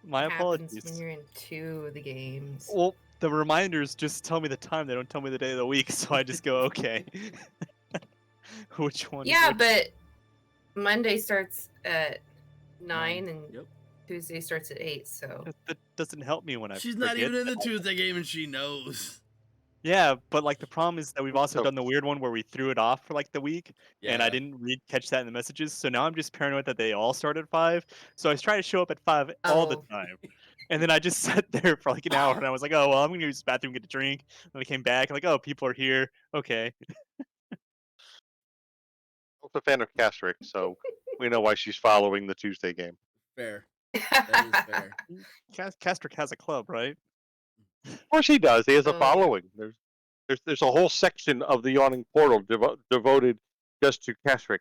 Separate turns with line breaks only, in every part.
My
happens when
apologies.
you're in 2 of the games.
Well, the reminders just tell me the time. They don't tell me the day of the week, so I just go, okay. Which one?
Yeah, but Monday starts at 9 and
Yep.
Tuesday starts at 8, so.
That doesn't help me when I
She's not
forget
even in the
that.
Tuesday game and she knows.
Yeah, but like the problem is that we've also
So-
done the weird one where we threw it off for like the week, and I
Yeah.
didn't catch that in the messages. So now I'm just paranoid that they all start at 5. So I try to show up at 5 all the
Oh.
time, and then I just sat there for like an hour, and I was like, oh well, I'm gonna use the bathroom, get a drink. And I came back, and like, oh, people are here. Okay.
Also a fan of Castrick, so we know why she's following the Tuesday game.
Fair. That is fair.
Castrick has a club, right?
Of course he does. He has a
Oh, yeah.
following. There's a whole section of the yawning portal devoted just to Castrick.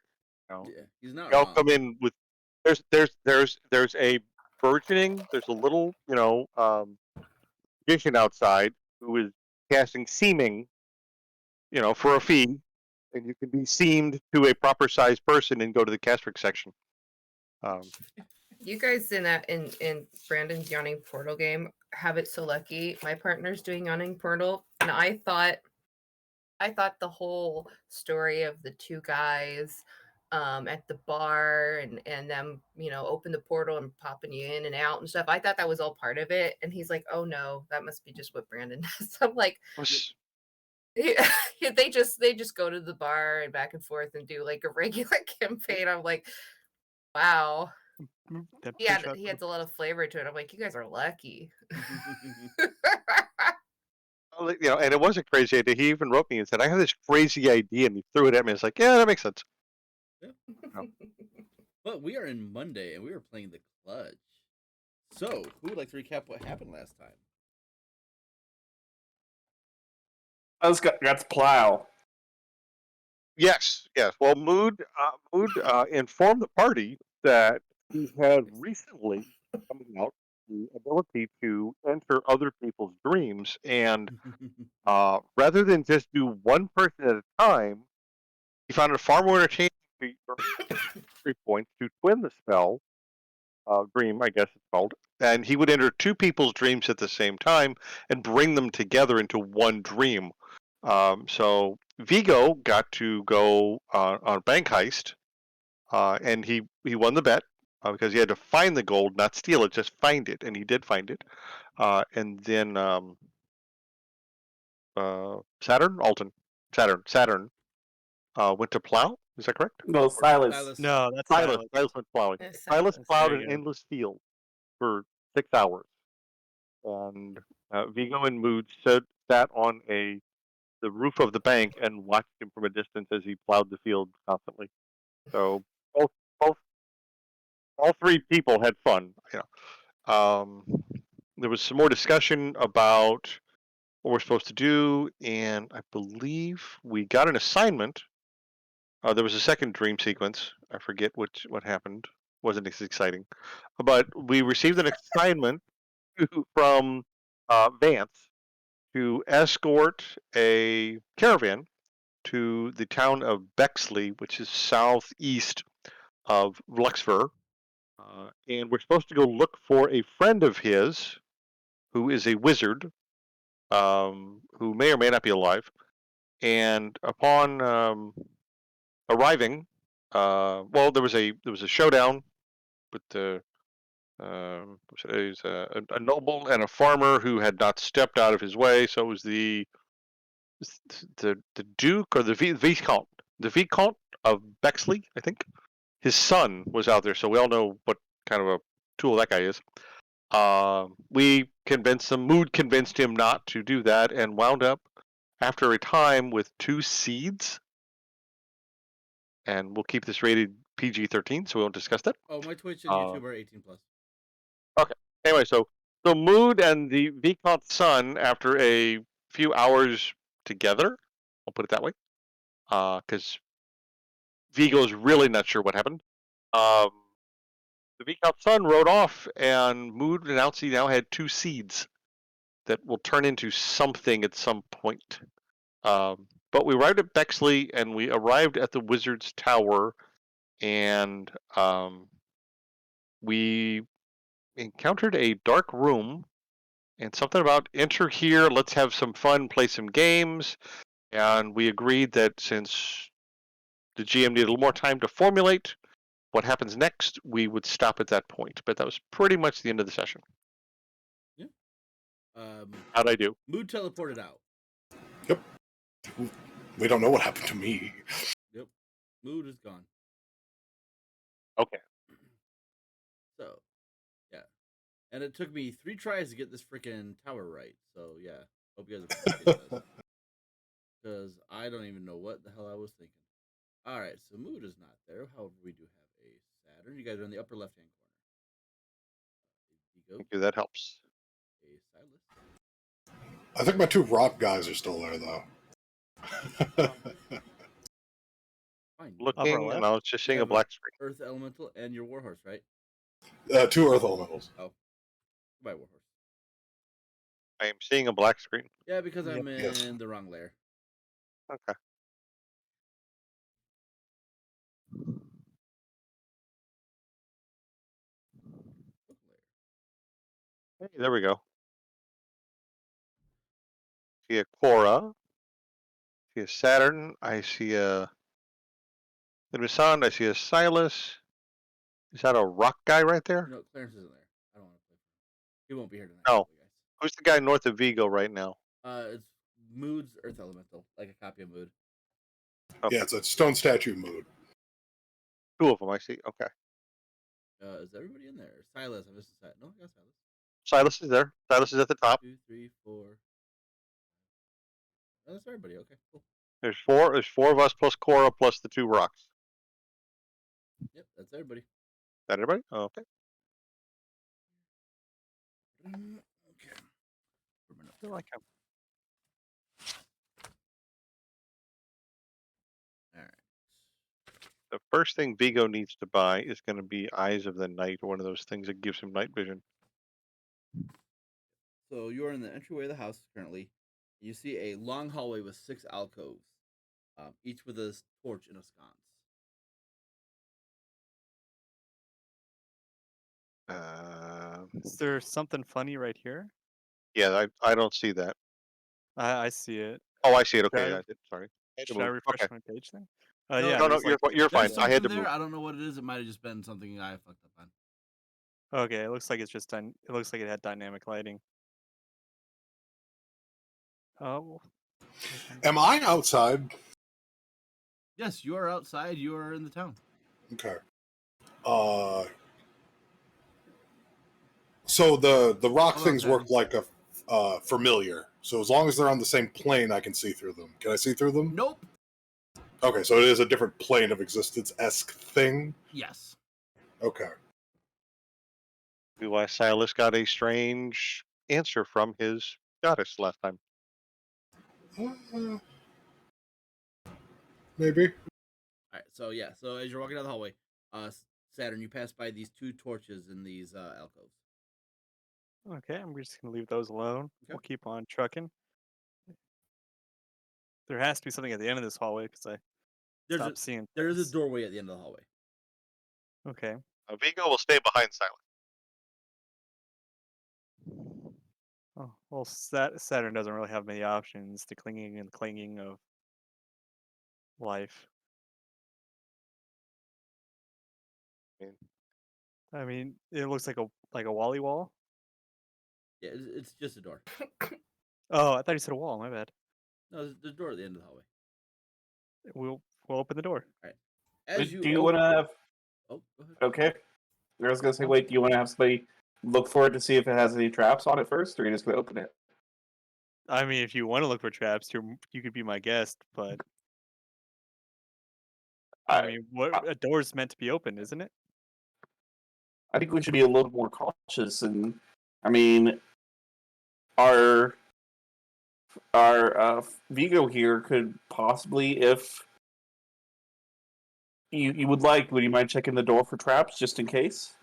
You know,
Yeah, he's not
they all
wrong.
come in with there's a burgeoning. There's a little magician outside who is casting seeming, for a fee, and you can be seamed to a proper sized person and go to the Castrick section.
You guys in Brandon's Yawning Portal game have it so lucky. My partner's doing Yawning Portal, and I thought the whole story of the 2 guys at the bar and them, open the portal and popping you in and out and stuff. I thought that was all part of it. And he's like, "Oh no, that must be just what Brandon does." I'm like, they just go to the bar and back and forth and do like a regular campaign. I'm like, wow.
That
He
push out
had a lot of flavor to it. I'm like, you guys are lucky.
And it was a crazy idea. He even wrote me and said, "I have this crazy idea," and he threw it at me. It's like, yeah, that makes sense.
But we are in Monday and we are playing the Clutch. So, who would like to recap what happened last time?
That's Plow.
Yes. Well, Mood informed the party that he had recently coming out the ability to enter other people's dreams, and rather than just do one person at a time, he found it far more entertaining points to twin the spell. Dream, I guess it's called, and he would enter 2 people's dreams at the same time and bring them together into one dream. So Vigo got to go on a bank heist, and he won the bet because he had to find the gold, not steal it, just find it, and he did find it. And then Saturn went to plow. Is that correct?
No, Silas.
Silas.
No, that's
Silas went plowing.
Yeah,
Silas
Silas.
plowed
There
an
you go.
endless field for 6 hours, and Vigo and Mood sat on the roof of the bank and watched him from a distance as he plowed the field constantly. So both all 3 people had fun. There was some more discussion about what we're supposed to do, and I believe we got an assignment. There was a second dream sequence. I forget what happened. Wasn't as exciting, but we received an assignment from Vance to escort a caravan to the town of Bexley, which is southeast of Luxfer. And we're supposed to go look for a friend of his who is a wizard, who may or may not be alive. And upon arriving, there was a showdown with it was a noble and a farmer who had not stepped out of his way. So it was the Duke or the Vicomte of Bexley, I think. His son was out there, so we all know what kind of a tool that guy is. Mood convinced him not to do that, and wound up after a time with 2 seeds. And we'll keep this rated PG-13, so we won't discuss that.
Oh, my Twitch and YouTube are 18 plus.
Okay. Anyway, so Mood and the Vicomte's son, after a few hours together, I'll put it that way, because Vigo's really not sure what happened. The Viscount's son rode off, and Mood announced he now had 2 seeds that will turn into something at some point. But we arrived at Bexley, and we arrived at the Wizard's Tower, and we encountered a dark room and something about enter here, let's have some fun, play some games. And we agreed that since the GM needed a little more time to formulate what happens next, we would stop at that point. But that was pretty much the end of the session. How'd I do?
Mood teleported out.
Yep. We don't know what happened to me.
Yep. Mood is gone.
Okay.
So, yeah. And it took me 3 tries to get this freaking tower right. So, yeah. Hope you guys appreciate this. Because I don't even know what the hell I was thinking. Alright, so Mood is not there. However, we do have a Saturn. You guys are in the upper left-hand corner.
Thank you, that helps.
A Silas.
I think my 2 rock guys are still there, though.
Fine.
Looking,
left?
and I was just seeing
You
a
have
black screen.
Earth Elemental and your Warhorse, right?
2 earth elementals.
Oh. Goodbye, Warhorse.
I am seeing a black screen.
Yeah, because I'm in
Yes.
the wrong layer.
Okay. Hey, there we go. See a Quora. See a Saturn. I see a Sound. I see a Silas. Is that a rock guy right there?
No, Clarence isn't there. I don't want to play for him. He won't be here tonight.
No.
Probably, guys.
Who's the guy north of Vigo right now?
It's Mood's Earth Elemental, like a copy of Mood.
Okay.
Yeah, it's a stone statue mood.
2 of them, I see. Okay.
Is everybody in there? Silas, I missed a Silas. No, I got Silas.
Silas is there. Silas is at the top.
2, 3, 4. Oh, that's everybody. Okay, cool.
There's 4. There's 4 of us plus Quora plus the 2 rocks.
Yep, that's everybody.
Is that everybody? Oh, okay.
Okay.
I feel like I'm...
All right.
The first thing Vigo needs to buy is going to be Eyes of the Night, or one of those things that gives him night vision.
So you are in the entryway of the house currently. You see a long hallway with 6 alcoves, each with a torch and a sconce.
Is there something funny right here?
Yeah, I don't see that.
I see it.
Oh, I see it. Okay,
Should I-
I did. Sorry. I had to
Should I
move.
refresh
Okay.
my page thing?
No,
Yeah.
No,
there's
you're
like-
fine.
There's
I had to
something
move.
there. I don't know what it is. It might have just been something I fucked up on.
Okay, it looks like it's just it looks like it had dynamic lighting. Oh.
Am I outside?
Yes, you are outside. You are in the town.
Okay. So the rock
Hold on,
things work
Sam.
like a familiar. So as long as they're on the same plane, I can see through them. Can I see through them?
Nope.
Okay, so it is a different plane of existence-esque thing.
Yes.
Okay.
Why Silas got a strange answer from his goddess last time.
Maybe.
All right. So yeah. So as you're walking down the hallway, Saturn, you pass by these 2 torches in these alcoves.
Okay, I'm just gonna leave those alone.
Okay.
We'll keep on trucking. There has to be something at the end of this hallway because I stopped seeing.
There is a
things.
doorway at the end of the hallway.
Okay.
Vigo will stay behind Silas.
Oh well, Saturn doesn't really have many options. The clinging and clinging of life. I mean, it looks like a wally wall.
Yeah, it's just a door.
Oh, I thought you said a wall. My bad.
No, there's a door at the end of the hallway.
We'll open the door.
As
Do you want to have?
Oh, go ahead.
Okay. I was gonna say, wait. Do you want to have somebody look for it to see if it has any traps on it first, or are you just gonna open it?
I mean, if you want to look for traps, you could be my guest, but I mean, a door's meant to be open, isn't it?
I think we should be a little more cautious, and I mean, our Vigo here could possibly, if you would like, would you mind checking the door for traps just in case?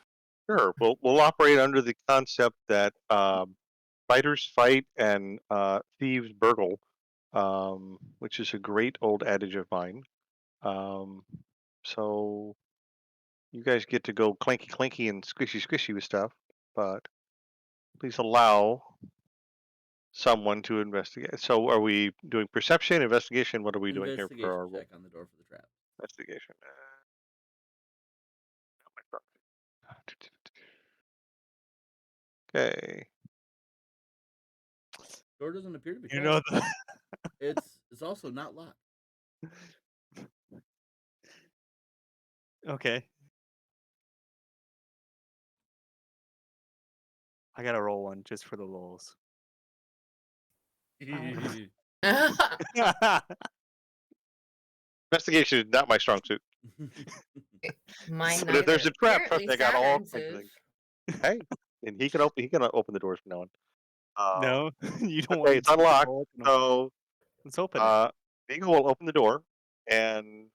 Sure. We'll operate under the concept that fighters fight and thieves burgle, which is a great old adage of mine. So you guys get to go clanky clanky and squishy squishy with stuff, but please allow someone to investigate. So, are we doing perception, investigation? What are we doing here for our
Investigation check on the door for the trap.
investigation? Okay.
Door doesn't appear to be
You
trapped.
know,
It's also not locked.
okay. I gotta roll one just for the lulz.
Investigation is not my strong suit.
Mine
But if there's
neither.
a trap,
Apparently
trust me, I got all
Saturn's
kinds of
is.
things. Hey, and he can open the doors from now on.
No, you don't
Okay,
want
it's unlocked.
open them.
So
Let's open it.
Vigo will open the door and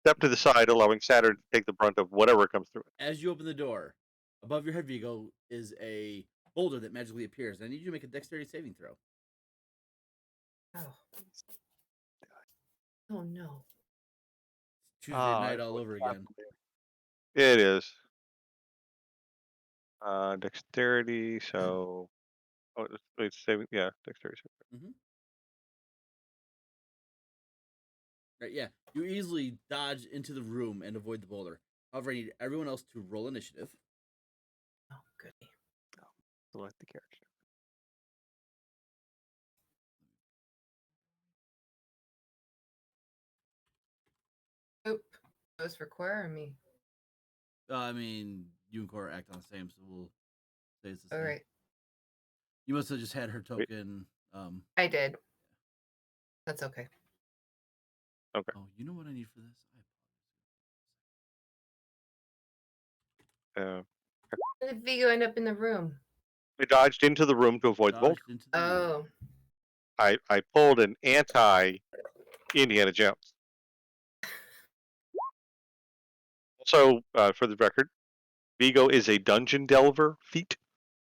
step to the side, allowing Saturn to take the brunt of whatever comes through it.
As you open the door, above your head, Vigo, is a boulder that magically appears. I need you to make a dexterity saving throw.
Oh. Oh no.
Tuesday night all over again.
It is. Dexterity, so it's saving, yeah, dexterity.
Right, yeah. You easily dodge into the room and avoid the boulder. However, I need everyone else to roll initiative.
Oh goody.
Select the character.
Oop. Those require me.
I mean, you and Cora act on the same, so we'll say it's the same.
All right.
You must have just had her token.
I did. That's okay.
Okay.
Oh, you know what I need for this?
How did Vigo end up in the room?
We dodged into the room to avoid the boulder.
Dodged into the room.
Oh.
I pulled an anti-Indiana Jones. Also, for the record, Vigo is a dungeon delver feat,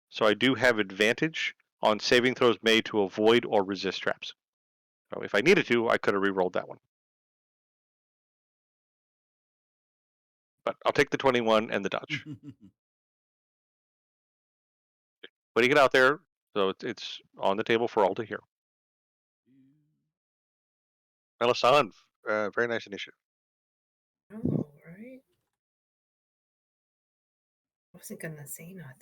so I do have advantage on saving throws made to avoid or resist traps. So if I needed to, I could have re-rolled that one. But I'll take the 21 and the dodge. Putting it out there, so it's on the table for all to hear. Melisan, very nice initiative.
Oh, right. I wasn't gonna say nothing.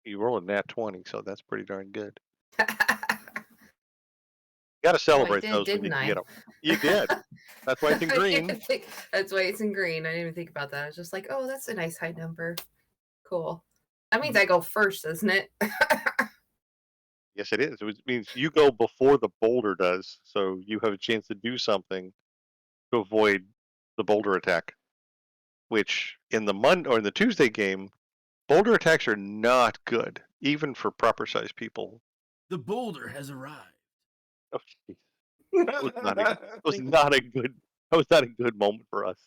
You roll a nat 20, so that's pretty darn good. You got to celebrate those when you can get them. You did. That's why it's in green.
That's why it's in green. I didn't even think about that. I was just like, oh, that's a nice high number. Cool. That means I go first, doesn't it?
Yes, it is. It means you go before the boulder does, so you have a chance to do something to avoid the boulder attack. Which in the Tuesday game, boulder attacks are not good, even for proper sized people.
The boulder has arrived.
Oh, jeez. That was not a good moment for us.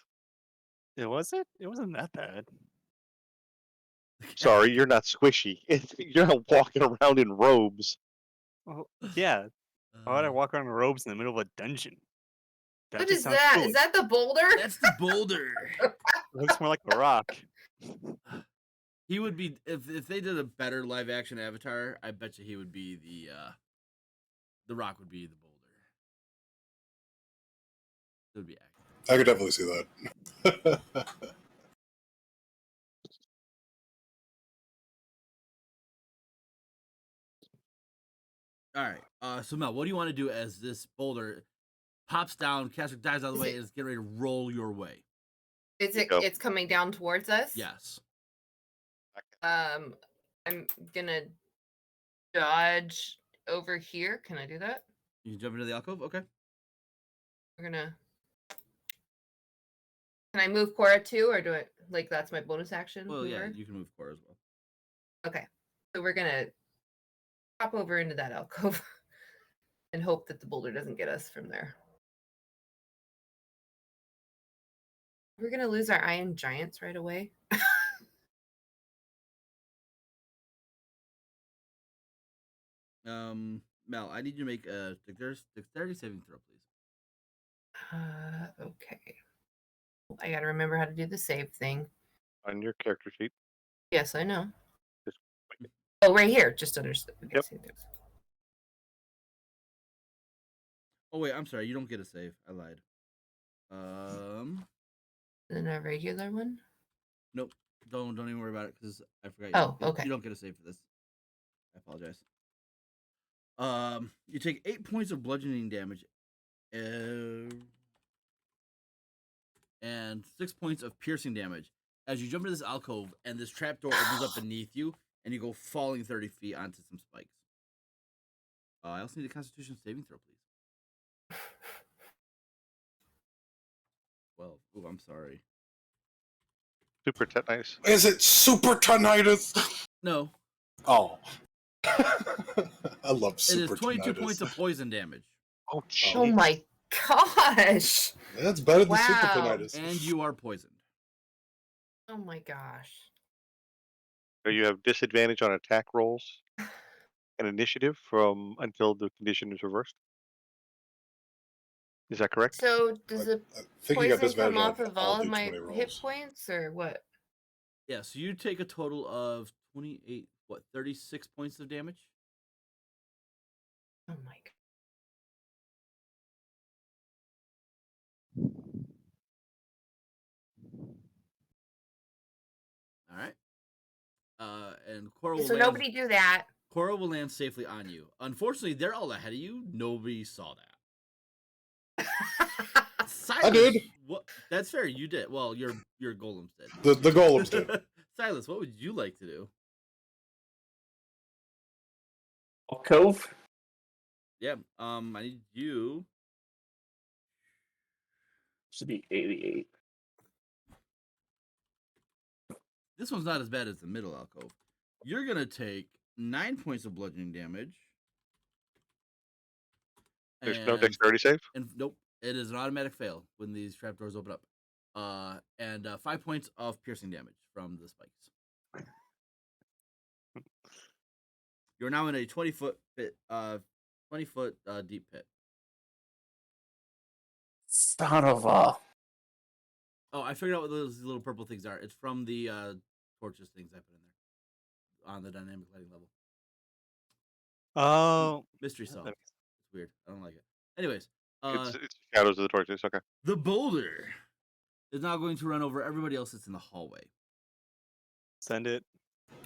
It wasn't. It wasn't that bad.
Sorry, you're not squishy. You're not walking around in robes.
Well, yeah. Why would I walk around in robes in the middle of a dungeon?
What is that?
Cool.
Is that the boulder?
That's the boulder.
It looks more like a rock.
He would be if they did a better live action Avatar. I bet you he would be the rock would be the boulder. It would be accurate.
I could definitely see that.
All right. So Mel, what do you want to do as this boulder pops down, Castor dives out of the way, and is getting ready to roll your way?
It's coming down towards us?
Yes.
I'm gonna dodge over here. Can I do that?
You can jump into the alcove? Okay.
We're gonna. Can I move Cora too, or do it like that's my bonus action?
Well, yeah,
mover?
you can move Cora as well.
Okay. So we're gonna hop over into that alcove and hope that the boulder doesn't get us from there. We're gonna lose our iron giants right away.
Mel, I need you to make a dexterity saving throw, please.
Okay. I gotta remember how to do the save thing.
on your character sheet.
Yes, I know.
Just
Oh, right here, just under.
Yep.
Oh wait, I'm sorry. You don't get a save. I lied.
Then a regular one.
Nope. Don't even worry about it because I forgot.
Oh, okay.
You don't get a save for this. I apologize. You take 8 points of bludgeoning damage, and 6 points of piercing damage as you jump into this alcove, and this trapdoor opens up beneath you, and you go falling 30 feet onto some spikes. I also need a Constitution saving throw, please. Well, I'm sorry.
super nice.
Is it super tinnitus?
No.
Oh. I love
It
super
is 22
tinnitus.
points of poison damage.
Oh,
Oh
jeez.
my gosh!
That's better than super
Wow.
tinnitus.
And you are poisoned.
Oh my gosh!
So you have disadvantage on attack rolls and initiative from until the condition is reversed. Is that correct?
So does the
I think you got
poison come
disadvantage on
off of all of
D20
my hit
rolls.
points, or what?
Yeah, so you take a total of 36 points of damage?
Oh my god!
All right. And Cora will
So nobody do that.
Cora will land safely on you. Unfortunately, they're all ahead of you. Nobody saw that. Silas,
I did.
What? That's fair. You did. Well, your golems did.
The golems did.
Silas, what would you like to do?
Cove.
Yeah. I need you.
Should be 88.
This one's not as bad as the middle alcove. You're gonna take 9 points of bludgeoning damage.
There's no dexterity save?
And nope, it is an automatic fail when these trapdoors open up. And 5 points of piercing damage from the spikes. You're now in a 20-foot pit, 20-foot deep pit.
Son of a.
Oh, I figured out what those little purple things are. It's from the torches things I put in there on the dynamic lighting level.
Oh,
Mystery solved. It's weird. I don't like it. Anyways,
It's shadows of the torches. Okay.
the boulder is now going to run over everybody else that's in the hallway.
send it.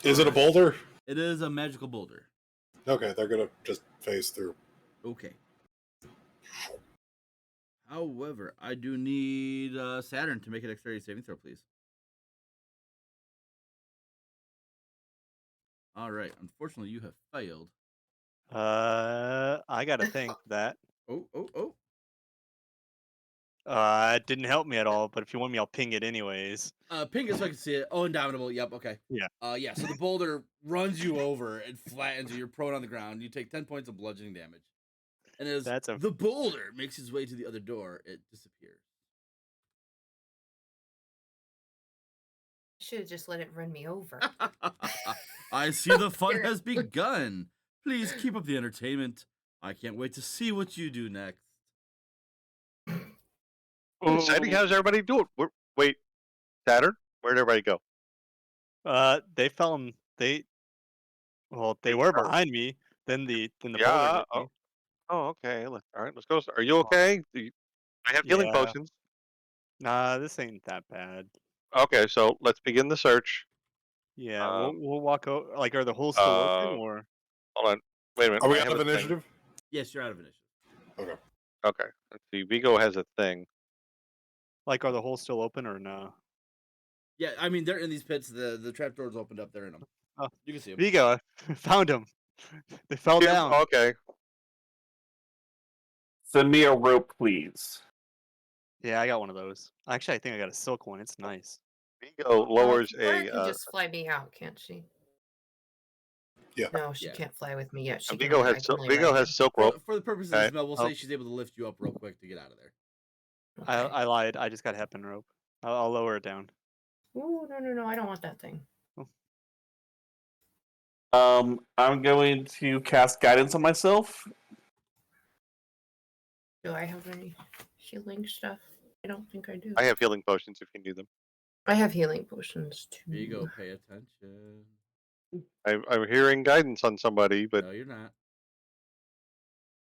Is it a boulder?
It is a magical boulder.
Okay, they're gonna just phase through.
Okay. However, I do need Saturn to make a dexterity saving throw, please. All right. Unfortunately, you have failed.
I gotta think that.
Oh.
It didn't help me at all. But if you want me, I'll ping it anyways.
Ping it so I can see it. Oh, indomitable. Yep. Okay.
Yeah.
Yeah. So the boulder runs you over and flattens you. You're prone on the ground. You take 10 points of bludgeoning damage. And as the boulder makes its way to the other door, it disappears.
Should have just let it run me over.
I see the fun has begun. Please keep up the entertainment. I can't wait to see what you do next.
Exciting. How's everybody doing? Wait, Saturn? Where'd everybody go?
They fell. They were behind me. Then the boulder hit me.
Oh, okay. All right, let's go. Are you okay? I have healing
Yeah.
potions.
Nah, this ain't that bad.
Okay, so let's begin the search.
Yeah, we'll walk over. Like, are the holes still open, or?
Hold on. Wait a minute.
Are we
I
out
have
of
a thing.
initiative?
Yes, you're out of initiative.
Okay. Let's see. Vigo has a thing.
Like, are the holes still open or no?
Yeah, I mean, they're in these pits. The trapdoors opened up. They're in them.
Oh.
You can see them.
Vigo, I found them. They fell down.
Okay.
Send me a rope, please.
Yeah, I got one of those. Actually, I think I got a silk one. It's nice.
Vigo lowers
Cora
a.
can just fly me out, can't she?
Yeah.
No, she can't fly with me yet. She can
Vigo
only- I
has
can only
Vigo
ride
has
him.
silk rope.
For the purposes of this spell, we'll say she's able to lift you up real quick to get out of there.
Okay.
I lied. I just got hairpin rope. I'll lower it down.
Ooh, no, I don't want that thing.
I'm going to cast guidance on myself.
Do I have any healing stuff? I don't think I do.
I have healing potions if you need them.
I have healing potions too.
Here you go. Pay attention.
I'm hearing guidance on somebody, but
No, you're not.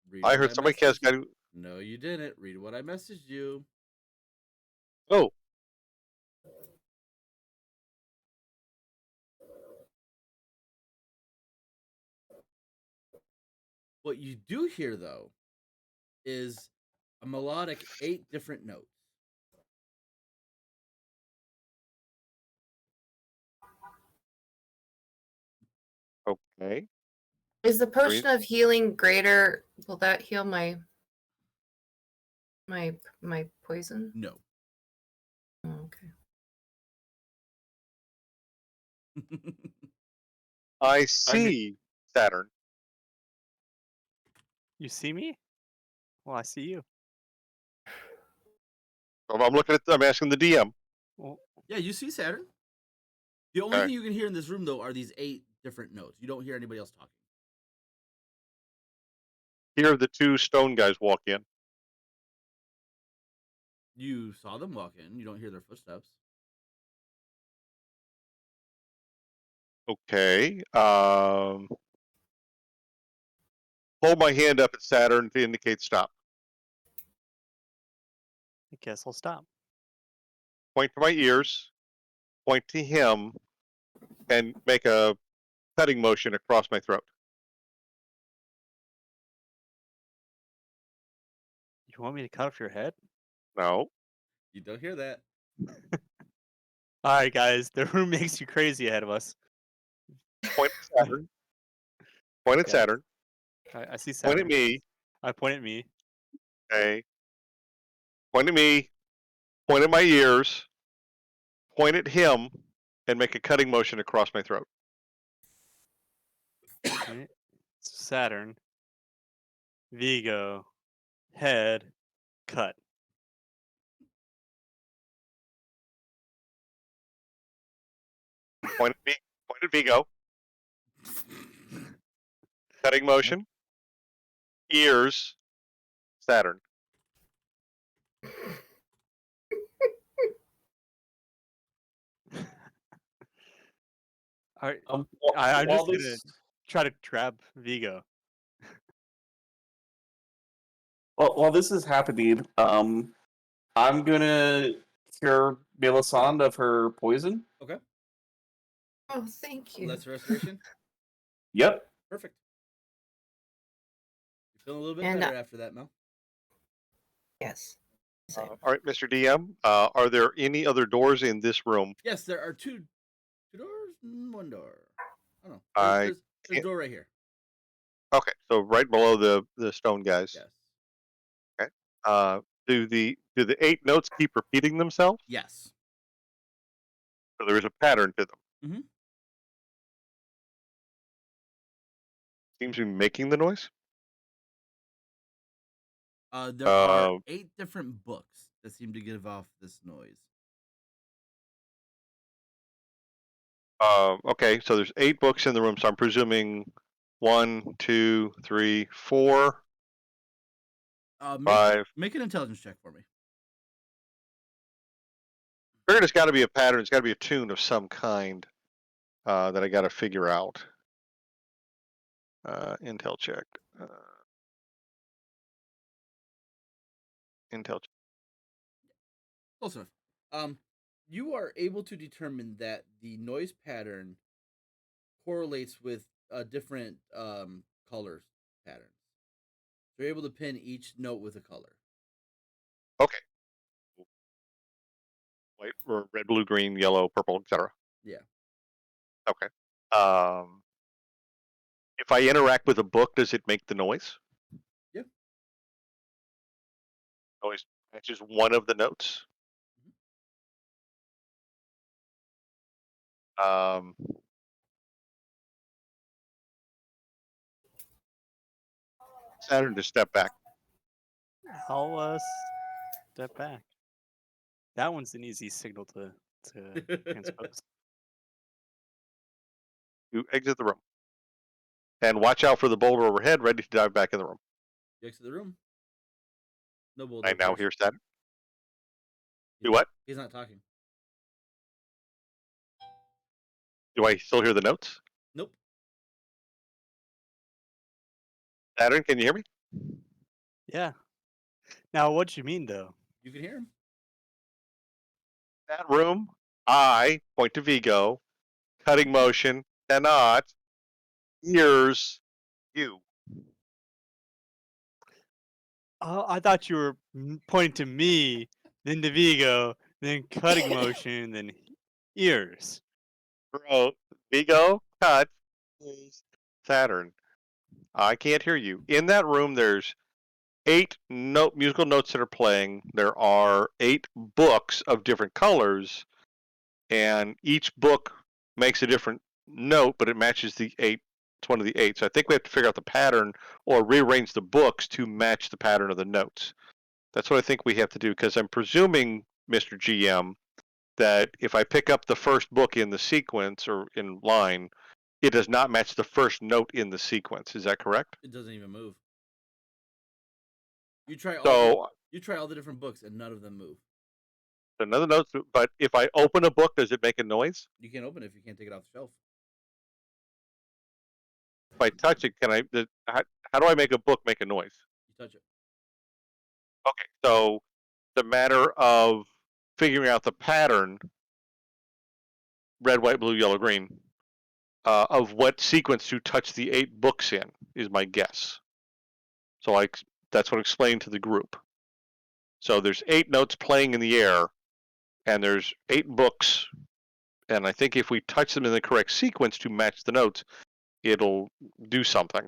Read
I
what
heard somebody cast
messaged-
guidance.
No, you didn't. Read what I messaged you.
Oh,
What you do hear, though, is a melodic 8 different notes.
okay.
Is the
Green.
potion of healing greater? Will that heal my poison?
No.
Oh, okay.
I see Saturn.
You see me? Well, I see you.
I'm looking at. I'm asking the DM.
Well,
Yeah, you see Saturn. The only
Okay.
thing you can hear in this room, though, are these 8 different notes. You don't hear anybody else talking.
Here, the 2 stone guys walk in.
You saw them walk in. You don't hear their footsteps.
Okay. Hold my hand up at Saturn to indicate stop.
I guess I'll stop.
Point to my ears. Point to him, and make a cutting motion across my throat.
You want me to cut off your head?
No.
You don't hear that.
All right, guys. The room makes you crazy ahead of us.
Point at Saturn. Point at
Okay.
Saturn.
I see
Point
Saturn.
at me.
I point at me.
Okay. Point at me. Point at my ears. Point at him, and make a cutting motion across my throat.
Right? Saturn. Vigo. Head. Cut.
Point at me. Point at Vigo. Cutting motion. Ears. Saturn.
All right.
I'm
I'm
while
just gonna
this
try to trap Vigo.
while this is happening, I'm gonna cure Melisande of her poison.
Okay.
Oh, thank you.
Lesser restoration.
Yep.
Perfect. You're feeling a little bit
And,
better after that, Mel.
Yes.
All right, Mr. DM. Are there any other doors in this room?
Yes, there are two doors and 1 door. Oh no.
I
There's a
can't-
door right here.
Okay, so right below the stone guys.
Yes.
Do the 8 notes keep repeating themselves?
Yes.
So there is a pattern to them.
Mhm.
Seems to be making the noise.
There are
Uh,
8 different books that seem to give off this noise.
Okay, so there's 8 books in the room, so I'm presuming 1, 2, 3, 4,
Make
5.
make an intelligence check for me.
Figured it's got to be a pattern. It's got to be a tune of some kind that I got to figure out. Intel check. Intel check.
Close enough. You are able to determine that the noise pattern correlates with different colors patterns. So you're able to pin each note with a color.
Okay. White, or red, blue, green, yellow, purple, etc.
Yeah.
Okay. If I interact with a book, does it make the noise?
Yeah.
Noise matches one of the notes. Saturn to step back.
I'll step back. That one's an easy signal to transpose.
You exit the room. And watch out for the boulder overhead, ready to dive back in the room.
You exit the room. No boulder.
I now
appears.
hear Saturn.
He's
Do what?
He's not talking.
Do I still hear the notes?
Nope.
Saturn, can you hear me?
Yeah. Now, what you mean though?
You can hear him.
That room, I point to Vigo, cutting motion, cannot hears you.
Oh, I thought you were pointing to me, then to Vigo, then cutting motion, then ears.
Bro, Vigo, cut, hears Saturn. I can't hear you. In that room, there's 8 musical notes that are playing. There are 8 books of different colors, and each book makes a different note, but it matches the 8. It's one of the 8. So I think we have to figure out the pattern or rearrange the books to match the pattern of the notes. That's what I think we have to do, because I'm presuming, Mr. GM, that if I pick up the first book in the sequence or in line, it does not match the first note in the sequence. Is that correct?
It doesn't even move. You try all
So
the different books and none of them move.
another note, but if I open a book, does it make a noise?
You can't open it if you can't take it off the shelf.
If I touch it, how do I make a book make a noise?
You touch it.
Okay, so the matter of figuring out the pattern, red, white, blue, yellow, green, of what sequence to touch the 8 books in is my guess. So that's what I explained to the group. So there's 8 notes playing in the air, and there's 8 books, and I think if we touch them in the correct sequence to match the notes, it'll do something.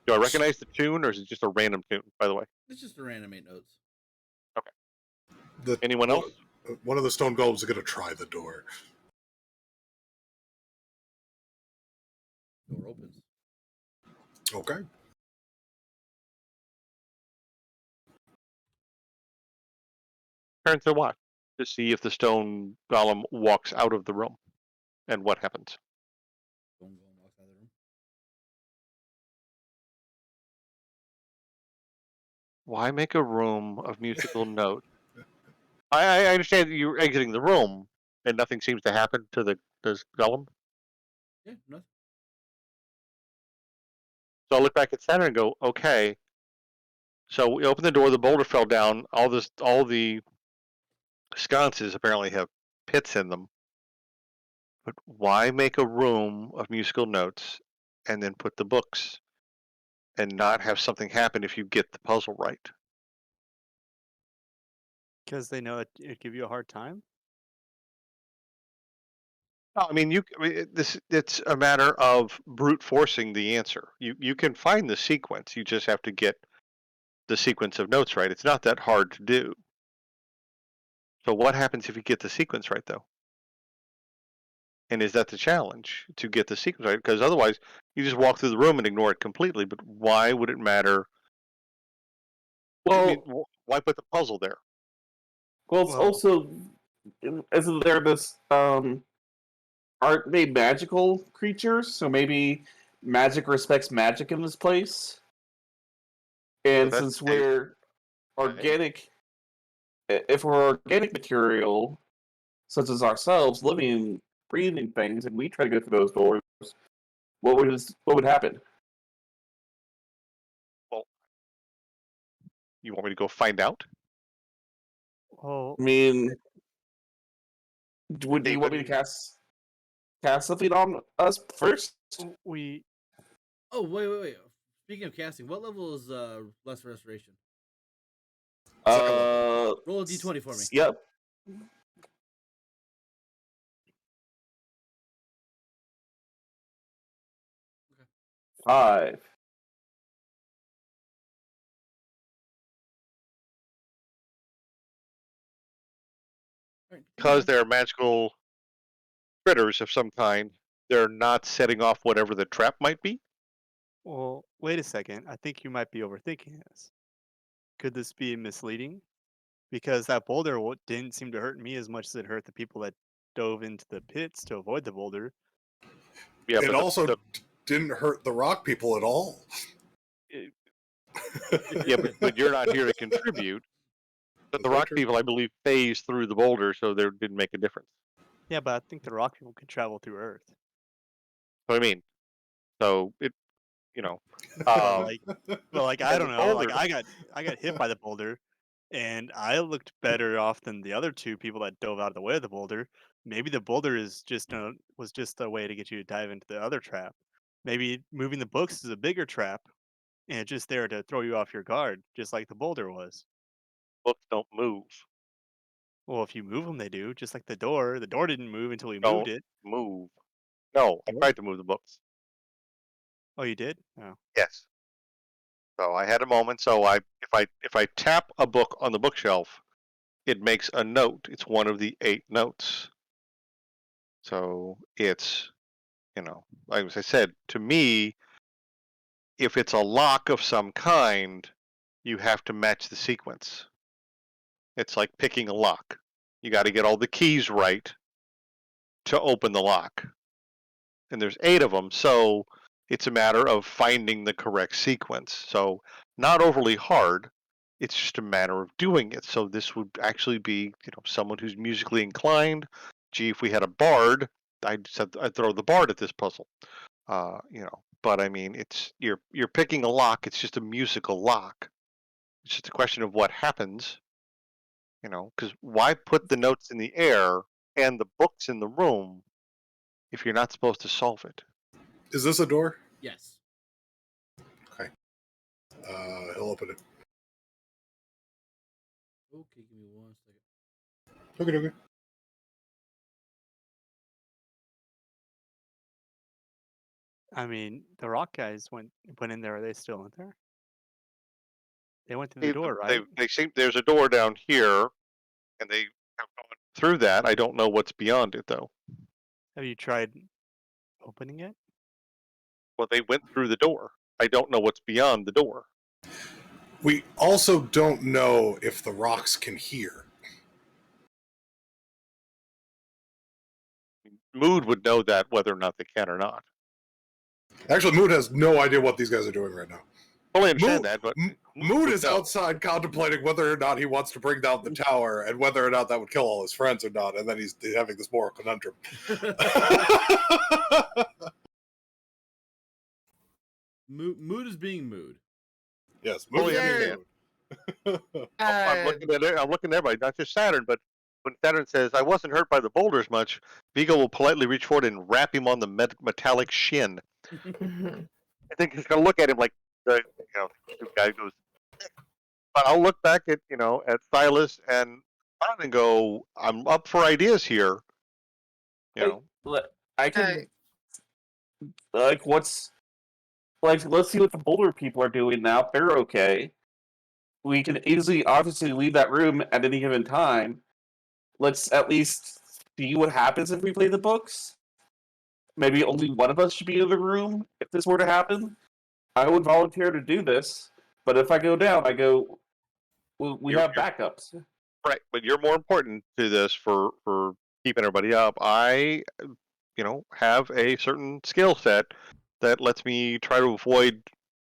Do I recognize the tune, or is it just a random tune, by the way?
It's just to random 8 notes.
Anyone else?
One of the stone golems is going to try the door.
Door opens.
Okay.
Turn to watch to see if the stone golem walks out of the room, and what happens.
Don't go and walk out of the room.
Why make a room of musical note? I understand that you're exiting the room, and nothing seems to happen to the golem.
Yeah, nothing.
So I look back at Saturn and go, okay. So we open the door, the boulder fell down. All the sconces apparently have pits in them. But why make a room of musical notes and then put the books and not have something happen if you get the puzzle right?
Because they know it'd give you a hard time.
No, I mean, it's a matter of brute forcing the answer. You can find the sequence. You just have to get the sequence of notes right. It's not that hard to do. So what happens if you get the sequence right, though? And is that the challenge, to get the sequence right? Because otherwise, you just walk through the room and ignore it completely. But why would it matter? I mean,
Well,
why put the puzzle there?
it's
Well-
also isn't there this aren't they magical creatures? So maybe magic respects magic in this place. And
that's
since
the-
we're organic, if we're organic material, such as ourselves, living, breathing things, and we try to go through those doors, what would happen?
You want me to go find out?
Oh,
I mean, do you
They've
want me to
been-
cast something on us first?
we
Oh, wait. Speaking of casting, what level is Less Restoration? Roll a d20 for me.
Yep.
Okay.
5.
All right,
Because they're magical critters of some kind, they're not setting off whatever the trap might be.
Well, wait a second. I think you might be overthinking this. Could this be misleading? Because that boulder didn't seem to hurt me as much as it hurt the people that dove into the pits to avoid the boulder.
Yeah,
It
but
also didn't hurt the rock people at all.
but you're not here to contribute. But the
Is that
rock
true?
people, I believe, phased through the boulder, so there didn't make a difference.
Yeah, but I think the rock people could travel through Earth.
What I mean, so it, you know,
But
um,
like, but like I
and
don't
the
know. Like
boulder.
I got hit by the boulder, and I looked better off than the other two people that dove out of the way of the boulder. Maybe the boulder is just was just a way to get you to dive into the other trap. Maybe moving the books is a bigger trap, and it's just there to throw you off your guard, just like the boulder was.
Books don't move.
Well, if you move them, they do. Just like the door. The door didn't move until we moved
Don't
it.
move. No, I
Door-
tried to move the books.
Oh, you did? Oh.
Yes. So I had a moment. So if I tap a book on the bookshelf, it makes a note. It's one of the 8 notes. So it's, like as I said, to me, if it's a lock of some kind, you have to match the sequence. It's like picking a lock. You got to get all the keys right to open the lock. And there's 8 of them, so it's a matter of finding the correct sequence. So not overly hard. It's just a matter of doing it. So this would actually be, someone who's musically inclined. Gee, if we had a bard, I'd throw the bard at this puzzle. But I mean, it's you're picking a lock. It's just a musical lock. It's just a question of what happens. Because why put the notes in the air and the books in the room if you're not supposed to solve it?
Is this a door?
Yes.
Okay. He'll open it.
Okay, give me 1 second.
Okay.
I mean, the rock guys went in there. Are they still in there? They went through the door, right?
They seem there's a door down here, and they have gone through that. I don't know what's beyond it though.
Have you tried opening it?
Well, they went through the door. I don't know what's beyond the door.
We also don't know if the rocks can hear.
Mood would know that whether or not they can or not.
Actually, Mood has no idea what these guys are doing right now.
Fully understand that, but
Mood is
know.
outside contemplating whether or not he wants to bring down the tower and whether or not that would kill all his friends or not, and then he's having this moral conundrum.
Mood is being mood.
Yes, Mood
Fully
is
understand.
mood.
I'm looking at everybody, not just Saturn, but when Saturn says, "I wasn't hurt by the boulders much," Vigo will politely reach forward and wrap him on the metallic shin. I think he's gonna look at him like the guy goes. But I'll look back at at Silas and Ron and go, "I'm up for ideas here."
I can what's let's see what the Boulder people are doing now. If they're okay, we can easily, obviously, leave that room at any given time. Let's at least see what happens if we play the books. Maybe only one of us should be in the room if this were to happen. I would volunteer to do this, but if I go down, we have backups.
Right, but you're more important to this for keeping everybody up. I, have a certain skill set that lets me try to avoid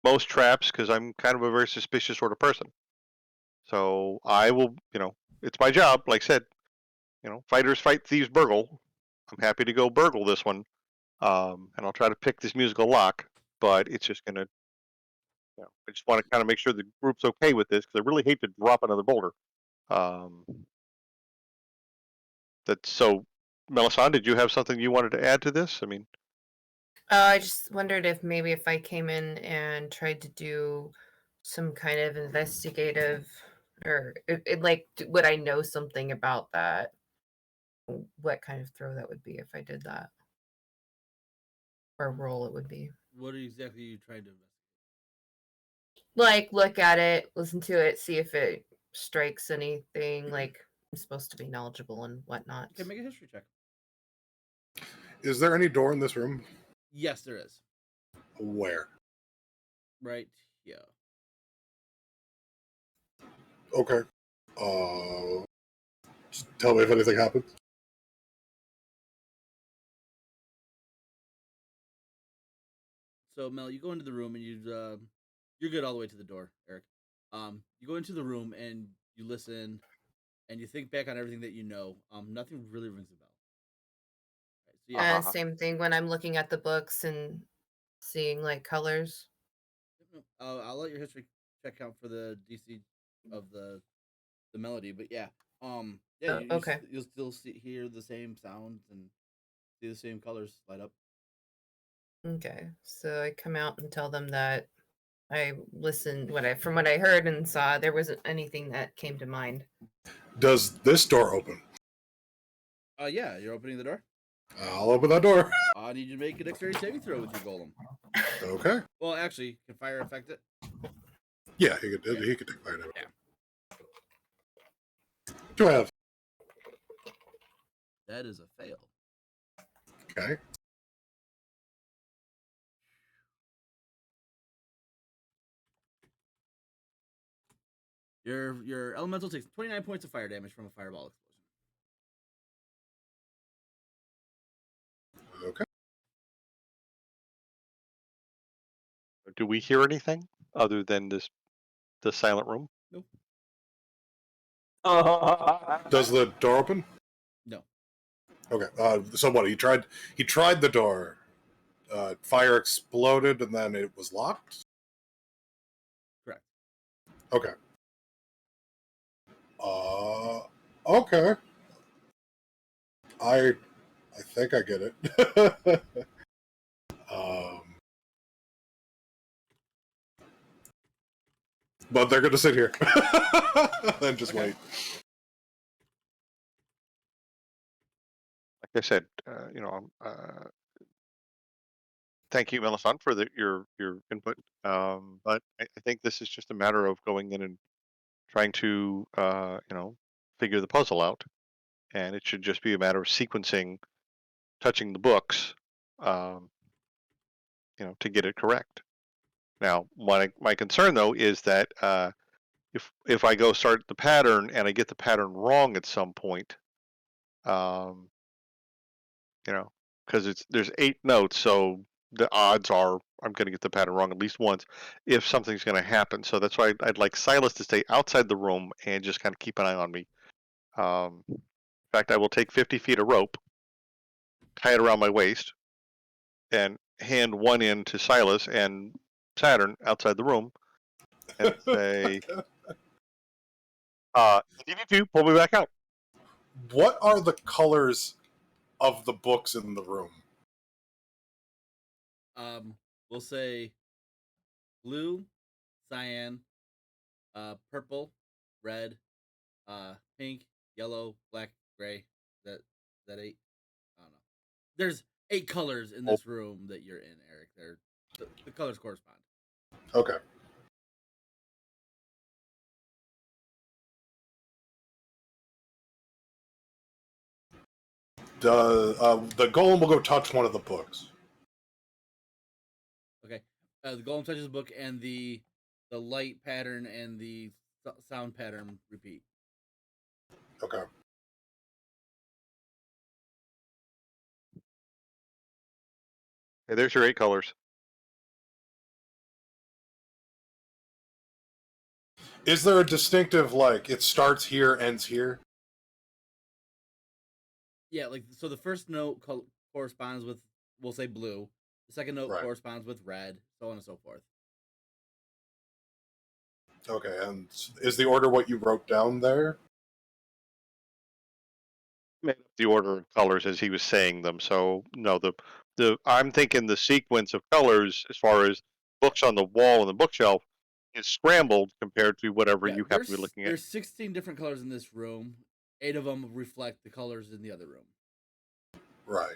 most traps because I'm kind of a very suspicious sort of person. So I will, it's my job. Like I said, fighters fight, thieves burgle. I'm happy to go burgle this one, and I'll try to pick this musical lock. But it's just gonna, I just want to kind of make sure the group's okay with this because I really hate to drop another boulder. That's so. Melisande, did you have something you wanted to add to this? I mean,
I just wondered if maybe if I came in and tried to do some kind of investigative, or would I know something about that? What kind of throw that would be if I did that, or role it would be?
What exactly are you trying to investigate?
Like, look at it, listen to it, see if it strikes anything. Like, I'm supposed to be knowledgeable and whatnot.
Okay, make a history check.
Is there any door in this room?
Yes, there is.
Where?
Right here.
Okay. Just tell me if anything happens.
So Mel, you go into the room and you're good all the way to the door, Eric. You go into the room and you listen and you think back on everything that you know. Nothing really rings a bell. yeah.
Same thing when I'm looking at the books and seeing like colors.
I'll let your history check count for the DC of the melody, but yeah, yeah,
Okay.
you'll still hear the same sounds and see the same colors light up.
Okay. So I come out and tell them that I listened from what I heard and saw, there wasn't anything that came to mind.
Does this door open?
Yeah, you're opening the door.
I'll open that door.
I need you to make a dexterity saving throw with your golem.
Okay.
Well, actually, can fire affect it?
Yeah, he could take fire damage.
Yeah.
Do I have?
That is a fail.
Okay.
Your elemental takes 29 points of fire damage from a fireball explosion.
Okay.
Do we hear anything other than the silent room?
Nope.
Does the door open?
No.
Okay. So what? He tried the door. Fire exploded and then it was locked.
Correct.
Okay. Okay. I think I get it. But they're gonna sit here and just wait.
Like I said, thank you, Melisande, for your input. But I think this is just a matter of going in and trying to figure the puzzle out, and it should just be a matter of sequencing, touching the books, to get it correct. Now, my concern though is that if I go start the pattern and I get the pattern wrong at some point, because there's 8 notes, so the odds are I'm going to get the pattern wrong at least once if something's going to happen. So that's why I'd like Silas to stay outside the room and just kind of keep an eye on me. In fact, I will take 50 feet of rope, tie it around my waist, and hand one end to Silas and Saturn outside the room, and say, if you need to, pull me back out.
What are the colors of the books in the room?
We'll say blue, cyan, purple, red, pink, yellow, black, gray. That 8? I don't know. There's 8 colors in this room that you're in, Eric. The colors correspond.
Okay. The golem will go touch one of the books.
Okay. The golem touches the book, and the light pattern and the sound pattern repeat.
Okay.
Hey, there's your 8 colors.
Is there a distinctive, like, it starts here, ends here?
Yeah, like, so the first note corresponds with, we'll say, blue. The second note corresponds with red, so on and so forth.
Okay, and is the order what you wrote down there?
Made up the order of colors as he was saying them. So no, I'm thinking the sequence of colors as far as books on the wall and the bookshelf is scrambled compared to whatever you have to be looking at.
There's 16 different colors in this room. 8 of them reflect the colors in the other room.
Right.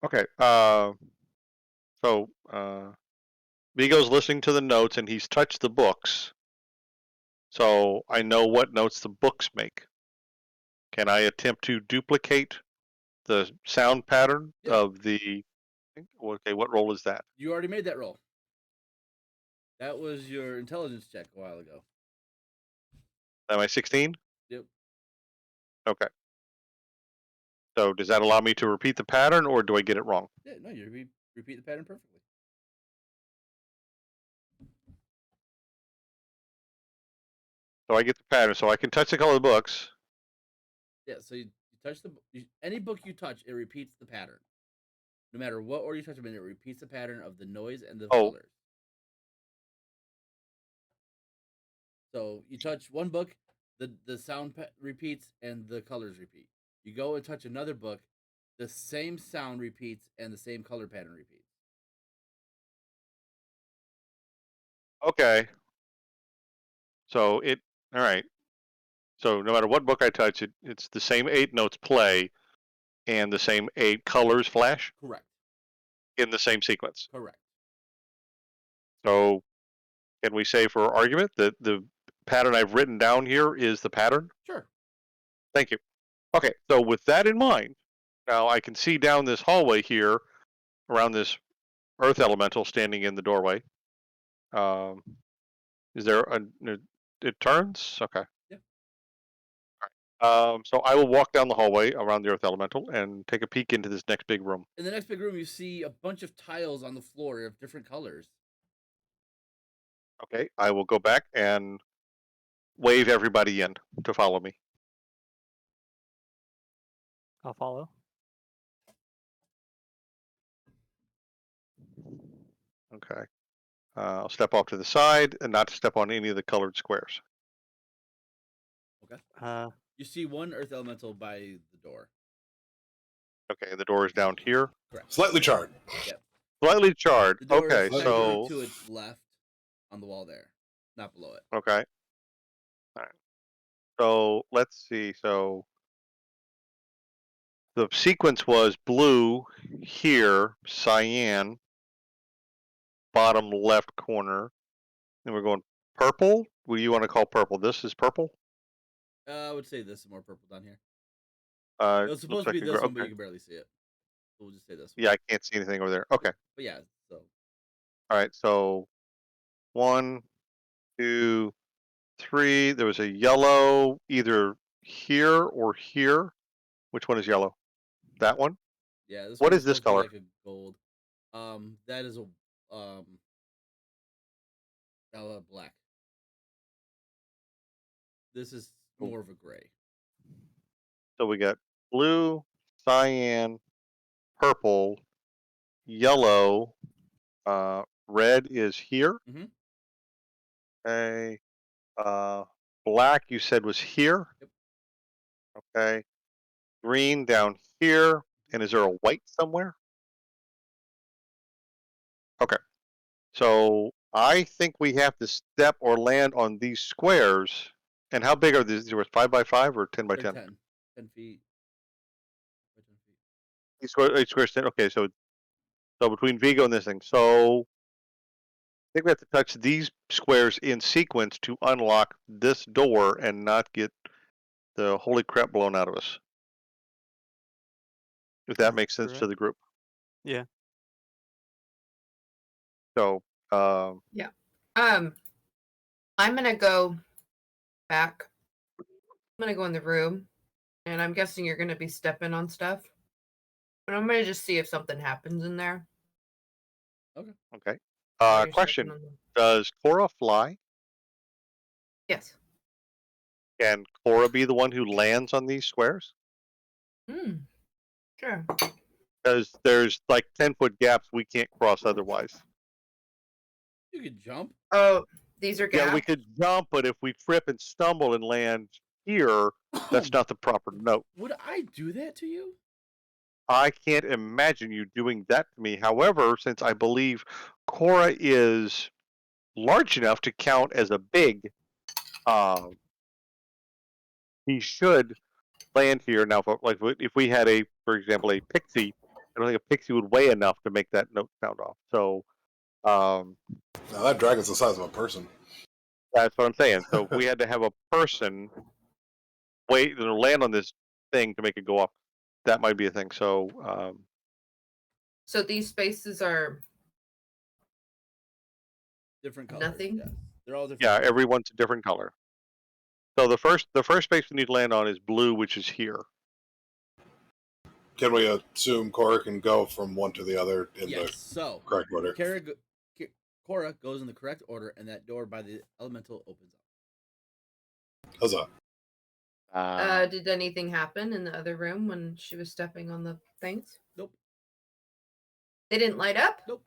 Okay. So Vigo's listening to the notes and he's touched the books. So I know what notes the books make. Can I attempt to duplicate the sound pattern of the? Okay, what roll is that?
You already made that roll. That was your intelligence check a while ago.
Am I 16?
Yep.
Okay. So does that allow me to repeat the pattern, or do I get it wrong?
Yeah, no, you repeat the pattern perfectly.
So I get the pattern. So I can touch the colored books.
Yeah, so you touch any book you touch, it repeats the pattern. No matter what order you touch them in, it repeats the pattern of the noise and the
Oh.
colors. So you touch one book, the sound repeats and the colors repeat. You go and touch another book, the same sound repeats and the same color pattern repeats.
Okay. So all right. So no matter what book I touch, it's the same 8 notes play, and the same 8 colors flash
Correct.
in the same sequence.
Correct.
So can we say, for argument, that the pattern I've written down here is the pattern?
Sure.
Thank you. Okay. So with that in mind, now I can see down this hallway here, around this earth elemental standing in the doorway. Is there it turns? Okay.
Yeah.
So I will walk down the hallway around the earth elemental and take a peek into this next big room.
In the next big room, you see a bunch of tiles on the floor of different colors.
Okay. I will go back and wave everybody in to follow me.
I'll follow.
Okay. I'll step off to the side and not step on any of the colored squares.
Okay. You see one earth elemental by the door.
Okay, the door is down here.
Correct.
Slightly charred.
Yep.
Slightly charred.
The door
Okay,
is
so
to its left on the wall there, not below it.
okay. All right. So let's see. So the sequence was blue here, cyan, bottom left corner. And we're going purple. What do you want to call purple? This is purple?
I would say this is more purple down here.
It
It was supposed to be this one, but you can barely see it. So we'll just say this one.
Yeah, I can't see anything over there. Okay.
But yeah, so.
All right. So 1, 2, 3. There was a yellow either here or here. Which one is yellow? That one?
Yeah, this
What
one
is this
supposed to
color?
be like a gold. That is a black. This is more of a gray.
So we got blue, cyan, purple, yellow, red is here.
Mhm.
Okay. Black you said was here.
Yep.
Okay. Green down here. And is there a white somewhere? Okay. So I think we have to step or land on these squares. And how big are these? These were 5 by 5 or 10 by 10?
10 feet. By 10 feet.
Each square's 10. Okay, so between Vigo and this thing. So I think we have to touch these squares in sequence to unlock this door and not get the holy crap blown out of us. If that makes sense to the group.
Yeah.
So,
Yeah. I'm gonna go back. I'm gonna go in the room, and I'm guessing you're gonna be stepping on stuff. But I'm gonna just see if something happens in there.
okay.
while you're stepping
Question:
on them.
does Cora fly?
Yes.
Can Cora be the one who lands on these squares?
Sure.
Because there's like 10-foot gaps we can't cross otherwise.
You could jump.
Oh, these are gaps?
Yeah, we could jump, but if we trip and stumble and land here, that's not the proper note.
Would I do that to you?
I can't imagine you doing that to me. However, since I believe Cora is large enough to count as a big, he should land here. Now, if we had for example, a pixie, I don't think a pixie would weigh enough to make that note sound off. So,
Now that dragon's the size of a person.
that's what I'm saying. So if we had to have a person land on this thing to make it go up, that might be a thing. So,
so these spaces are
different colors.
nothing?
Yes. They're all different.
Yeah,
colors.
everyone's a different color. So the first space we need to land on is blue, which is here.
Can we assume Cora can go from one to the other in
Yes.
the
So
correct order?
Cora goes in the correct order, and that door by the elemental opens up.
Huzzah.
Did anything happen in the other room when she was stepping on the things?
Nope.
They didn't light up?
Nope.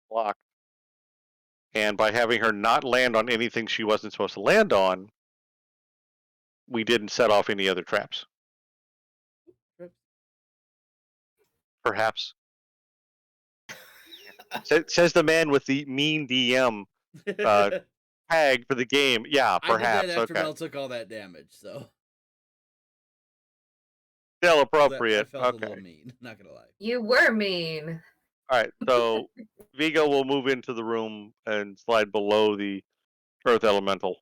Blocked. And by having her not land on anything she wasn't supposed to land on, we didn't set off any other traps. Perhaps. Says the man with the mean DM tag for the game. Yeah,
I did
perhaps.
that after
Okay.
Mel took all that damage, so
Still
I
appropriate.
felt a
Okay.
little mean. Not gonna lie.
You were mean.
All right. So Vigo will move into the room and slide below the Earth Elemental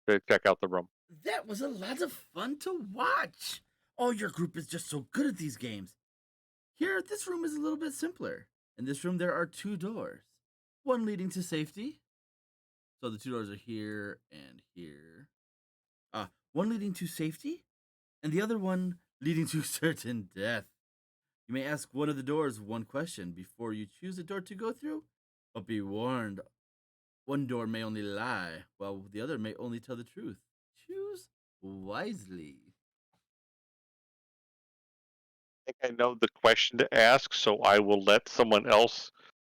to check out the room.
That was a lot of fun to watch. Oh, your group is just so good at these games. Here, this room is a little bit simpler. In this room, there are 2 doors, one leading to safety. So the 2 doors are here and here. One leading to safety, and the other one leading to certain death. You may ask one of the doors one question before you choose a door to go through, but be warned, one door may only lie, while the other may only tell the truth. Choose wisely.
I think I know the question to ask, so I will let someone else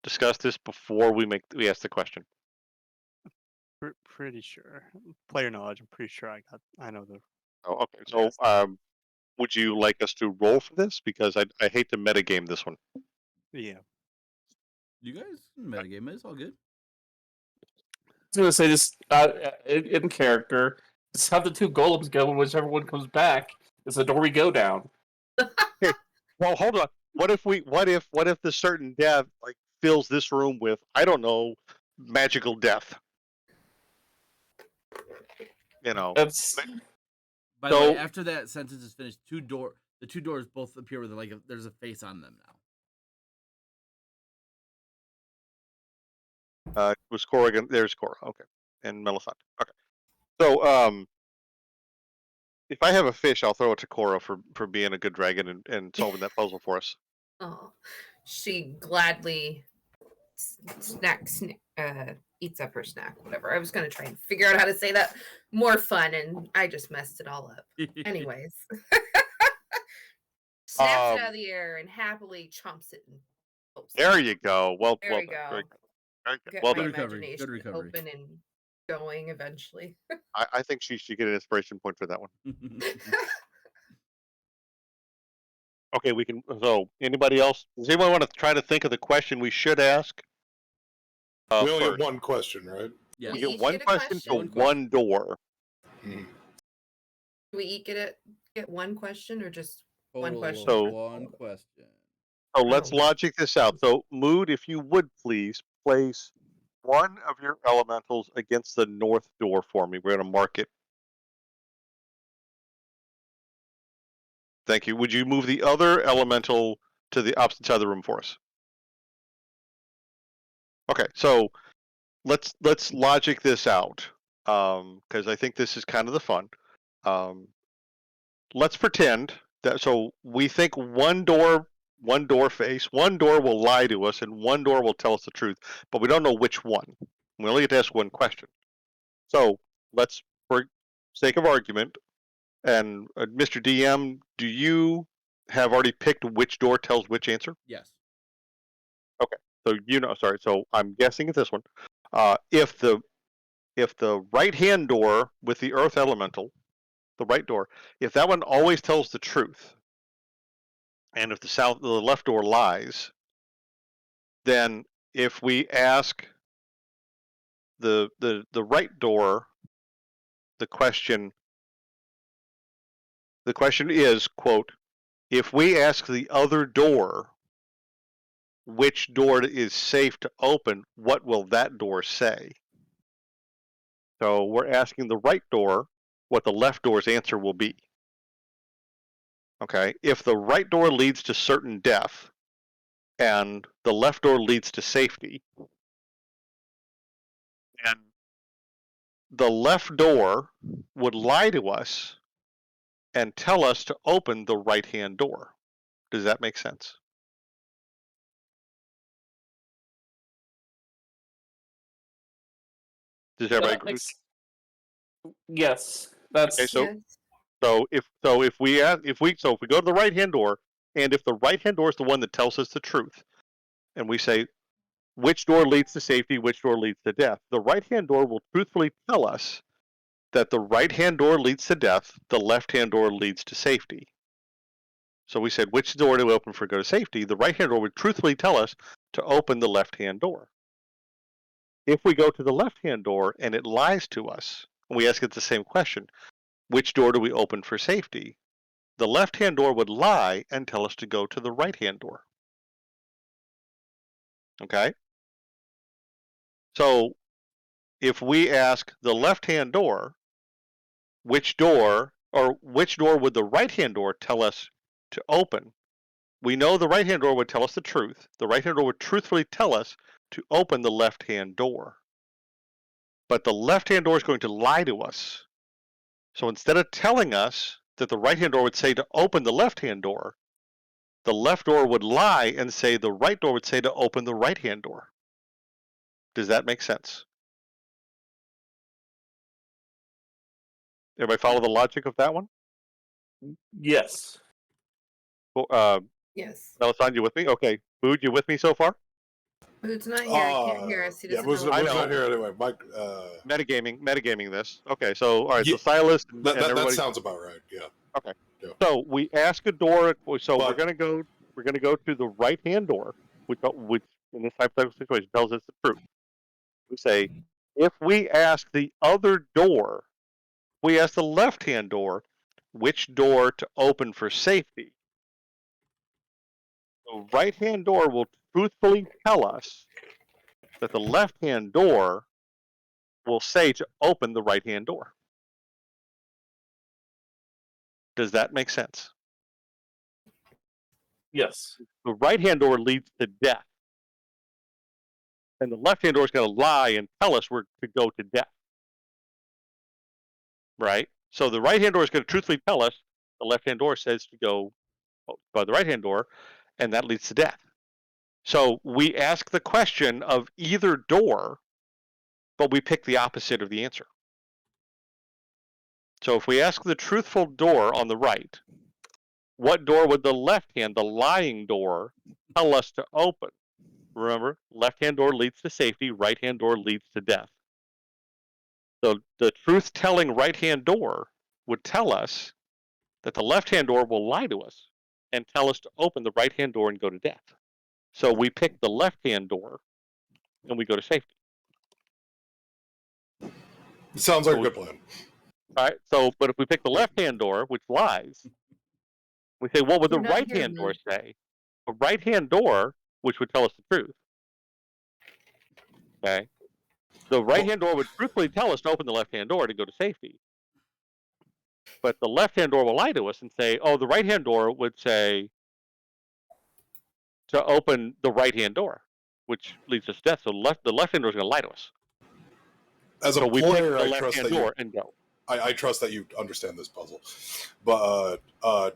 discuss this before we ask the question.
Pretty sure. Player knowledge. I'm pretty sure I know the.
Oh, okay. So, would you like us to roll for this? Because I hate to metagame this one.
Yeah.
You guys can metagame it. It's all good.
I was gonna say just in character. Just have the 2 golems go, and whichever one comes back is the door we go down.
Well, hold on. What if the certain death like fills this room with, I don't know, magical death? You know.
That's
By the way,
So-
after that sentence is finished, the 2 doors both appear with there's a face on them now.
Was Cora again? There's Cora. Okay, and Melisande. Okay. So, if I have a fish, I'll throw it to Cora for being a good dragon and solving that puzzle for us.
Oh, she gladly eats up her snack, whatever. I was going to try and figure out how to say that more fun, and I just messed it all up. Anyways. Snaps it out of the air and happily chomps it. And
There you go. Well,
there
well
we
done.
go.
Very good. Very good.
Get
Well
my
done.
recovery, good
imagination
recovery.
open and going eventually.
I think she should get an inspiration point for that one. Okay, we can. So, anybody else? Does anyone want to try to think of the question we should ask?
We only
first?
get one question, right?
Yeah.
We
We
get
each
one
get a
question to
question?
one door.
Hmm.
Do we each get one question or just one
Total
question?
of
So-
one question.
So let's
Oh.
logic this out. So, Mood, if you would please place one of your elementals against the north door for me. We're going to mark it. Thank you. Would you move the other elemental to the opposite side of the room for us? Okay, so let's logic this out, because I think this is kind of the fun. Let's pretend that, so we think one door will lie to us, and one door will tell us the truth, but we don't know which one. We only get to ask one question. So let's, for sake of argument, and Mr. DM, do you have already picked which door tells which answer?
Yes.
So sorry. So I'm guessing it's this one. If the right hand door with the earth elemental, the right door, if that one always tells the truth, and if the left door lies, then if we ask the right door the question is, quote, if we ask the other door which door is safe to open, what will that door say? So we're asking the right door what the left door's answer will be. Okay, if the right door leads to certain death and the left door leads to safety, and the left door would lie to us and tell us to open the right hand door. Does that make sense? Does
Yeah,
everybody
that makes Yes,
Okay,
that's
so
Yes.
if we go to the right hand door, and if the right hand door is the one that tells us the truth, and we say which door leads to safety, which door leads to death, the right hand door will truthfully tell us that the right hand door leads to death, the left hand door leads to safety. So we said, which door do we open for go to safety? The right hand door would truthfully tell us to open the left hand door. If we go to the left hand door and it lies to us, and we ask it the same question, which door do we open for safety? The left hand door would lie and tell us to go to the right hand door. Okay? So if we ask the left hand door, which door would the right hand door tell us to open? We know the right hand door would tell us the truth. The right hand door would truthfully tell us to open the left hand door. But the left hand door is going to lie to us. So instead of telling us that the right hand door would say to open the left hand door, the left door would lie and say the right door would say to open the right hand door. Does that make sense? Everybody follow the logic of that one?
yes.
Yes.
Melisande, you with me? Okay. Food, you with me so far?
Food's not here. He can't hear us. He
Yeah,
doesn't
Moose
know.
I
Moose
know.
not here anyway. Mike,
Metagaming this. Okay, so all right,
Yeah,
so Silas and
that
everybody.
sounds about right. Yeah.
Okay.
Yeah.
So we ask a door. So
But-
we're gonna go to the right hand door, which in this hypothetical situation tells us the truth. We say, if we ask the other door, we ask the left hand door, which door to open for safety. The right hand door will truthfully tell us that the left hand door will say to open the right hand door. Does that make sense?
Yes.
The right hand door leads to death. And the left hand door is going to lie and tell us we're to go to death. Right? So the right hand door is going to truthfully tell us, the left hand door says to go by the right hand door, and that leads to death. So we ask the question of either door, but we pick the opposite of the answer. So if we ask the truthful door on the right, what door would the left hand, the lying door, tell us to open? Remember, left hand door leads to safety, right hand door leads to death. So the truth telling right hand door would tell us that the left hand door will lie to us and tell us to open the right hand door and go to death. So we pick the left hand door and we go to safety.
Sounds like a good plan.
All right. So, but if we pick the left hand door, which lies, we say, what would the
You're not
right
here,
hand door
Moon.
say? A right hand door, which would tell us the truth. Okay. The right hand door would truthfully tell us to open the left hand door to go to safety. But the left hand door will lie to us and say, oh, the right hand door would say to open the right hand door, which leads us to death. So the left hand door is going to lie to us.
As a
So we pick
player,
the
I
left
trust
hand
that
door and go.
I trust that you understand this puzzle. But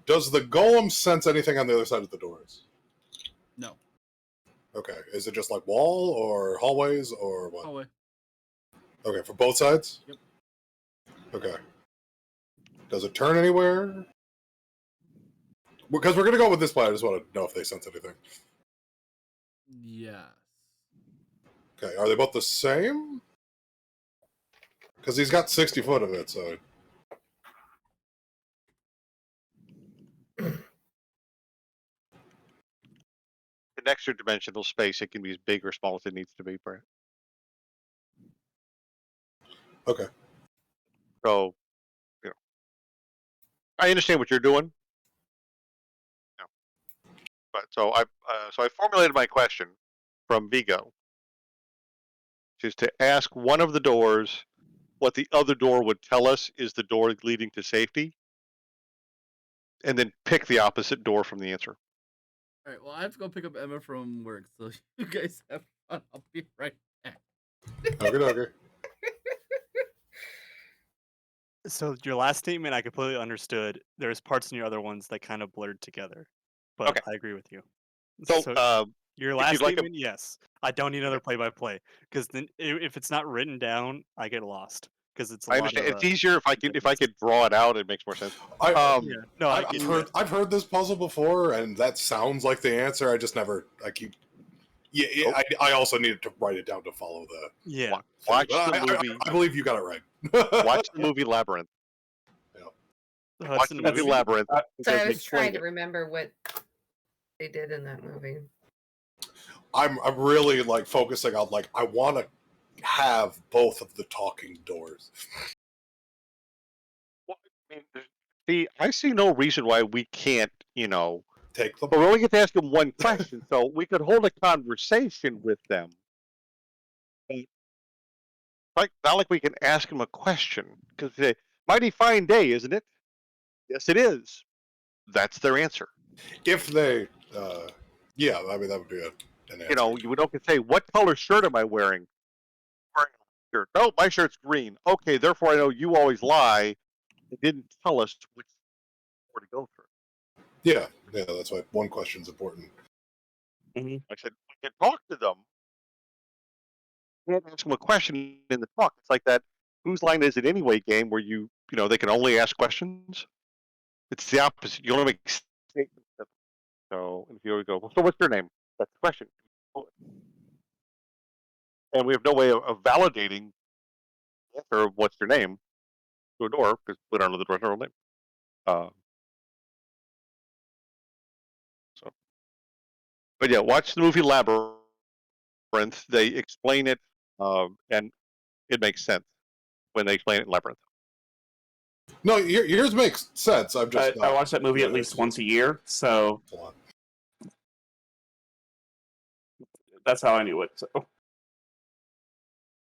does the golem sense anything on the other side of the doors?
No.
Okay. Is it just like wall or hallways or what?
Hallway.
Okay, for both sides?
Yep.
Okay. Does it turn anywhere? Because we're going to go with this plan. I just want to know if they sense anything.
Yes.
Okay, are they both the same? Because he's got 60 foot of it, so...
In extra dimensional space, it can be as big or small as it needs to be, Brent.
Okay.
So, you know, I understand what you're doing. You know, but so I formulated my question from Vigo, which is to ask one of the doors what the other door would tell us is the door leading to safety, and then pick the opposite door from the answer.
All right. Well, I have to go pick up Emma from work, so you guys have fun. I'll be right back.
Okay.
So your last statement, I completely understood. There's parts in your other ones that kind of blurred together, but
Okay.
I agree with you.
So,
Your
if
last
you'd like a-
statement, yes. I don't need another play-by-play because then if it's not written down, I get lost because it's a
I
lot
understand.
of.
It's easier if I could draw it out. It makes more sense.
I,
Yeah, no, I get that.
I've heard this puzzle before, and that sounds like the answer.
Nope.
I also needed to write it down to follow the.
Yeah,
Watch
But
the movie.
I believe you got it right.
Watch the movie Labyrinth.
the
Watch
Hudson
the movie
movie.
Labyrinth.
So
because
I
they
was trying
explain
to
it.
remember what they did in that movie.
I'm really like focusing on like I want to have both of the talking doors.
Well, I see no reason why we can't,
Take them.
but we only get to ask them one question, so we could hold a conversation with them. Not like we can ask them a question, because they say, mighty fine day, isn't it? Yes, it is. That's their answer.
If they, yeah, I mean that would be an answer.
You don't get to say, what color shirt am I wearing? Wearing a shirt. No, my shirt's green. Okay, therefore I know you always lie. It didn't tell us which door to go through.
Yeah, that's why one question's important.
I said, we can talk to them. We can't ask them a question in the talk. It's like that whose line is it anyway game where they can only ask questions. It's the opposite. You only make statements. So if you go, well, so what's your name? That's the question. And we have no way of validating the answer of what's your name to a door because we don't know the door's real name. But yeah, watch the movie Labyrinth. They explain it, and it makes sense when they explain it in Labyrinth.
No, yours makes sense. I'm just.
I watch that movie at least once a year, so that's how I knew it. So.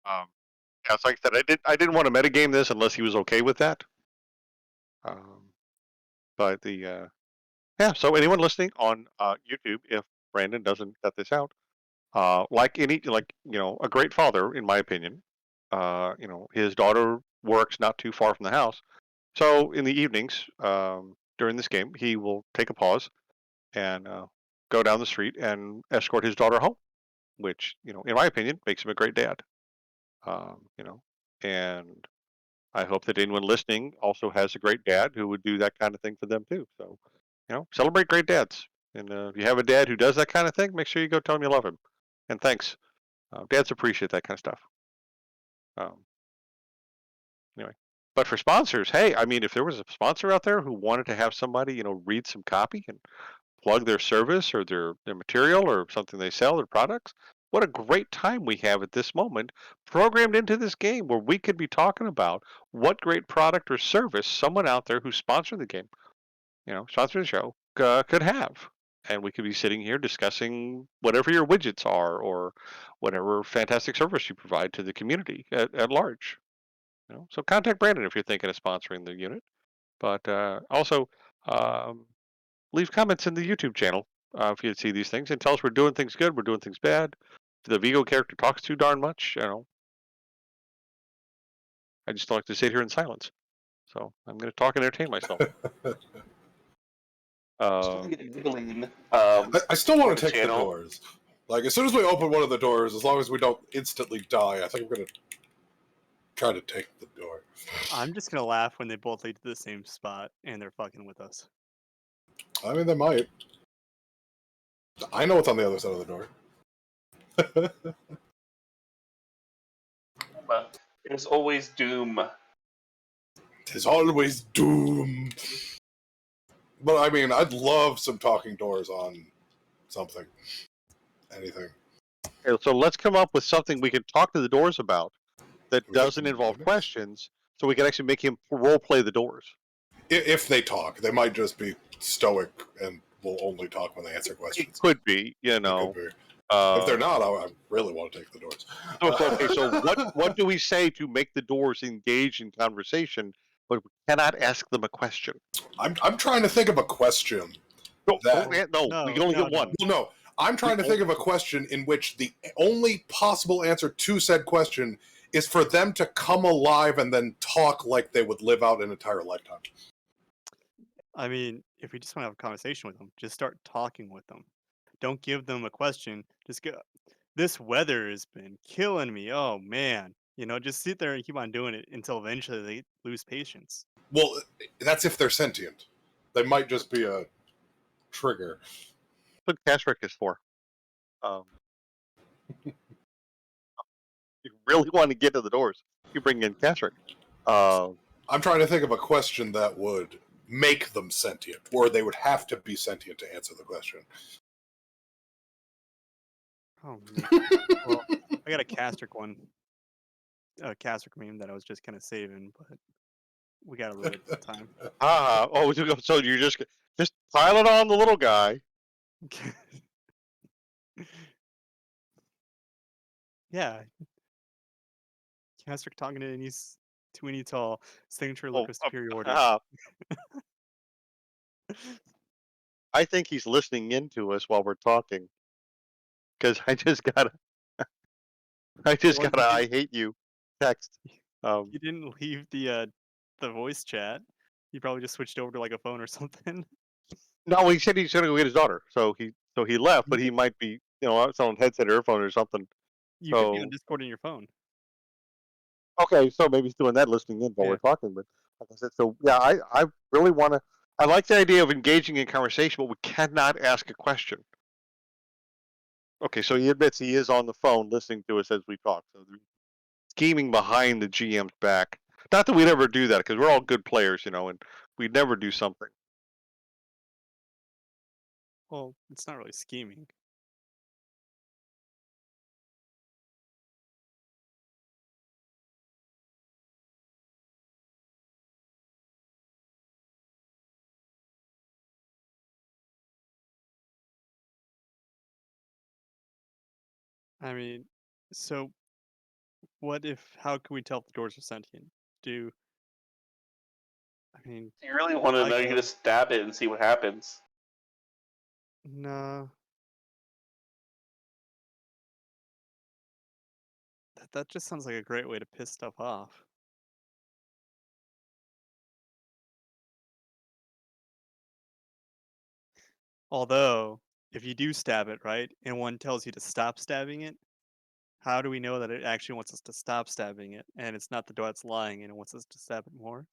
Yeah, it's like I said, I didn't want to metagame this unless he was okay with that. But so anyone listening on YouTube, if Brandon doesn't cut this out, a great father, in my opinion, his daughter works not too far from the house. So in the evenings, during this game, he will take a pause and go down the street and escort his daughter home, which, in my opinion, makes him a great dad. And I hope that anyone listening also has a great dad who would do that kind of thing for them too. So, celebrate great dads. And if you have a dad who does that kind of thing, make sure you go tell him you love him. And thanks. Dads appreciate that kind of stuff. Anyway, but for sponsors, hey, I mean, if there was a sponsor out there who wanted to have somebody, read some copy and plug their service or their material or something they sell, their products, what a great time we have at this moment programmed into this game where we could be talking about what great product or service someone out there who's sponsoring the game, sponsoring the show, could have. And we could be sitting here discussing whatever your widgets are or whatever fantastic service you provide to the community at large. So contact Brandon if you're thinking of sponsoring the unit. But also, leave comments in the YouTube channel if you see these things and tell us we're doing things good, we're doing things bad. If the Vigo character talks too darn much, I just like to sit here in silence. So I'm going to talk and entertain myself.
I still want to take the doors. Like, as soon as we open one of the doors, as long as we don't instantly die, I think I'm going to try to take the door.
I'm just going to laugh when they both lead to the same spot and they're fucking with us.
I mean, they might. I know what's on the other side of the door.
There's always doom.
There's always doom. But I mean, I'd love some talking doors on something. Anything.
Okay, so let's come up with something we can talk to the doors about that doesn't involve questions, so we can actually make him role play the doors.
If they talk, they might just be stoic and will only talk when they answer questions.
It could be,
It could be. If they're not, I really want to take the doors.
Okay, so what do we say to make the doors engage in conversation, but we cannot ask them a question?
I'm trying to think of a question.
No, we can only get one.
Well, no, I'm trying to think of a question in which the only possible answer to said question is for them to come alive and then talk like they would live out an entire lifetime.
I mean, if we just want to have a conversation with them, just start talking with them. Don't give them a question. Just go, this weather has been killing me. Oh, man. You know, just sit there and keep on doing it until eventually they lose patience.
Well, that's if they're sentient. They might just be a trigger.
That's what Kasric is for. You really want to get to the doors, you bring in Kasric.
I'm trying to think of a question that would make them sentient, or they would have to be sentient to answer the question.
Oh, man. Well, I got a Kasric one. A Kasric meme that I was just kind of saving, but we got a little bit of time.
So you just pile it on the little guy.
Yeah. Kasric talking to he's 20 tall, signature look of superiority.
I think he's listening in to us while we're talking. Because I just got I hate you text.
You didn't leave the voice chat. He probably just switched over to like a phone or something.
No, he said he's gonna go get his daughter. So he left, but he might be, it's on headset or earphone or something.
You could be on Discord on your phone.
Okay, so maybe he's doing that, listening in while
Yeah.
we're talking. But like I said, so yeah, I really want to. I like the idea of engaging in conversation, but we cannot ask a question. Okay, so he admits he is on the phone listening to us as we talk. So scheming behind the GM's back. Not that we'd ever do that, because we're all good players, and we'd never do something.
Well, it's not really scheming. I mean, so how can we tell if the doors are sentient? I mean,
If you really want to know, you can just stab it and see what happens.
no. That just sounds like a great way to piss stuff off. Although, if you do stab it, right, and one tells you to stop stabbing it, how do we know that it actually wants us to stop stabbing it, and it's not the door that's lying and it wants us to stab it more?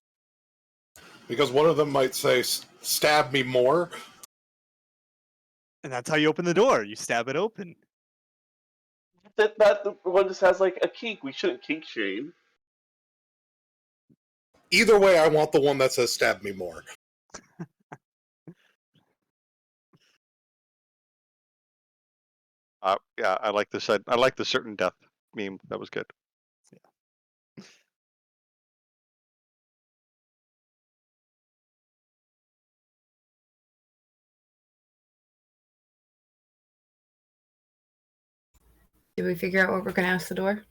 Because one of them might say, "Stab me more."
And that's how you open the door. You stab it open.
That one just has like a kink. We shouldn't kink shame.
Either way, I want the one that says "Stab me more."
Yeah, I like the certain death meme. That was good.
Yeah.
Did we figure out what we're going to ask the door?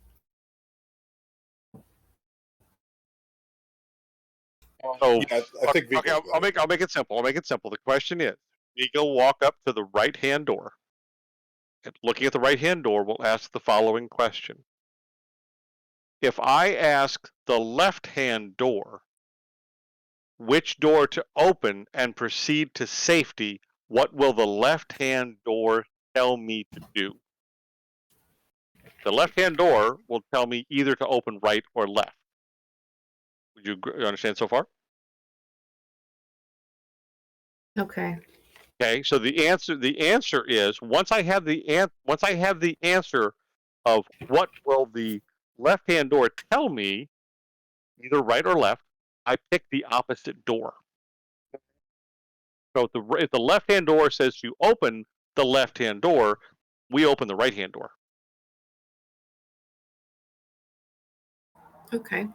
So
Yeah, I think
okay, I'll make it simple. The question is, Vigo walk up to the right hand door. And looking at the right hand door, we'll ask the following question. If I ask the left hand door which door to open and proceed to safety, what will the left hand door tell me to do? The left hand door will tell me either to open right or left. Would you understand so far?
Okay.
Okay, so the answer is once I have the answer of what will the left hand door tell me, either right or left, I pick the opposite door. So if the left hand door says to open the left hand door, we open the right hand door.
Okay.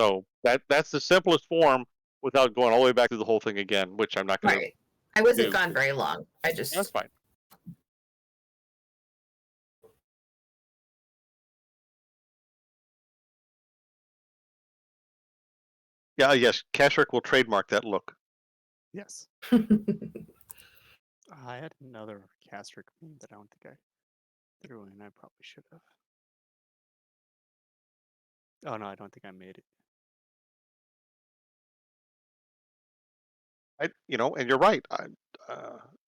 So that's the simplest form without going all the way back through the whole thing again, which I'm not going to.
Right. I wasn't gone very long.
That's fine. Yeah, yes, Kasric will trademark that look.
Yes. I had another Kasric meme that I don't think I threw in. I probably should have. Oh no, I don't think I made it.
And you're right.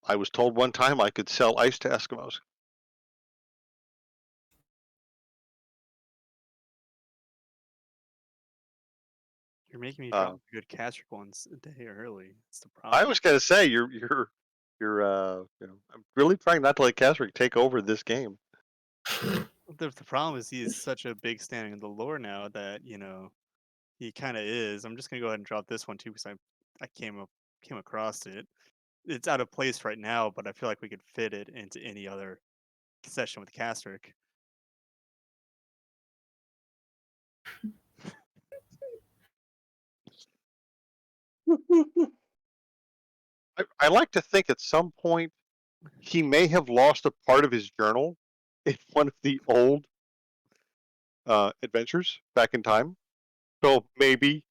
I was told one time I could sell ice to Eskimos.
You're making me
Uh,
drop good Castric ones a day early. It's the
I
problem.
was gonna say I'm really trying not to let Kasric take over this game.
The problem is he is such a big standing in the lore now that he kind of is. I'm just gonna go ahead and drop this one too because I came across it. It's out of place right now, but I feel like we could fit it into any other session with Castric.
I like to think at some point he may have lost a part of his journal in one of the old adventures back in time. So maybe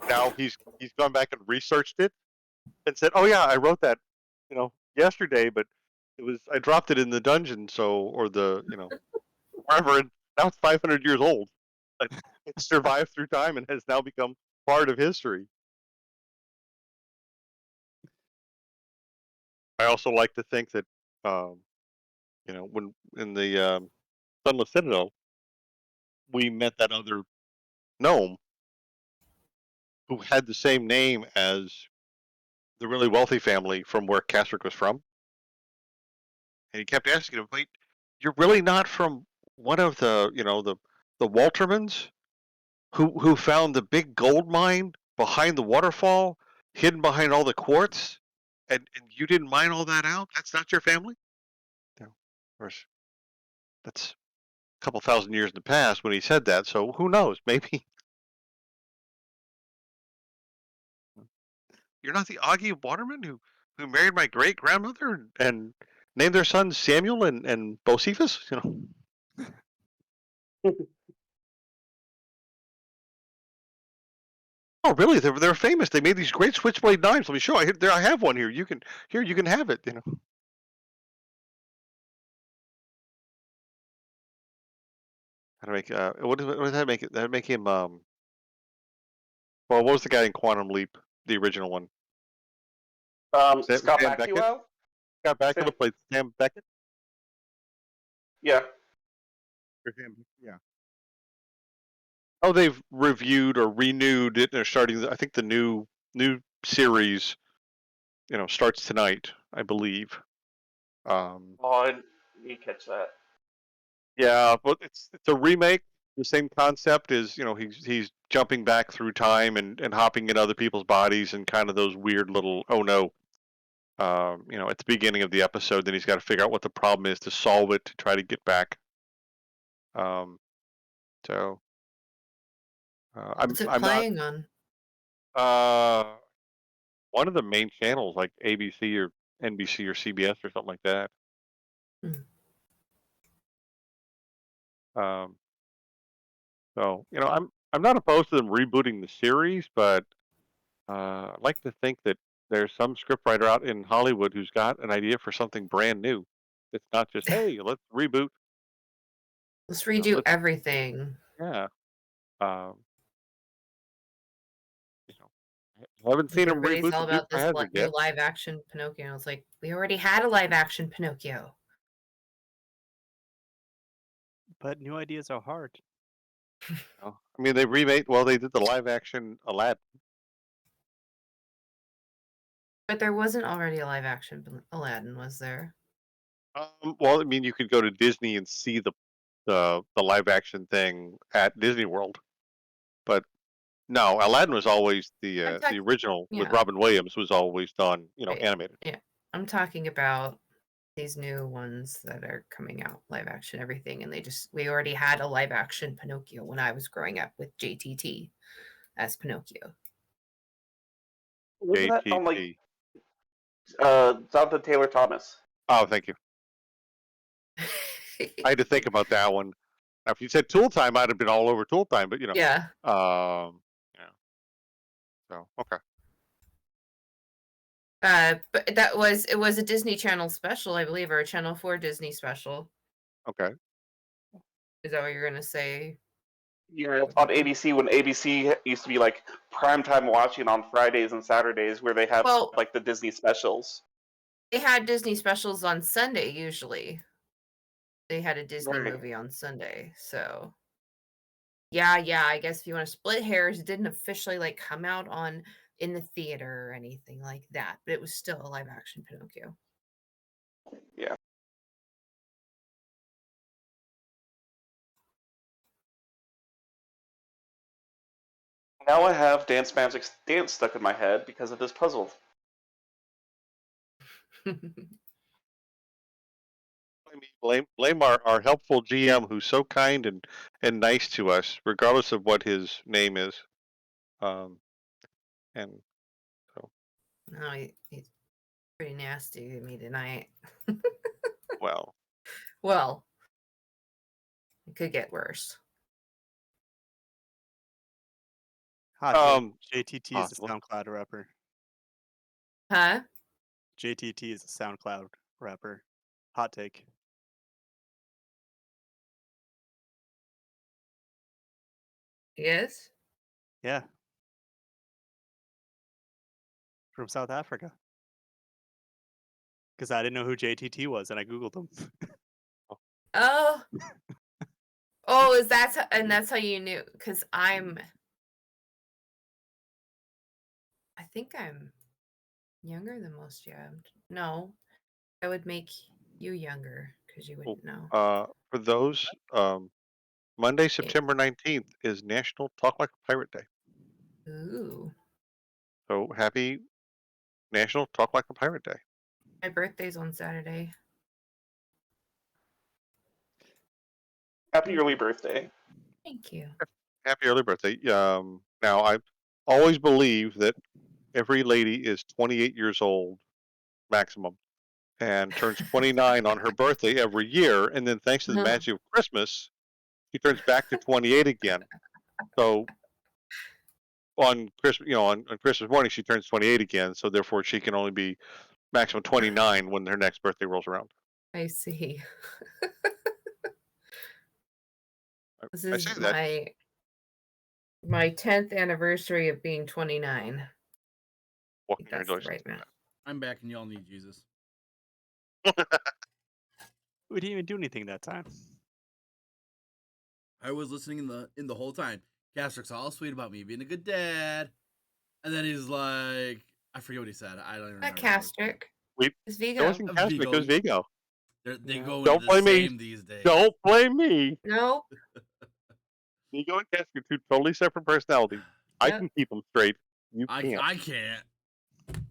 now he's gone back and researched it and said, "Oh yeah, I wrote that, yesterday, but I dropped it in the dungeon, or the wherever. And now it's 500 years old. But it survived through time and has now become part of history." I also like to think that, when in the Sunless Citadel, we met that other gnome who had the same name as the really wealthy family from where Castric was from, and he kept asking him, "Wait, you're really not from one of the Waltermans who found the big gold mine behind the waterfall, hidden behind all the quartz, and you didn't mine all that out? That's not your family?" Of course, that's a couple thousand years in the past when he said that. So who knows? Maybe you're not the Augie Waterman who married my great grandmother and named their sons Samuel and Bocephus. Oh, really? They're famous. They made these great switchblade knives. Let me show. I have one here. You can have it. How to make what does that make it? That make him well, what was the guy in Quantum Leap, the original one?
Scott
Sam Beckett.
Bakula?
Scott
Sam,
Bakula played Sam Beckett.
yeah.
Yeah. Oh, they've reviewed or renewed it. They're starting. I think the new series, starts tonight, I believe.
Oh, I need to catch that.
Yeah, but it's a remake. The same concept is, he's jumping back through time and hopping in other people's bodies and kind of those weird little oh no, at the beginning of the episode. Then he's got to figure out what the problem is to solve it to try to get back. Um, so
What's it
I'm not
playing on?
one of the main channels like ABC or NBC or CBS or something like that.
Hmm.
Um, so I'm not opposed to them rebooting the series, but I'd like to think that there's some scriptwriter out in Hollywood who's got an idea for something brand new. It's not just, hey, let's reboot.
Let's redo
Let's
everything.
Yeah. Um, you know, I haven't
Like
seen him
everybody's
reboot
all
the Duke
about
of
this
Hazzard
new
yet.
live action Pinocchio. And I was like, we already had a live action Pinocchio.
But new ideas are hard.
I mean, they remade. Well, they did the live action Aladdin.
But there wasn't already a live action Aladdin, was there?
Well, I mean, you could go to Disney and see the live action thing at Disney World, but no, Aladdin was always
I'm
the
talking,
original with
yeah,
Robin Williams was always done,
right,
animated.
yeah. I'm talking about these new ones that are coming out, live action, everything, and we already had a live action Pinocchio when I was growing up with JTT as Pinocchio.
Wasn't that on like
JTT.
Jonathan Taylor Thomas?
Oh, thank you. I had to think about that one. Now, if you said Tool Time, I'd have been all over Tool Time, but
Yeah.
yeah. So okay.
But it was a Disney Channel special, I believe, or a Channel 4 Disney special.
Okay.
Is that what you're gonna say?
Yeah, it's on ABC when ABC used to be like primetime watching on Fridays and Saturdays, where they have
Well,
like the Disney specials.
they had Disney specials on Sunday usually. They had a Disney
Right.
movie on Sunday, so Yeah, I guess if you want to split hairs, it didn't officially like come out on in the theater or anything like that, but it was still a live action Pinocchio.
Yeah. Now I have Dance Magic's dance stuck in my head because of this puzzle.
Blame our helpful GM who's so kind and nice to us, regardless of what his name is. And so,
No, he's pretty nasty to me tonight.
well,
Well, it could get worse.
Hot take. JTT is a
possible.
SoundCloud rapper.
Huh?
JTT is a SoundCloud rapper. Hot take.
Yes?
Yeah. From South Africa. Because I didn't know who JTT was, and I Googled him.
Oh. Oh, is that and that's how you knew? Because I think I'm younger than most. Yeah. No, I would make you younger because you wouldn't know.
For those, Monday, September 19th is National Talk Like a Pirate Day.
Ooh.
So happy National Talk Like a Pirate Day.
My birthday's on Saturday.
Happy early birthday.
Thank you.
Happy early birthday. Now, I've always believed that every lady is 28 years old maximum and turns 29 on her birthday every year. And then thanks to the magic of Christmas, she turns back to 28 again. So on Christmas, on Christmas morning, she turns 28 again. So therefore, she can only be maximum 29 when her next birthday rolls around.
I see. This
I
is
say that.
my 10th anniversary of being 29.
Well,
I think that's the right math.
I'm back and y'all need Jesus.
We didn't even do anything that time.
I was listening in the whole time. Castrick's all sweet about me being a good dad, and then he's like, I forget what he said. I don't even remember.
Castrick. It's Vigo.
It wasn't Castrick, it was Vigo.
They go
Don't
into
blame
the
me.
same these days.
Don't blame me.
No.
Vigo and Castrick are two totally separate personalities. I can keep them straight. You can't.
I can't.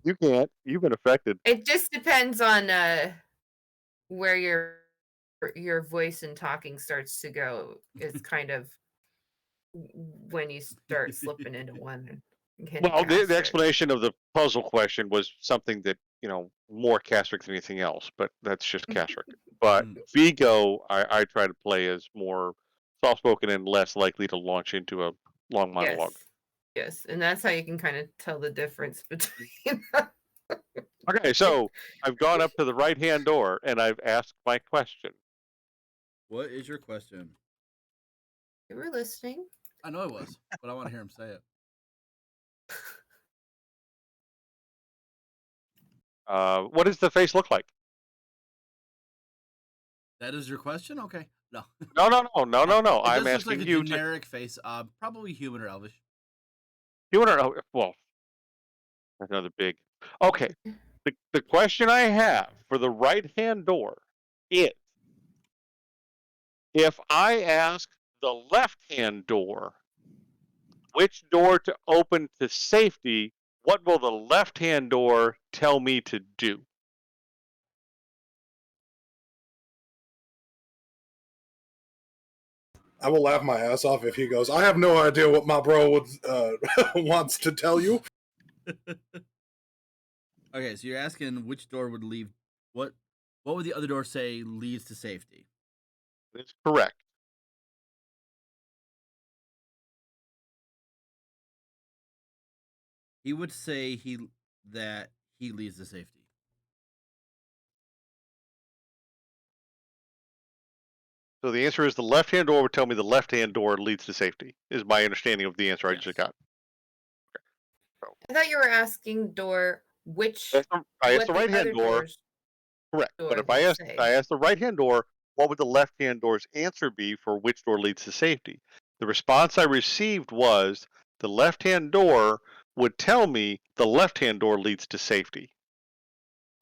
You can't. You've been affected.
It just depends on where your voice and talking starts to go. It's kind of when you start slipping into one.
Well, the explanation of the puzzle question was something that, more Castrick than anything else, but that's just Castrick. But Vigo, I try to play as more soft-spoken and less likely to launch into a long monologue.
Yes, and that's how you can kind of tell the difference between.
Okay, so I've gone up to the right-hand door and I've asked my question.
What is your question?
You were listening.
I know I was, but I want to hear him say it.
What does the face look like?
That is your question? Okay. No.
No. I'm
looks
asking
like
you
a generic face. Probably human or elvish.
Human or well, another big. Okay. The question I have for the right-hand door is, if I ask the left-hand door which door to open to safety, what will the left-hand door tell me to do?
I will laugh my ass off if he goes, I have no idea what my bro would, wants to tell you.
Okay, so you're asking which door would lead. What would the other door say leads to safety?
That's correct.
He would say that he leads to safety.
So the answer is the left-hand door would tell me the left-hand door leads to safety, is my understanding of the answer I just got.
Okay. So, I thought you were asking door which...
I asked the right-hand door. Correct. But if I asked the right-hand door, what would the left-hand door's answer be for which door leads to safety? The response I received was the left-hand door would tell me the left-hand door leads to safety.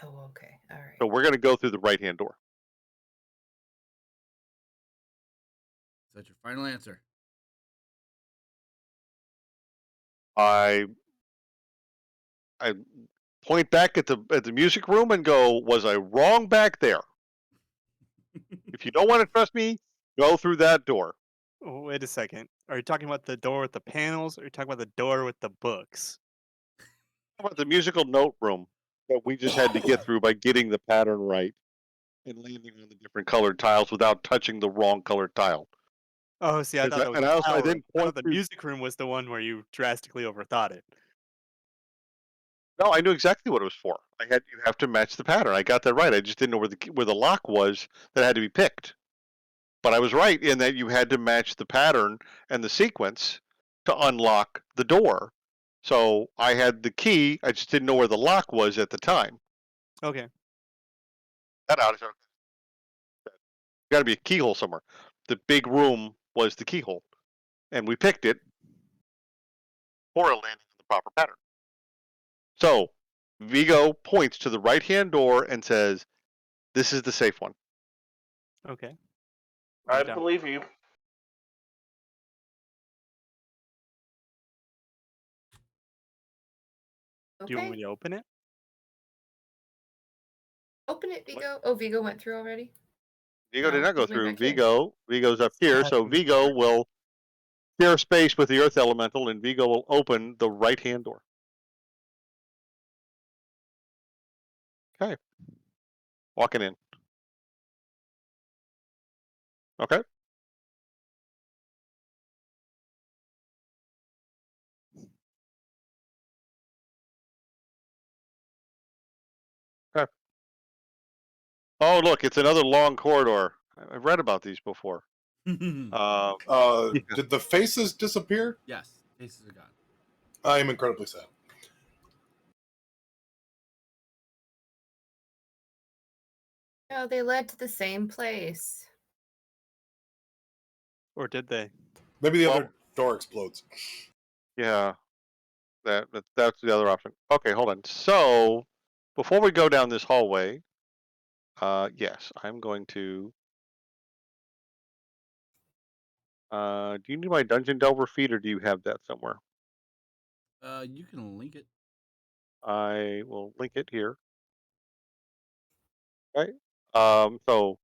Oh, okay. All right.
So we're going to go through the right-hand door.
Is that your final answer?
I point back at the music room and go, was I wrong back there? If you don't want to trust me, go through that door.
Oh, wait a second. Are you talking about the door with the panels, or are you talking about the door with the books?
How about the musical note room that we just had to get through by getting the pattern right and landing on the different colored tiles without touching the wrong colored tile?
Oh, see, I thought that was
And
the
I
tower.
then
I
point
thought the
through.
music room was the one where you drastically overthought it.
No, I knew exactly what it was for. You have to match the pattern. I got that right. I just didn't know where the lock was that had to be picked. But I was right in that you had to match the pattern and the sequence to unlock the door. So I had the key. I just didn't know where the lock was at the time.
Okay.
That out. Got to be a keyhole somewhere. The big room was the keyhole, and we picked it for a landing in the proper pattern. So Vigo points to the right-hand door and says, "This is the safe one."
Okay.
I
Down.
believe you.
Do you want
Okay.
me to open it?
Open it, Vigo. Oh, Vigo went through already.
Vigo did
No,
not go
he went
through.
back in.
Vigo's up here, so Vigo will share space with the Earth Elemental, and Vigo will open the right-hand door. Okay. Walking in. Okay. Okay. Oh, look, it's another long corridor. I've read about these before. Yeah.
Did the faces disappear?
Yes, faces are gone.
I am incredibly sad.
No, they led to the same place.
Or did they?
Maybe the
Well-
other door explodes.
Yeah. That's the other option. Okay, hold on. So before we go down this hallway, yes, I'm going to. Do you need my Dungeon Delver feed, or do you have that somewhere?
You can link it.
I will link it here. Okay. So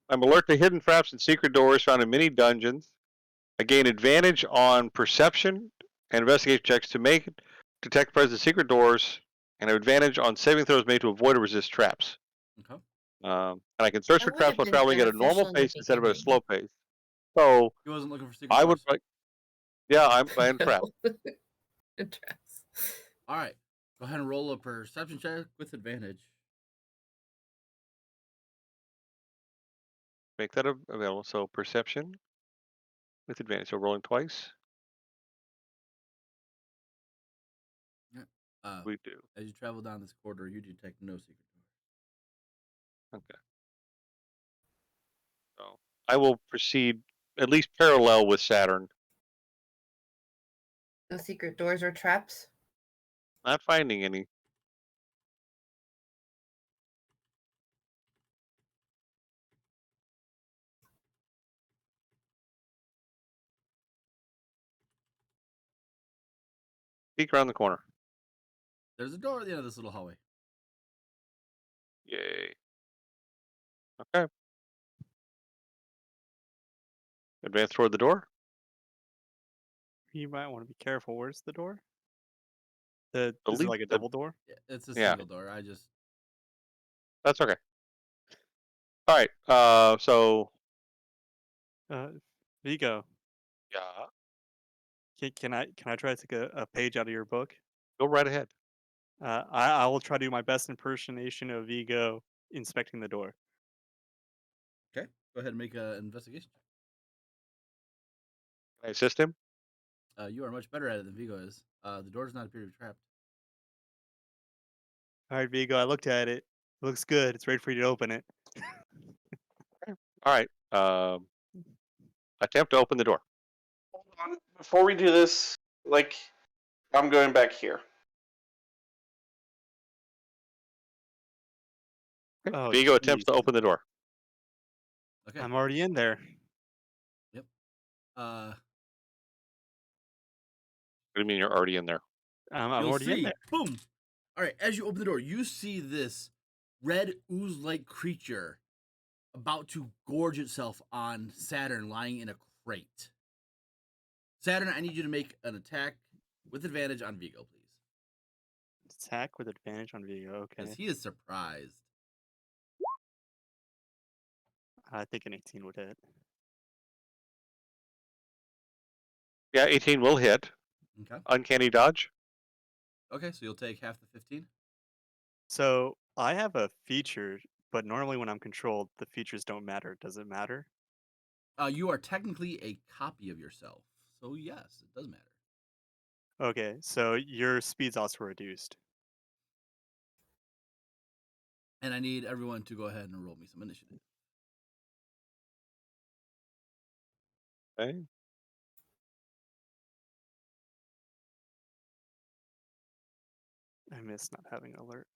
I'm alert to hidden traps and secret doors found in many dungeons. I gain advantage on perception and investigation checks to detect present secret doors, and I have advantage on saving throws made to avoid or resist traps.
Okay.
And I can search
That
for
would
traps
have
while
been
traveling at a normal
beneficial in the
pace instead of at a
beginning.
slow pace. So
He wasn't looking for secret
I would
doors.
like, yeah, I'm trapped.
Interesting.
All right. Go ahead and roll a perception check with advantage.
Make that available. So perception with advantage. So rolling twice. We do.
As you travel down this corridor, you detect no secret door.
Okay. So I will proceed at least parallel with Saturn.
No secret doors or traps?
Not finding any. Peek around the corner.
There's a door at the end of this little hallway.
Yay. Okay. Advance toward the door.
You might want to be careful. Where's the door? Is it
lead-
like a
the-
double door?
Yeah, it's a
Yeah.
single door.
That's okay. All right. So
Vigo,
yeah,
can I try to take a page out of your book?
go right ahead.
I will try to do my best impersonation of Vigo inspecting the door.
Okay. Go ahead and make an investigation check.
Can I assist him?
You are much better at it than Vigo is. The door does not appear to be trapped.
All right, Vigo, I looked at it. It looks good. It's ready for you to open it.
All right. Attempt to open the door.
before we do this, like, I'm going back here.
Oh,
Vigo attempts to
jeez.
open the door.
Okay.
I'm already in there.
Uh,
What do you mean you're already in there?
I'm
you'll
already in
see.
there.
Boom. All right. As you open the door, you see this red ooze-like creature about to gorge itself on Saturn lying in a crate. Saturn, I need you to make an attack with advantage on Vigo, please.
Attack with advantage on Vigo.
Because
Okay.
he is surprised.
I think an 18 would hit.
Yeah, 18 will hit.
Okay.
Uncanny dodge.
Okay, so you'll take half the 15.
So I have a feature, but normally when I'm controlled, the features don't matter. Does it matter?
You are technically a copy of yourself. So, yes, it does matter.
Okay, so your speed's also reduced.
And I need everyone to go ahead and roll me some initiative.
Okay.
I miss not having alert.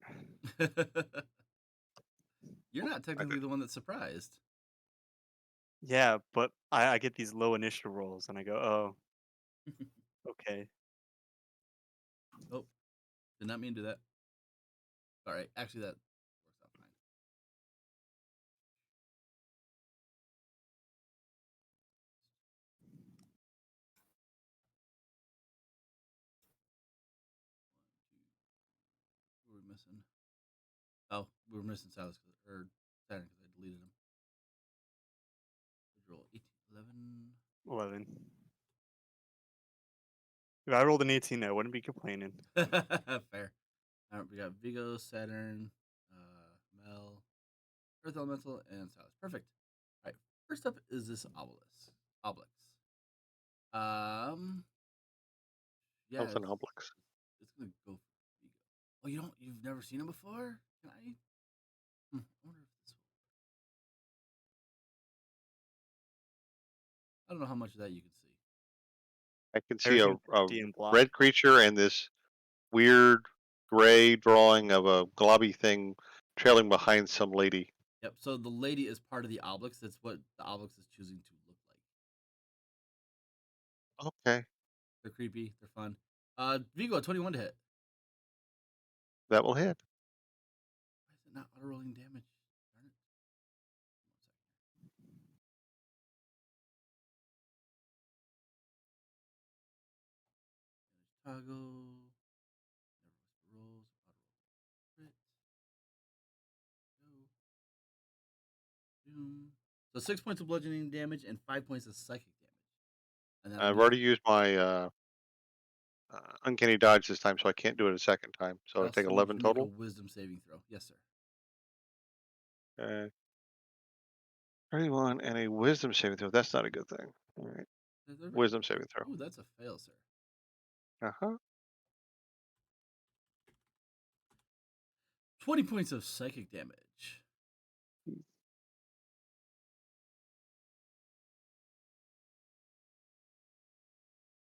You're not technically the one that's surprised.
Yeah, but I get these low initiative rolls, and I go, oh, okay.
Oh, did not mean to do that. All right, actually, that works out fine. What were we missing? Oh, we were missing Silas or Saturn because I deleted him. Roll 18,
11. If I rolled an 18, I wouldn't be complaining.
11. Fair. All right, we got Vigo, Saturn, Mel, Earth Elemental, and Silas. Perfect. All right, first up is this Obelix. Yeah,
Health and Obelix.
it's gonna go for Vigo. Oh, you've never seen him before? Can I? I wonder if this. I don't know how much of that you can see.
I can see
Parachute
a
empty and block.
red creature and this weird gray drawing of a globby thing trailing behind some lady.
Yep. So the lady is part of the Obelix. That's what the Obelix is choosing to look like.
Okay,
They're creepy. They're fun. Vigo, 21 to hit.
that will hit.
Why is it not auto rolling damage? Darn it. Toggle. Never whisper rolls. Auto roll. Crit. Go. Doom. So 6 points of bludgeoning damage and 5 points of psychic damage. And then
I've already used my uncanny dodge this time, so I can't do it a second time. So I take
also
11
need you to
total.
make a wisdom saving throw. Yes, sir.
31 and a wisdom saving throw. That's not a good thing. All right, wisdom saving throw.
Ooh, that's a fail, sir.
Uh-huh.
20 points of psychic damage.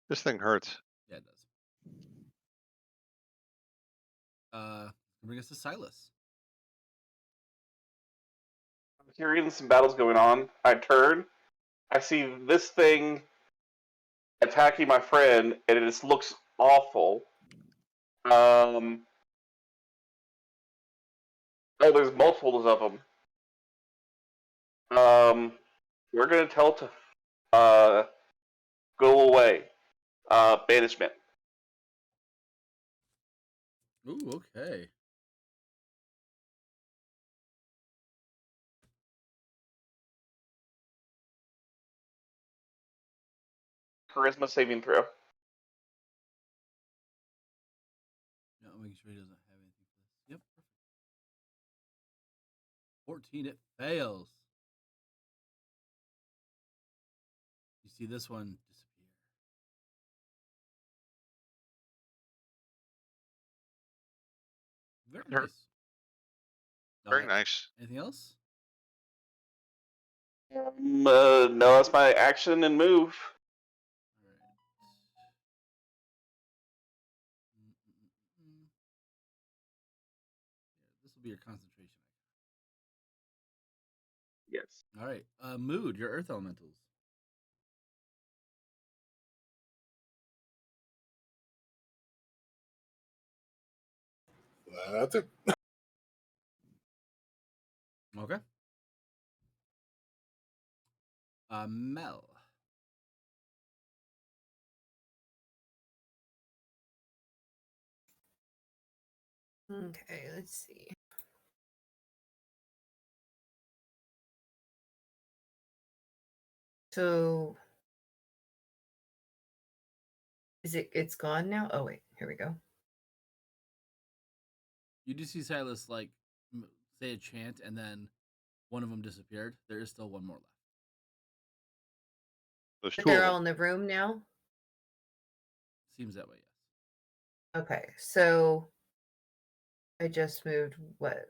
This thing hurts.
Yeah, it does. Bring us to Silas.
I'm hearing some battles going on. I turn. I see this thing attacking my friend, and it just looks awful. Oh, there's multiples of them. We're gonna tell it to go away. Banishment.
Ooh, okay.
Charisma saving throw.
No, I'm making sure he doesn't have anything for this. Yep, perfect. 14, it fails. You see this one disappear. Very
Sure.
nice.
Very nice.
Anything else?
No, that's my action and move.
All right. This will be your concentration.
Yes.
All right. Mood, your earth elementals.
That's it.
Okay. Mel.
Okay, let's see. So it's gone now? Oh wait, here we go.
You do see Silas like say a chant, and then one of them disappeared. There is still one more left.
There's two
They're
of
all
them.
in the room now?
Seems that way, yes.
Okay, so I just moved what?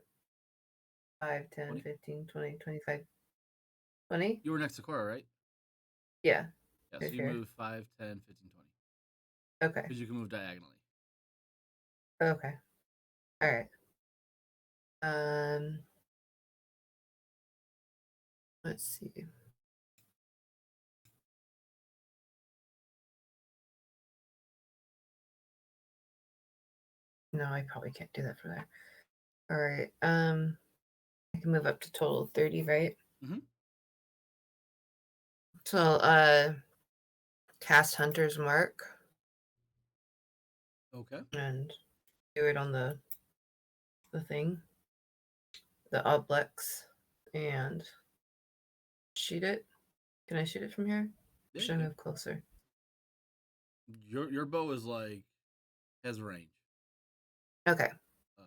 5, 10,
20?
15, 20, 25, 20?
You were next to Cora, right?
Yeah.
Yeah,
Right
so you
here.
moved 5, 10, 15, 20.
Okay.
Because you can move diagonally.
Okay. All right. Let's see. No, I probably can't do that for that. All right. I can move up to total 30, right?
Mm-hmm.
So cast Hunter's Mark
Okay.
and do it on the thing. The Oblex and shoot it. Can I shoot it from here?
Yeah,
Should
you
I
can.
move closer?
Your bow is like has range.
Okay.
So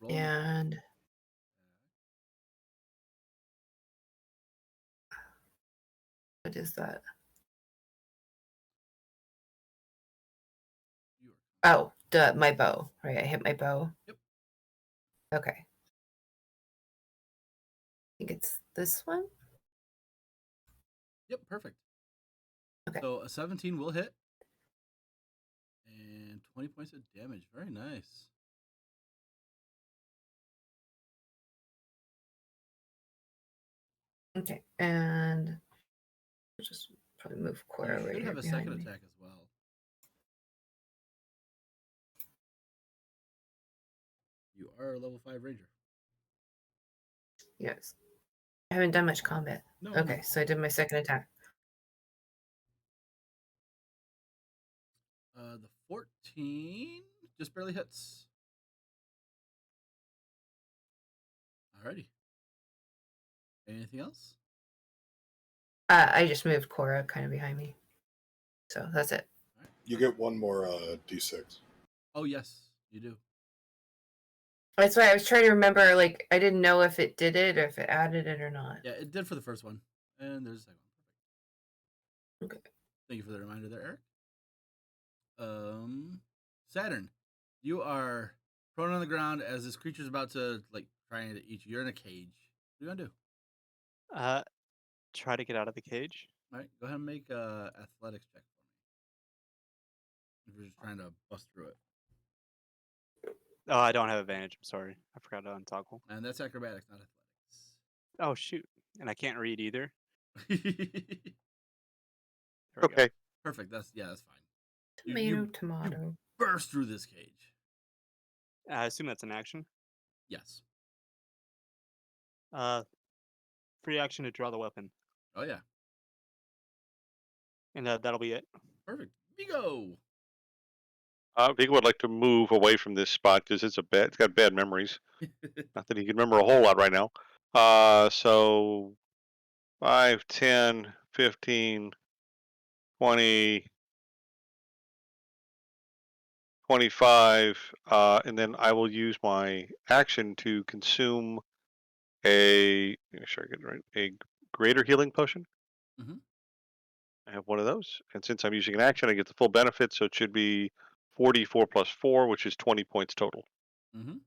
roll me-
And what is that?
you are-
Oh, my bow. Right, I hit my bow.
Yep.
Okay. I think it's this one.
Yep, perfect.
Okay.
So a 17 will hit. And 20 points of damage. Very nice.
Okay, and I'll just probably move Cora
You
right
should
here
have a
behind
second
me.
attack as well. You are a level 5 ranger.
Yes. I haven't done much combat.
No,
Okay,
no.
so I did my second attack.
The 14 just barely hits. Alrighty. Anything else?
I just moved Cora kind of behind me. So that's it.
All right.
You get one more d6.
Oh yes, you do.
That's why I was trying to remember, like, I didn't know if it did it or if it added it or not.
Yeah, it did for the first one. And there's a second one.
Okay.
Thank you for the reminder there, Eric. Saturn, you are prone on the ground as this creature's about to like try and eat you. You're in a cage. What are you gonna do?
Try to get out of the cage.
All right, go ahead and make a athletics check for me. If you're just trying to bust through it.
Oh, I don't have advantage. I'm sorry. I forgot to untoggle.
And that's acrobatics, not
Oh shoot! And I can't read either.
athletics.
There we go.
Okay.
Perfect. That's fine.
Tomato, tomato.
You burst through this cage.
I assume that's an action.
Yes.
Free action to draw the weapon,
Oh yeah.
and that'll be it.
Perfect. Vigo.
Vigo would like to move away from this spot because it's got bad memories. Not that he can remember a whole lot right now. So 5, 10, 15, 20, 25, and then I will use my action to consume make sure I get it right, a greater healing potion.
Mhm.
I have one of those, and since I'm using an action, I get the full benefit, so it should be 44 plus 4, which is 20 points total.
Mm-hmm.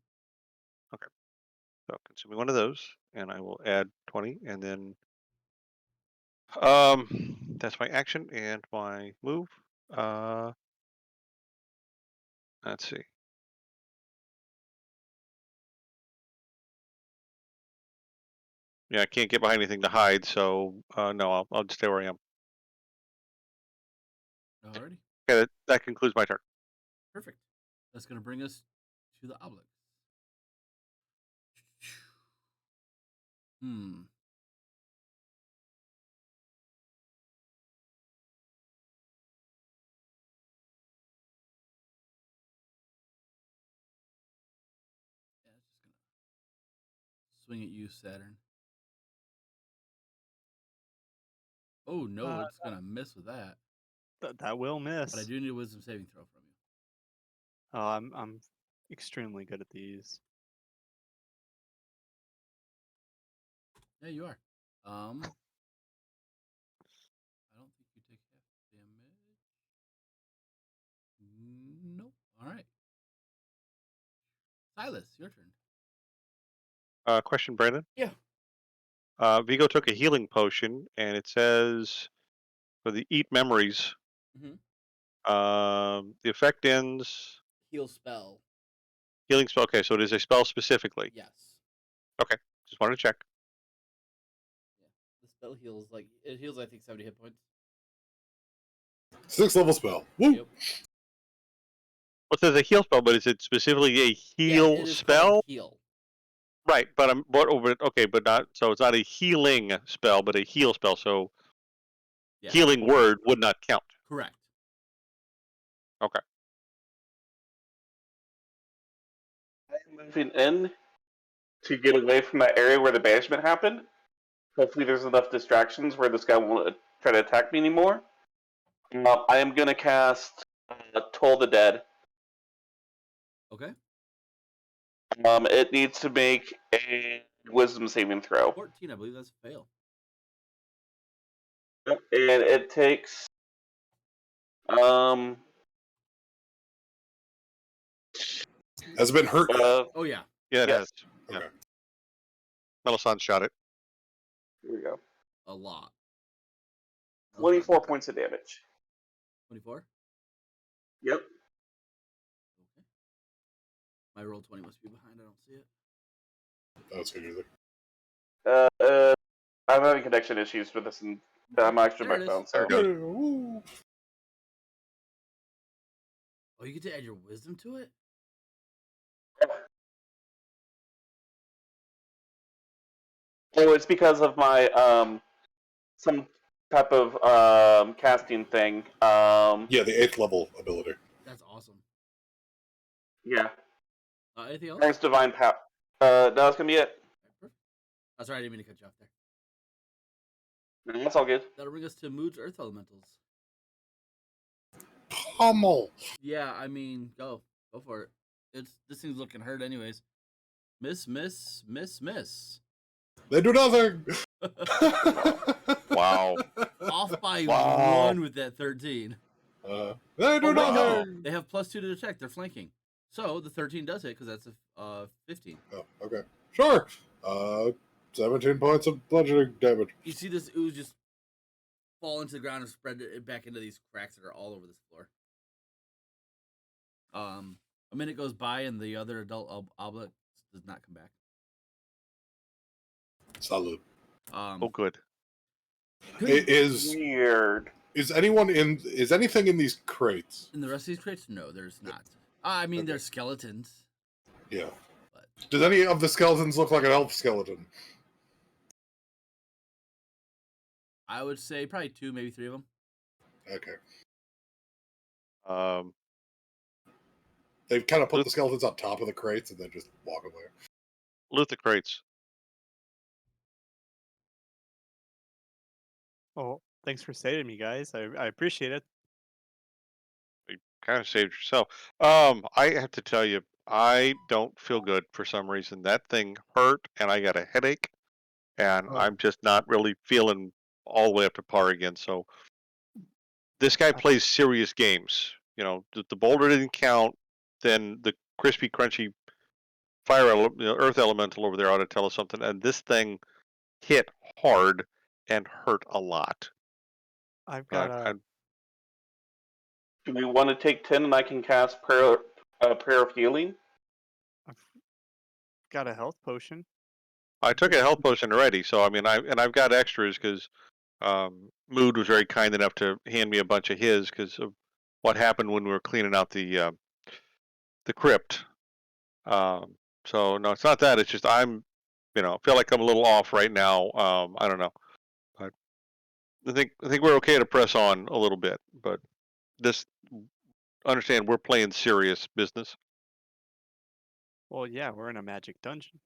So consuming one of those, and I will add 20, and then that's my action and my move. Let's see. Yeah, I can't get behind anything to hide, so no, I'll just stay where I am.
Alrighty.
Okay, that concludes my turn.
Perfect. That's going to bring us to the obelisk. Yeah, it's just going to swing at you, Saturn. Oh, no, it's going to miss with that.
That will miss.
But I do need a wisdom saving throw from you.
Oh, I'm extremely good at these.
Yeah, you are. I don't think you take half damage. Nope. All right. Silas, your turn.
Question, Brandon.
Yeah.
Vigo took a healing potion, and it says for the eat memories.
Mhm.
The effect ends.
Heal spell.
Healing spell. Okay, so it is a spell specifically.
Yes.
Okay, just wanted to check.
Yeah. The spell heals it heals I think 70 hit points.
6th level spell. Woo!
Yep.
Well, it says a heal spell, but is it specifically a heal
it is
spell?
called heal.
Right, but but not. So it's not a healing spell, but a heal spell. So
Yeah.
healing word would not count.
Correct.
Okay.
I'm moving in to get away from that area where the banishment happened. Hopefully, there's enough distractions where this guy won't try to attack me anymore. I am going to cast Toll the Dead.
Okay.
It needs to make a wisdom saving throw.
14, I believe that's a fail.
And it takes
Has it been hurt yet?
Oh yeah.
Yeah, it has. Yeah.
Okay.
Melisande shot it.
Here we go.
A lot.
24 points of damage.
24?
Yep.
Okay. My roll 20 must be behind. I don't see it.
That's good either.
I'm having connection issues with this, and I'm actually
There
my
it
phone.
is.
So
Oh, you get to add your wisdom to it?
Oh, it's because of my some type of casting thing.
Yeah, the 8th level ability.
That's awesome.
Yeah.
Anything else?
Ernst Divine Power. No, that's gonna be it.
Perfect. Oh, sorry, I didn't mean to cut you off there.
No, that's all good.
That'll bring us to Mood's Earth Elementals.
Pummel.
Yeah, I mean, go for it. This thing's looking hurt, anyways. Miss.
They do nothing.
Wow.
Off by
Wow.
1 with that 13.
They do nothing.
They have +2 to detect. They're flanking. So the 13 does hit because that's a 15.
Oh, okay. Sure. 17 points of bludgeoning damage.
You see this ooze just fall into the ground and spread it back into these cracks that are all over this floor. A minute goes by and the other adult obelisk does not come back.
Salud.
Oh, good.
Weird.
Is anything in these crates?
In the rest of these crates? No, there's not. I mean,
Okay.
there's skeletons.
Yeah.
But
Does any of the skeletons look like an elf skeleton?
I would say probably 2, maybe 3 of them.
Okay.
They
kind of put the skeletons on top of the crates and then just walk away.
Loot the crates.
Oh, thanks for saving me, guys. I appreciate it.
You kind of saved yourself. I have to tell you, I don't feel good for some reason. That thing hurt, and I got a headache, and I'm just not really feeling all the way up to par again. So this guy plays serious games. The boulder didn't count. Then the crispy, crunchy earth elemental over there ought to tell us something. And this thing hit hard and hurt a lot.
I've got a.
Do we want to take 10 and I can cast prayer of healing?
I've got a health potion.
I took a health potion already, so I mean, I've got extras because Mood was very kind enough to hand me a bunch of his because of what happened when we were cleaning out the crypt. So no, it's not that. It's just I'm, feel like I'm a little off right now. I don't know, but I think we're okay to press on a little bit. But this, understand, we're playing serious business.
Well, yeah, we're in a magic dungeon.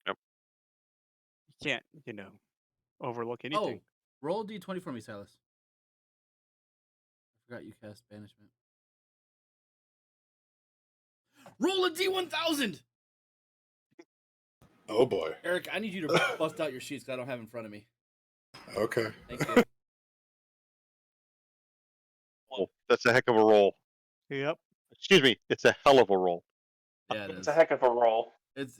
Yep.
You can't, overlook anything.
Oh, roll d20 for me, Silas. I forgot you cast banishment. Roll a d1000.
Oh boy.
Eric, I need you to bust out your sheets because I don't have them in front of me.
Okay.
Thank you.
Oh, that's a heck of a roll.
Yep.
Excuse me, it's a hell of a roll.
Yeah, it is.
It's a heck of a roll.
It's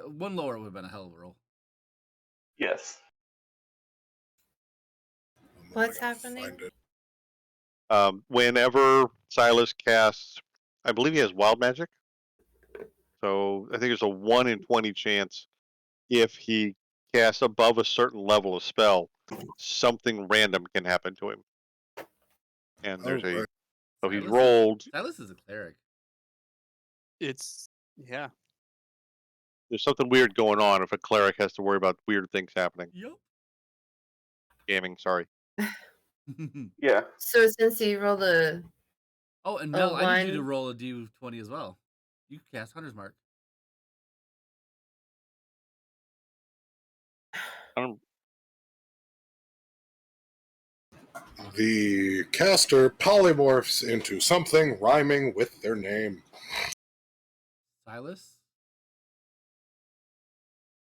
one lower would have been a hell of a roll.
Yes.
What's happening?
Find it.
Whenever Silas casts, I believe he has wild magic. So I think there's a 1 in 20 chance if he casts above a certain level of spell, something random can happen to him. And there's
Oh, right.
so he's
Silas
rolled.
Silas is a cleric.
Yeah.
There's something weird going on if a cleric has to worry about weird things happening.
Yep.
Gaming, sorry.
Yeah.
So since he rolled a
Oh, and Mel, I need you to
one-
roll a d20 as well. You can cast Hunter's Mark.
I don't,
The caster polymorphs into something rhyming with their name.
Silas?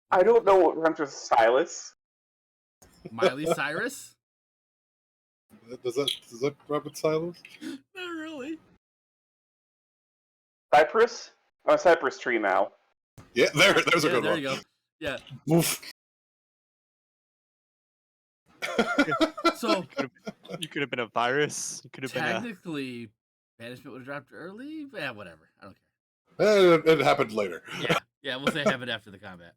I don't know what rhymes with Silas.
Miley Cyrus?
Does that rhyme with Silas?
Not really.
Cypress? I'm a cypress tree now.
Yeah, there's a good
there
one.
you go. Yeah.
Oof.
So
You could have been a virus. You could have been a.
technically, banishment would have dropped early. But yeah, whatever. I don't care.
It happened later.
Yeah, we'll say have it after the combat.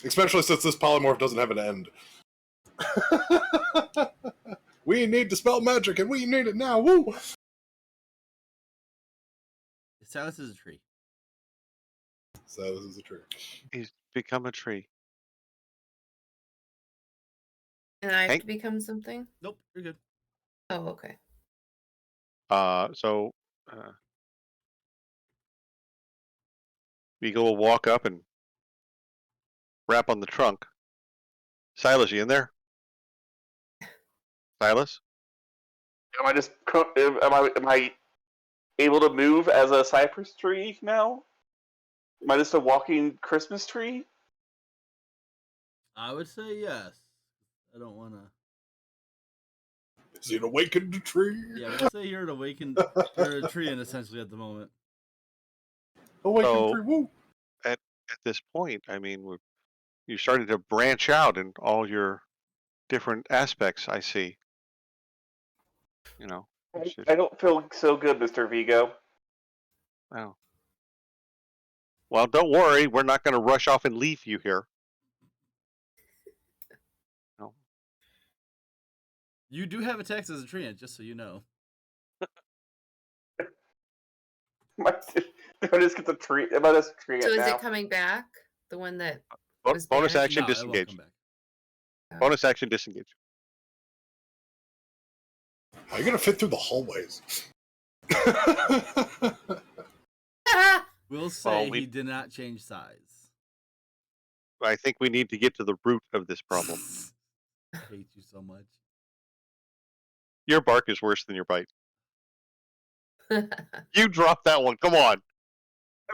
Especially since this polymorph doesn't have an end. We need to spell magic, and we need it now. Woo!
Silas is a tree.
So this is a trick.
he's become a tree.
and I have
Hank?
to become something?
Nope, you're good.
Oh, okay.
So Eagle will walk up and rap on the trunk. Silas, you in there? Silas?
Am I able to move as a cypress tree now? Am I just a walking Christmas tree?
I would say yes. I don't want to.
Is he an awakened tree?
Yeah, we'll say you're an awakened or a tree, and essentially at the moment.
Awakened
So-
tree. Woo!
At this point, I mean, you started to branch out in all your different aspects. I see. It's just-
I don't feel so good, Mr. Vigo.
oh. Well, don't worry. We're not going to rush off and leave you here. No.
You do have a text as a tree, just so you know.
Am I just get the tree? Am I just a tree
So is
now?
it coming back? The one that
Bonus
banished?
action,
No, it won't
disengage.
come back.
Bonus action, disengage.
How are you gonna fit through the hallways?
We'll say
we-
he did not change size.
I think we need to get to the root of this problem.
I hate you so much.
Your bark is worse than your bite. You dropped that one. Come on.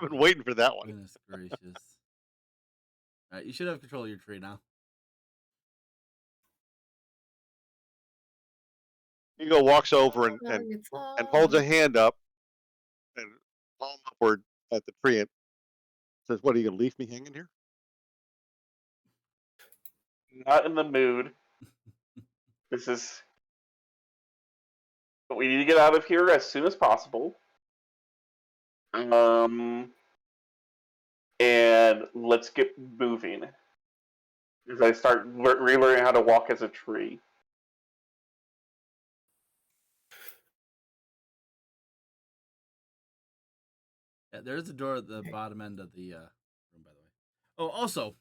I've been waiting for that one.
Goodness gracious. Alright, you should have control of your tree now.
Eagle walks over and
It's
holds a
long.
hand up and palm upward at the tree and says, "What, are you going to leave me hanging here?"
Not in the mood. This is. But we need to get out of here as soon as possible. and let's get moving. As I start relearning how to walk as a tree.
Yeah, there's a door at the bottom end of the room, by the way. Oh, also,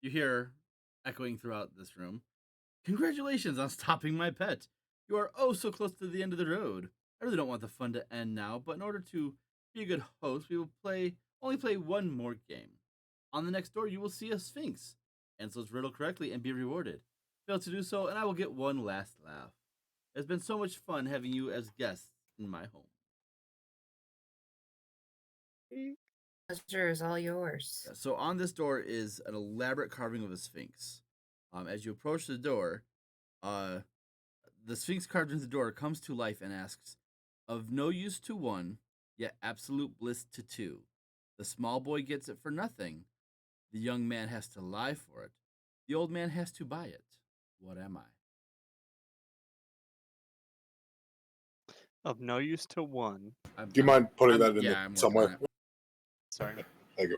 you hear echoing throughout this room. Congratulations on stopping my pet. You are oh so close to the end of the road. I really don't want the fun to end now, but in order to be a good host, we will only play one more game. On the next door, you will see a sphinx. Answer its riddle correctly and be rewarded. Fail to do so, and I will get one last laugh. It's been so much fun having you as guests in my home.
Pleasure is all yours.
Yeah, so on this door is an elaborate carving of a sphinx. As you approach the door, the sphinx carved into the door comes to life and asks, "Of no use to one, yet absolute bliss to two. The small boy gets it for nothing. The young man has to lie for it. The old man has to buy it. What am I?"
Of no use to one.
Do you mind putting that in
yeah, I'm working
somewhere?
on it.
Sorry.
Thank you.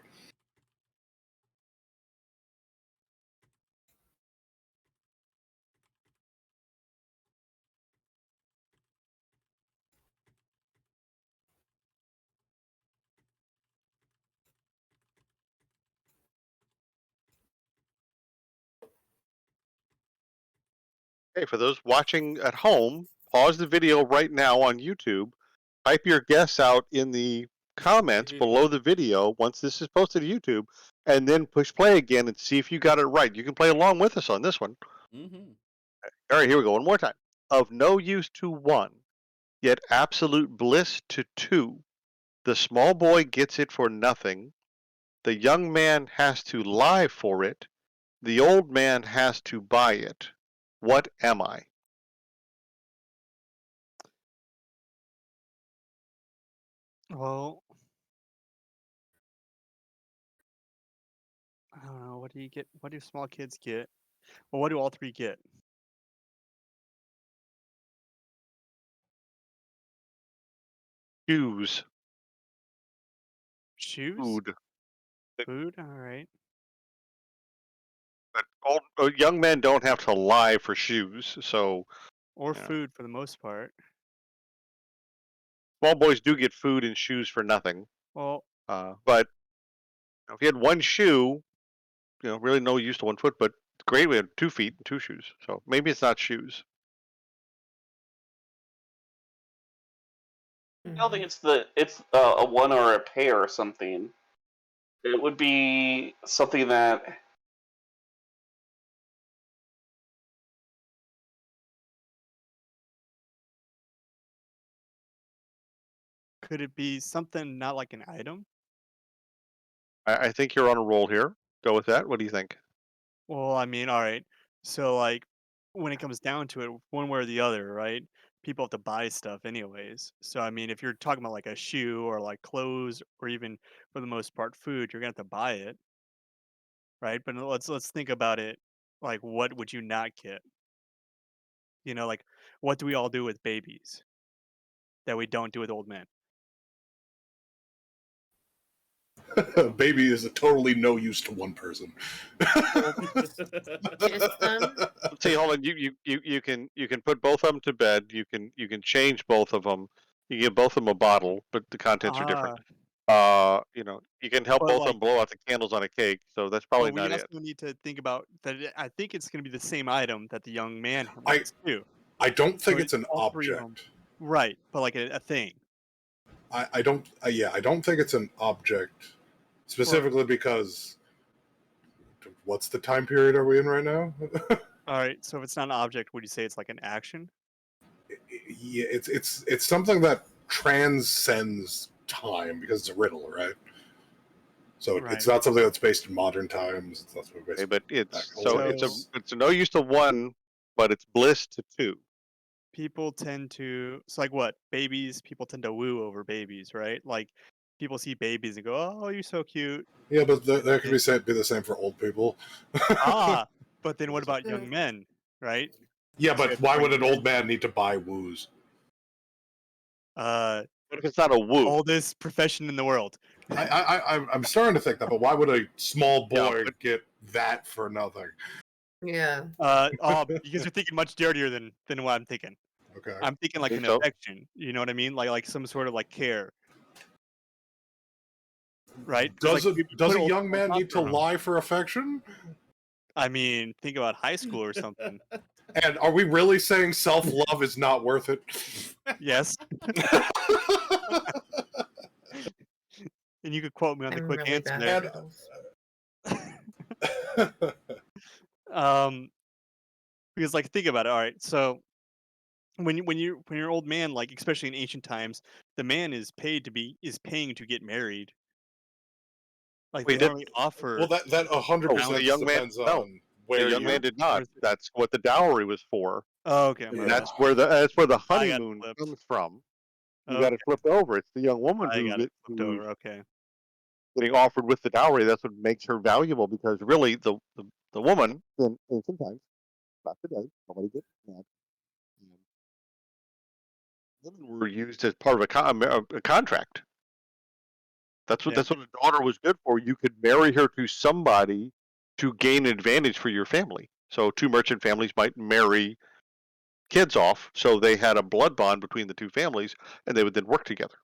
Hey, for those watching at home, pause the video right now on YouTube. Type your guess out in the comments below the video once this is posted to YouTube, and then push play again and see if you got it right. You can play along with us on this one.
Mm-hmm.
All right, here we go. One more time. Of no use to one, yet absolute bliss to two. The small boy gets it for nothing. The young man has to lie for it. The old man has to buy it. What am I?
Well, I don't know. What do you get? What do small kids get? Well, what do all three get?
Shoes.
Shoes?
Food.
Food? All right.
But young men don't have to lie for shoes, so
Or
yeah.
food for the most part.
Small boys do get food and shoes for nothing.
Well,
But if you had one shoe, really no use to 1 foot. But great, we had 2 feet and 2 shoes. So maybe it's not shoes.
I don't think it's a one or a pair or something. It would be something that
could it be something not like an item?
I think you're on a roll here. Go with that. What do you think?
Well, I mean, all right. So, like, when it comes down to it, one way or the other, right? People have to buy stuff anyways. So, I mean, if you're talking about like a shoe or like clothes or even for the most part food, you're gonna have to buy it, right? But let's think about it. Like, what would you not get? Like what do we all do with babies that we don't do with old men?
Baby is a totally no use to one person.
Kiss them.
Let's see. Hold on. You can put both of them to bed. You can change both of them. You give both of them a bottle, but the contents are different. You can help
But
both of
like,
them blow out the candles on a cake. So that's probably
but we
not
also
it.
need to think about that. I think it's going to be the same item that the young man
I
wants too.
I don't think
So
it's an
all three of them,
object.
right? But like a thing.
I don't. I don't think it's an object specifically because what's the time period are we in right now?
All right. So if it's not an object, would you say it's like an action?
Yeah, it's something that transcends time because it's a riddle, right? So
Right.
it's not something that's based in modern times. It's not something based
Okay, but
So-
it's a no use to one, but it's bliss to two.
People tend to. It's like what babies. People tend to woo over babies, right? Like people see babies and go, "Oh, you're so cute."
Yeah, but that could be the same for old people.
But then what about young men, right?
Yeah,
So
but why would an old man need to buy woos?
Uh,
What if it's not a woo?
oldest profession in the world.
I'm starting to think that, but why would a small
Yeah,
boy
but-
get that for nothing?
Yeah.
You guys are thinking much dirtier than what I'm thinking.
Okay.
I'm thinking like
Think
an
so?
affection. You know what I mean? Like some sort of like care. Right? 'Cause, like, you
Does
put
a
old
young man need to
testosterone.
lie for affection?
I mean, think about high school or something.
And are we really saying self-love is not worth it?
Yes. And you could quote me on the
I'm
quick
really
answer
bad
there.
at riddles.
Because like think about it. All right, so when you're an old man, like especially in ancient times, the man is paying to get married. Like
Wait,
they
that-
don't really offer.
Well, that
the
100%
young man-
depends
no.
on where
the young
you're.
man did not.
is it?
That's what the dowry was for.
Oh, okay.
Yeah.
My bad.
That's where the
I got it
honeymoon
flipped.
comes from. You
Okay,
got it flipped over. It's the young woman
I got it
who's
flipped over. Okay.
getting offered with the dowry. That's what makes her valuable, because really the woman in sometimes, not today, nobody gets mad. Women were used as part of a contract. That's what
Yeah.
a daughter was good for. You could marry her to somebody to gain advantage for your family. So two merchant families might marry kids off, so they had a blood bond between the two families, and they would then work together.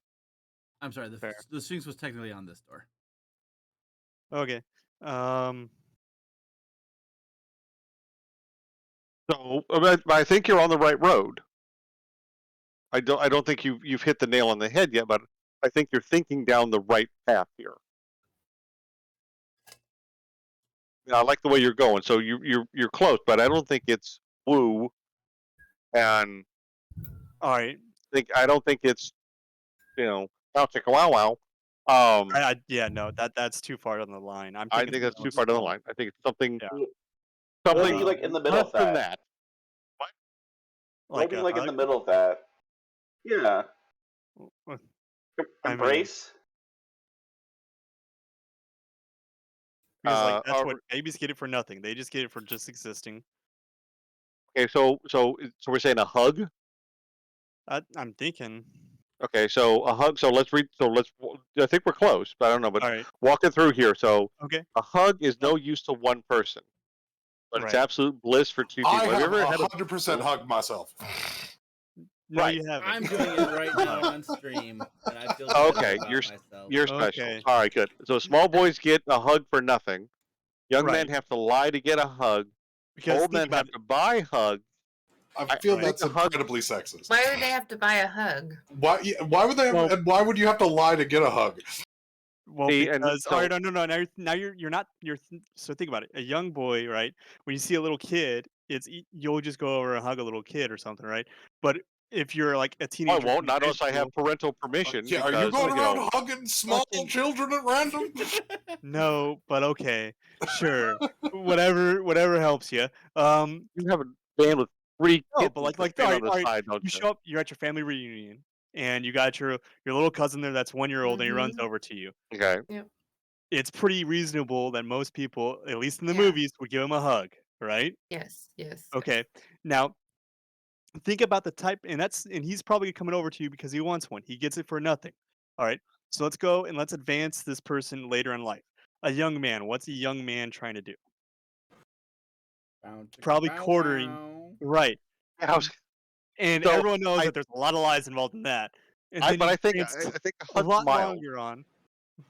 I'm sorry.
Fair.
The Sphinx was technically on this door.
Okay.
So, but I think you're on the right road. I don't think you've hit the nail on the head yet, but I think you're thinking down the right path here. I like the way you're going. So you're close, but I don't think it's woo, and
All right.
I don't think it's wow chicka wow wow.
Yeah, no, that's too far down the line. I'm
I
thinking
think that's
something
too far down the
small.
line. I think it's something
Yeah.
Maybe
Uh,
like in the middle
less
of
than
that.
that.
like
Maybe
a
like in
hug.
the middle of that. Yeah.
I mean,
Embrace.
because like that's
Or-
what babies get it for nothing. They just get it for just existing.
Okay, so we're saying a hug.
I'm thinking.
Okay, so a hug. So let's read. So let's. I think we're close, but I don't know. But
All right.
walking through here. So
Okay.
a hug is no use to one person, but it's
Right.
absolute bliss for two people.
I have
you ever had
100% hugged myself.
No,
Right.
you haven't.
I'm doing it right now on stream, and I feel
Oh,
better
okay,
about myself.
You're special.
Okay.
All right, good. So small boys get a hug for nothing. Young men
Right.
have to lie to get a hug.
Because
Old
think
men
about
have
it.
to buy hugs.
I feel
Right.
that's
A hug-
incredibly sexist.
Why would they have to buy a hug?
Why would they? And why would you have to lie to get a hug?
Well,
See, and
because all
so-
right, no. Now you're not. So think about it. A young boy, right? When you see a little kid, you'll just go over and hug a little kid or something, right? But if you're like a
I
teenager,
won't.
in
Not
high
unless I have
school-
parental permission.
Yeah, are you
because,
going around hugging small
fucking-
children at random?
No, but okay, sure, whatever helps you.
You have a band with 3
No,
kids
but like
on
all
the
right,
side, don't
you
you?
show up, you're at your family reunion, and you got your little cousin there that's 1 year old, and he runs
Mhm.
over to you.
Okay.
It's pretty reasonable that most people, at least in the
Yeah.
movies, would give him a hug, right?
Yes. Yes.
Okay. Now think about the type, and he's probably coming over to you because he wants one. He gets it for nothing. All right. So let's go and let's advance this person later in life. A young man. What's a young man trying to do? Probably quartering. Right.
I was-
And
So,
everyone knows
I-
that there's a lot of lies involved in that. And
I,
then
but
you
I think
advance
I think a
a
hug's
lot
mild.
longer on.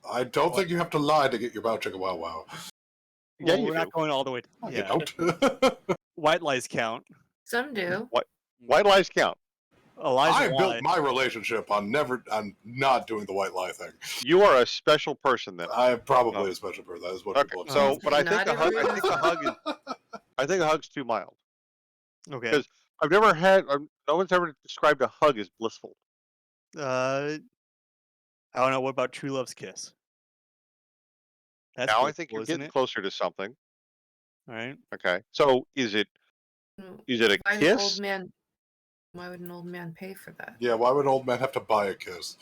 I don't think you have to lie to get your bow chicka wow wow.
Yeah,
Well,
you
we're
do.
not going all the way.
No, you
Yeah.
don't.
White lies count.
Some do.
White lies count.
A lie's
I
a lie.
built my relationship on not doing the white lie thing.
You are a special person then.
I am probably a special person. That is what
Okay,
people have
so
said.
but I think
Not
a hug. I
everyone
think a hug is. I think a hug's too mild.
Okay.
Because I've never had. No one's ever described a hug as blissful.
I don't know. What about true love's kiss? That's
Now I
blissful,
think you're
isn't
getting
it?
closer to something.
All right.
Okay, so is it
Mm,
a
Why would
kiss?
old man? Why would an old man pay for that?
Yeah, why would old men have to buy a kiss?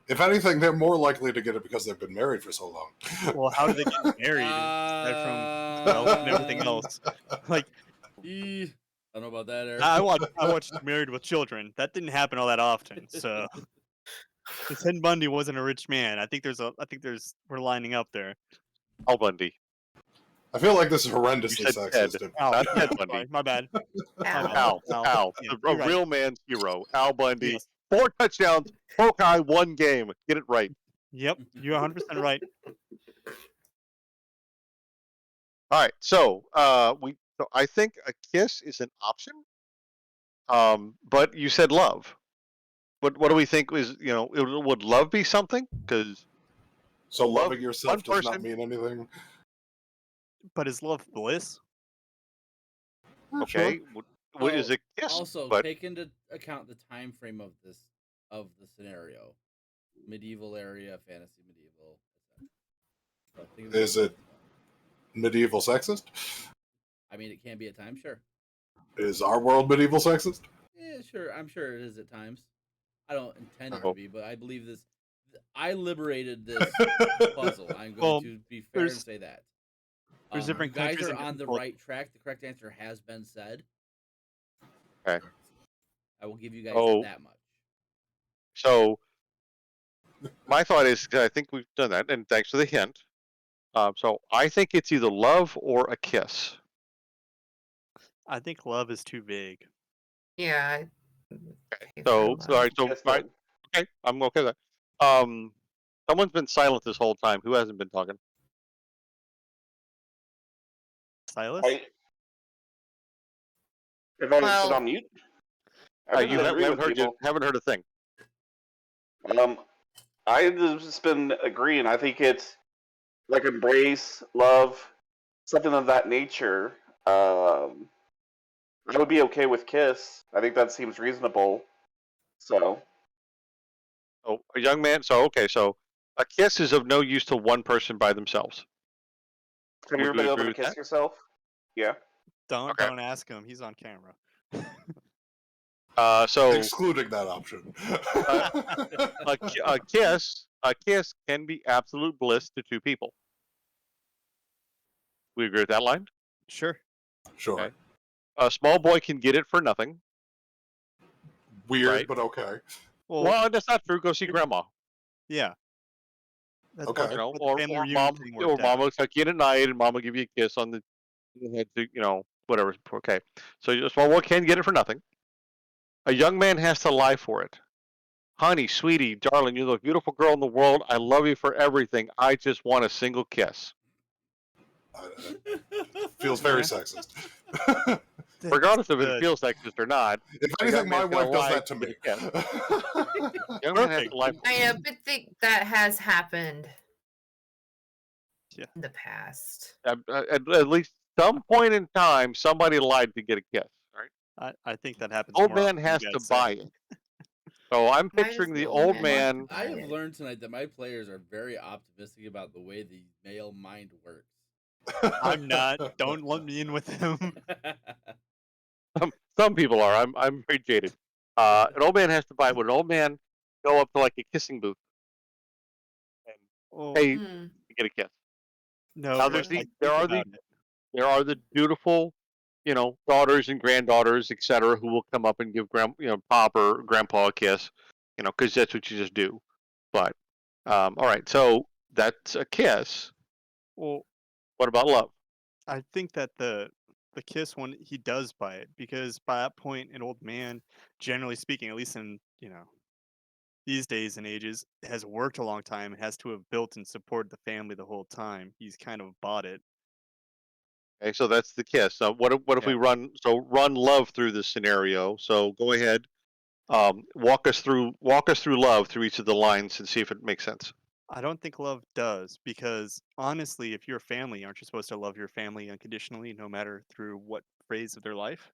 If anything, they're more likely to get it because they've been married for so long.
Well, how do they get married aside from wealth and everything else? Like
I don't know about that, Eric.
I watched Married with Children. That didn't happen all that often. So Ted Bundy wasn't a rich man. I think we're lining up there.
Al Bundy.
I feel like this is
You
horrendously
said Ted,
sexist.
not
Yeah,
Ted Bundy.
sorry, my bad.
Ow.
Al,
Yeah,
a
you're right.
real man's hero. Al Bundy.
Yes.
4 touchdowns, broke eye, 1 game. Get it right.
Yep, you're 100% right.
All right, so so I think a kiss is an option. But you said love. What do we think is would love be something? Because
So
love
loving
one
yourself does not
person.
mean anything.
But is love bliss?
Okay, what is
Oh,
a kiss?
Also,
But
take into account the time frame of the scenario: medieval area, fantasy, medieval. So think of
Is it medieval sexist?
I mean, it can be at times, sure.
Is our world medieval sexist?
Yeah, sure. I'm sure it is at times. I don't intend it
Oh.
to be, but I believe this. I liberated this puzzle. I'm going
Well,
to be fair and
there's
say that.
there's
You
different
guys
countries
are
and
on the
different
right track. The correct answer has been said.
Okay.
I will give you guys
Oh.
that much.
So my thought is, 'cause I think we've done that, and thanks for the hint. So I think it's either love or a kiss.
I think love is too vague.
Yeah.
So all right, so
Yes,
right,
then.
okay, I'm okay with that. Someone's been silent this whole time. Who hasn't been talking?
Silas?
If I sit
Well,
on mute, I
You
just agree with
haven't
people.
heard a thing.
I've just been agreeing. I think it's like embrace, love, something of that nature. I would be okay with kiss. I think that seems reasonable. So
Oh, a young man. So okay, so a kiss is of no use to one person by themselves.
have you
Would
ever
we
been able
agree
to
with
kiss
that?
yourself? Yeah.
Don't
Okay.
ask him. He's on camera.
So
Excluding that option.
a kiss can be absolute bliss to 2 people. We agree with that line?
Sure.
Sure.
Okay. A small boy can get it for nothing.
Weird,
Right.
but okay.
Well, that's not true. Go see grandma.
Yeah. That's
Okay.
what,
Or
what the family reunion
mom,
thing
or
worked out.
mom will tuck you in at night, and mom will give you a kiss on the head to whatever. Okay. So a small boy can get it for nothing. A young man has to lie for it. Honey, sweetie, darling, you're the most beautiful girl in the world. I love you for everything. I just want a single kiss.
Feels very
Yeah.
sexist.
Regardless of if it feels sexist or not,
If
a young
anything, my
man's gonna
wife does
lie
that to
get
me.
a kiss. Young man has
Perfect.
to lie for
I
it.
but think that has happened
Yeah.
in the past.
At least some point in time, somebody lied to get a kiss. Right?
I think that happens
Old
more
man
often than
has
you
to
guys say.
buy it. So I'm
Why does
picturing the
old
old
man
man.
I have
it.
learned tonight that my players are very optimistic about the way the male mind works.
I'm not. Don't lump me in with him.
Some people are. I'm very jaded. An old man has to buy it. Would an old man go up to like a kissing booth and
Well,
pay
Mm.
to get a kiss?
no,
Now
but
there
think
are
about it.
there are the dutiful, daughters and granddaughters, etc., who will come up and give pop or grandpa a kiss, because that's what you just do. But all right, so that's a kiss.
Well,
What about love?
I think that the kiss one he does buy it because by that point an old man, generally speaking, at least in these days and ages, has worked a long time and has to have built and supported the family the whole time. He's kind of bought it.
Okay, so that's the kiss. So what if we
Yeah.
run love through this scenario? So go ahead, walk us through love through each of the lines and see if it makes sense.
I don't think love does because honestly, if you're a family, aren't you supposed to love your family unconditionally, no matter through what phase of their life?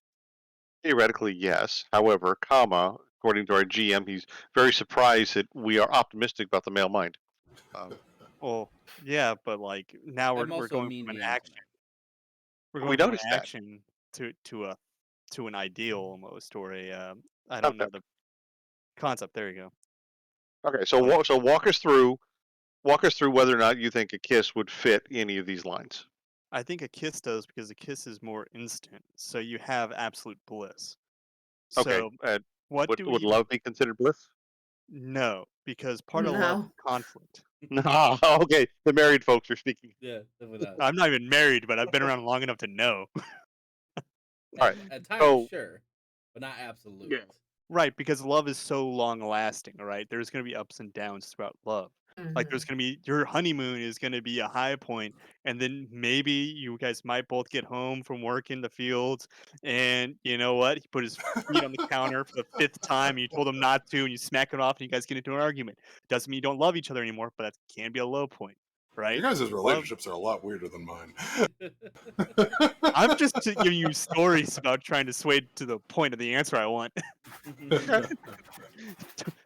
Theoretically, yes. However, according to our GM, he's very surprised that we are optimistic about the male mind.
Well, yeah, but like now
I'm
we're
also a
going
mean
from an
DM
action.
tonight.
We're
We
going from an
noticed that.
action to an ideal almost, or a I don't know
Concept.
the concept. There you go.
Okay, so
But
walk us through whether or not you think a kiss would fit any of these lines.
I think a kiss does because a kiss is more instant, so you have absolute bliss.
Okay,
So what do we
would
even?
love be considered bliss?
No, because part of love is
No.
conflict.
Okay, the married folks are speaking.
Yeah, definitely not.
I'm not even married, but I've been around long enough to know.
All right,
At times,
so
sure, but not absolute.
Yeah.
Right, because love is so long lasting, right? There's gonna be ups and downs throughout love. Like there's
Mhm.
gonna be your honeymoon is gonna be a high point, and then maybe you guys might both get home from work in the fields, and you know what? He put his feet on the counter for the fifth time, and you told him not to, and you smack it off, and you guys get into an argument. Doesn't mean you don't love each other anymore, but that can be a low point,
Your
right?
guys'
Love.
relationships are a lot weirder than mine.
I'm just giving you stories about trying to sway to the point of the answer I want.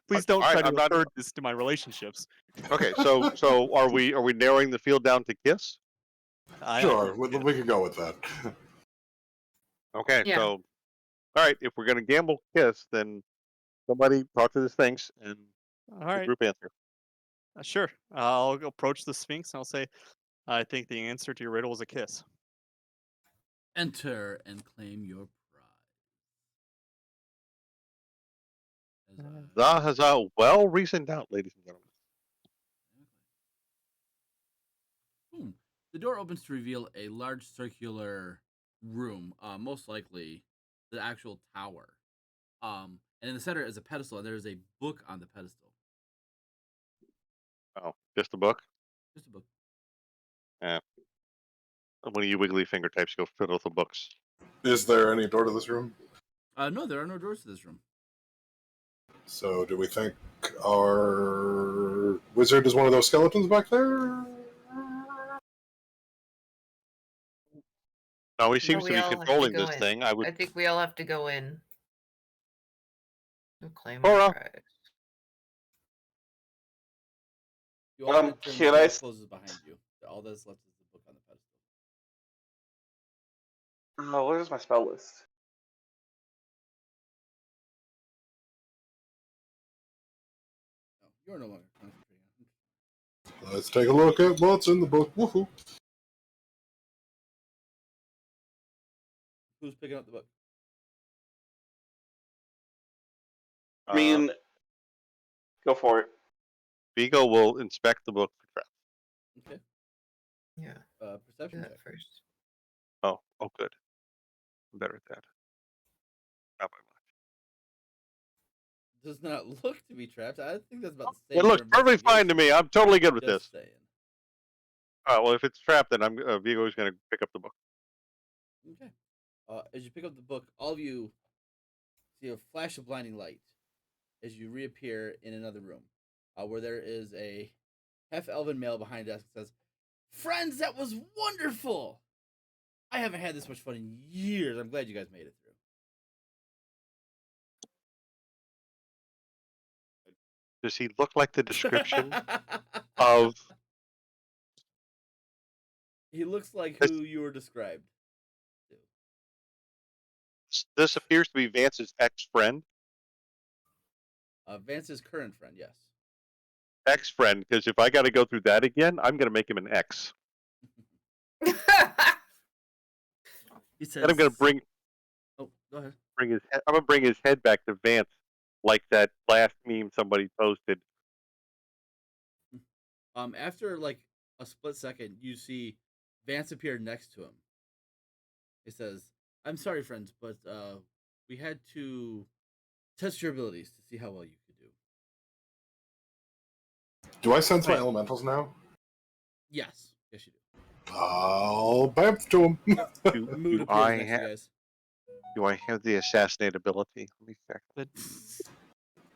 Please don't
all right,
try to
I'm not
refer this to my relationships.
okay. So are we narrowing the field down to kiss?
Sure, we can go with that.
Okay,
Yeah.
so all right, if we're gonna gamble kiss, then somebody talk to the Sphinx and
All
the
right,
group answer.
sure. I'll approach the Sphinx and I'll say, I think the answer to your riddle is a kiss.
Enter and claim your prize.
That has a well reasoned out, ladies and gentlemen.
Boom. The door opens to reveal a large circular room, most likely the actual tower. And in the center is a pedestal, and there is a book on the pedestal.
Oh, just a book.
Just a book.
Yeah. One of you wiggly finger types go fiddle with the books.
Is there any door to this room?
No, there are no doors to this room.
So, do we think our wizard is one of those skeletons back there?
No, he
No,
seems to
we
be
all have to
controlling
go
this
in.
thing. I
I
would.
think we all have to go in. And claim
Cora.
our prize.
You all enter, and the
Can I?
door closes behind you. All that's left is the book on the pedestal.
Oh, where's my spell list?
No, you are no longer concentrating on.
Let's take a look at what's in the book. Woohoo!
Who's picking up the book?
I mean, go for it.
Vigo will inspect the book for traps.
Okay.
Yeah. Do
Perception
that
check.
first.
Oh, good. I'm better at that. Not by much.
Does not look to be trapped. I think that's about the
It
same.
looks perfectly fine to me. I'm totally good with this.
Just saying.
All right, well, if it's trapped, then I'm Vigo's going to pick up the book.
Okay. As you pick up the book, all of you see a flash of blinding light as you reappear in another room, where there is a half-elven male behind a desk that says, "Friends, that was wonderful! I haven't had this much fun in years. I'm glad you guys made it through."
Does he look like the description of?
He looks like who you were described to.
This appears to be Vance's ex-friend.
Vance's current friend, yes.
Ex-friend, because if I got to go through that again, I'm going to make him an ex.
He says,
And I'm going to bring
"Oh, go ahead."
his. I'm going to bring his head back to Vance, like that last meme somebody posted.
After like a split second, you see Vance appear next to him. He says, "I'm sorry, friends, but we had to test your abilities to see how well you could do."
Do I sense my
Wait.
elementals now?
Yes, you do.
I'll bamf to him.
Mood
Do
appears
I
next to you guys.
do I have the assassinate ability? Let me check.
But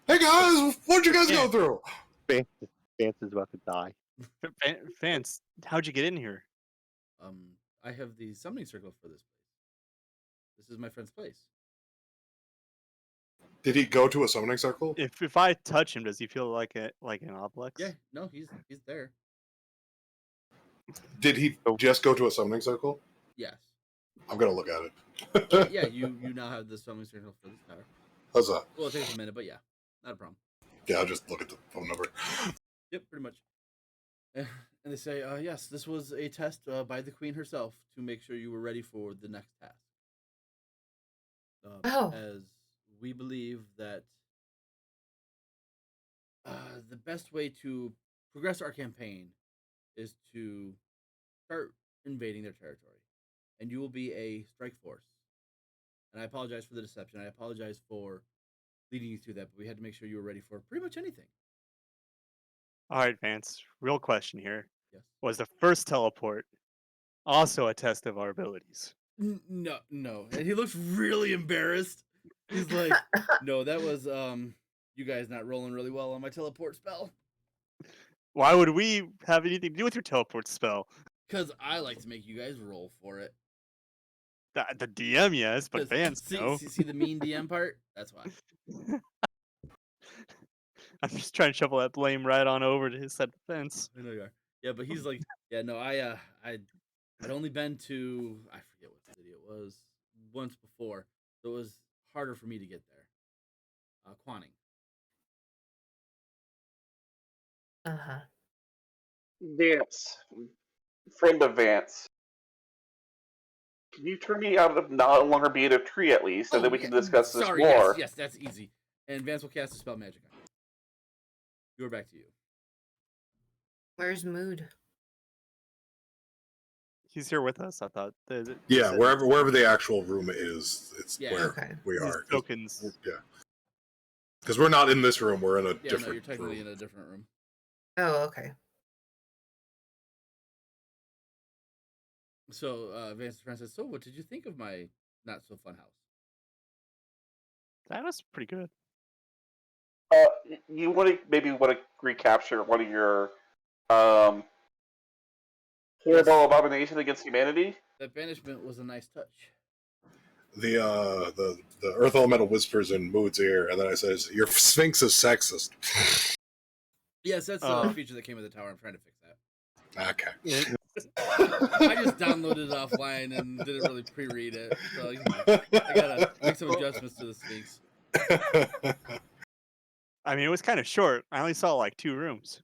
Hey guys, what'd you guys go through?
Vance is about to die.
Vance, how'd you get in here?
I have the summoning circle for this place. This is my friend's place.
Did he go to a summoning circle?
If I touch him, does he feel like an obelix?
Yeah, no, he's there.
Did he just go to a summoning circle?
Yes.
I'm gonna look at it.
Yeah, you now have the summoning circle for this tower.
How's that?
Well, it takes a minute, but yeah, not a problem.
Yeah, I'll just look at the phone number.
Yep, pretty much. And they say, yes, this was a test by the queen herself to make sure you were ready for the next task.
Oh.
As we believe that
the best way to progress our campaign is to start invading their territory, and you will be a strike force. And I apologize for the deception. I apologize for leading you through that, but we had to make sure you were ready for pretty much anything.
All right, Vance. Real question here.
Yes.
Was the first teleport also a test of our abilities?
No. And he looks really embarrassed. He's like, no, that was you guys not rolling really well on my teleport spell.
Why would we have anything to do with your teleport spell?
Because I like to make you guys roll for it.
The DM, yes, but
'Cause
Vance, no.
see the mean DM part? That's why.
I'm just trying to shovel that blame right on over to his side of the fence.
I know you are. Yeah, but he's like, yeah, no, I'd only been to, I forget what city it was, once before, so it was harder for me to get there. Quanning.
Uh-huh.
Vance, friend of Vance, can you turn me out of not longer being a tree at least, and then we can discuss this
sorry,
more?
Yes, that's easy. And Vance will cast a spell magic on you. You're back to you.
Where's Mood?
He's here with us, I thought.
Yeah, wherever the actual room is, it's
Yeah.
where
Okay.
we
His
are.
tokens.
Yeah. Because we're not in this room, we're in a
Yeah, no,
different
you're technically
room.
in a different room.
Oh, okay.
So Vance's friend says, so what did you think of my not so fun house?
That was pretty good.
You maybe want to recapture one of your horrible abomination against humanity?
That banishment was a nice touch.
The Earth Elemental whispers in Mood's ear, and then I says, "Your Sphinx is sexist."
Yes, that's a feature that came with the tower. I'm trying to fix that.
Okay.
I just downloaded it offline and didn't really pre-read it, so I gotta make some adjustments to the Sphinx.
I mean, it was kind of short. I only saw like 2 rooms.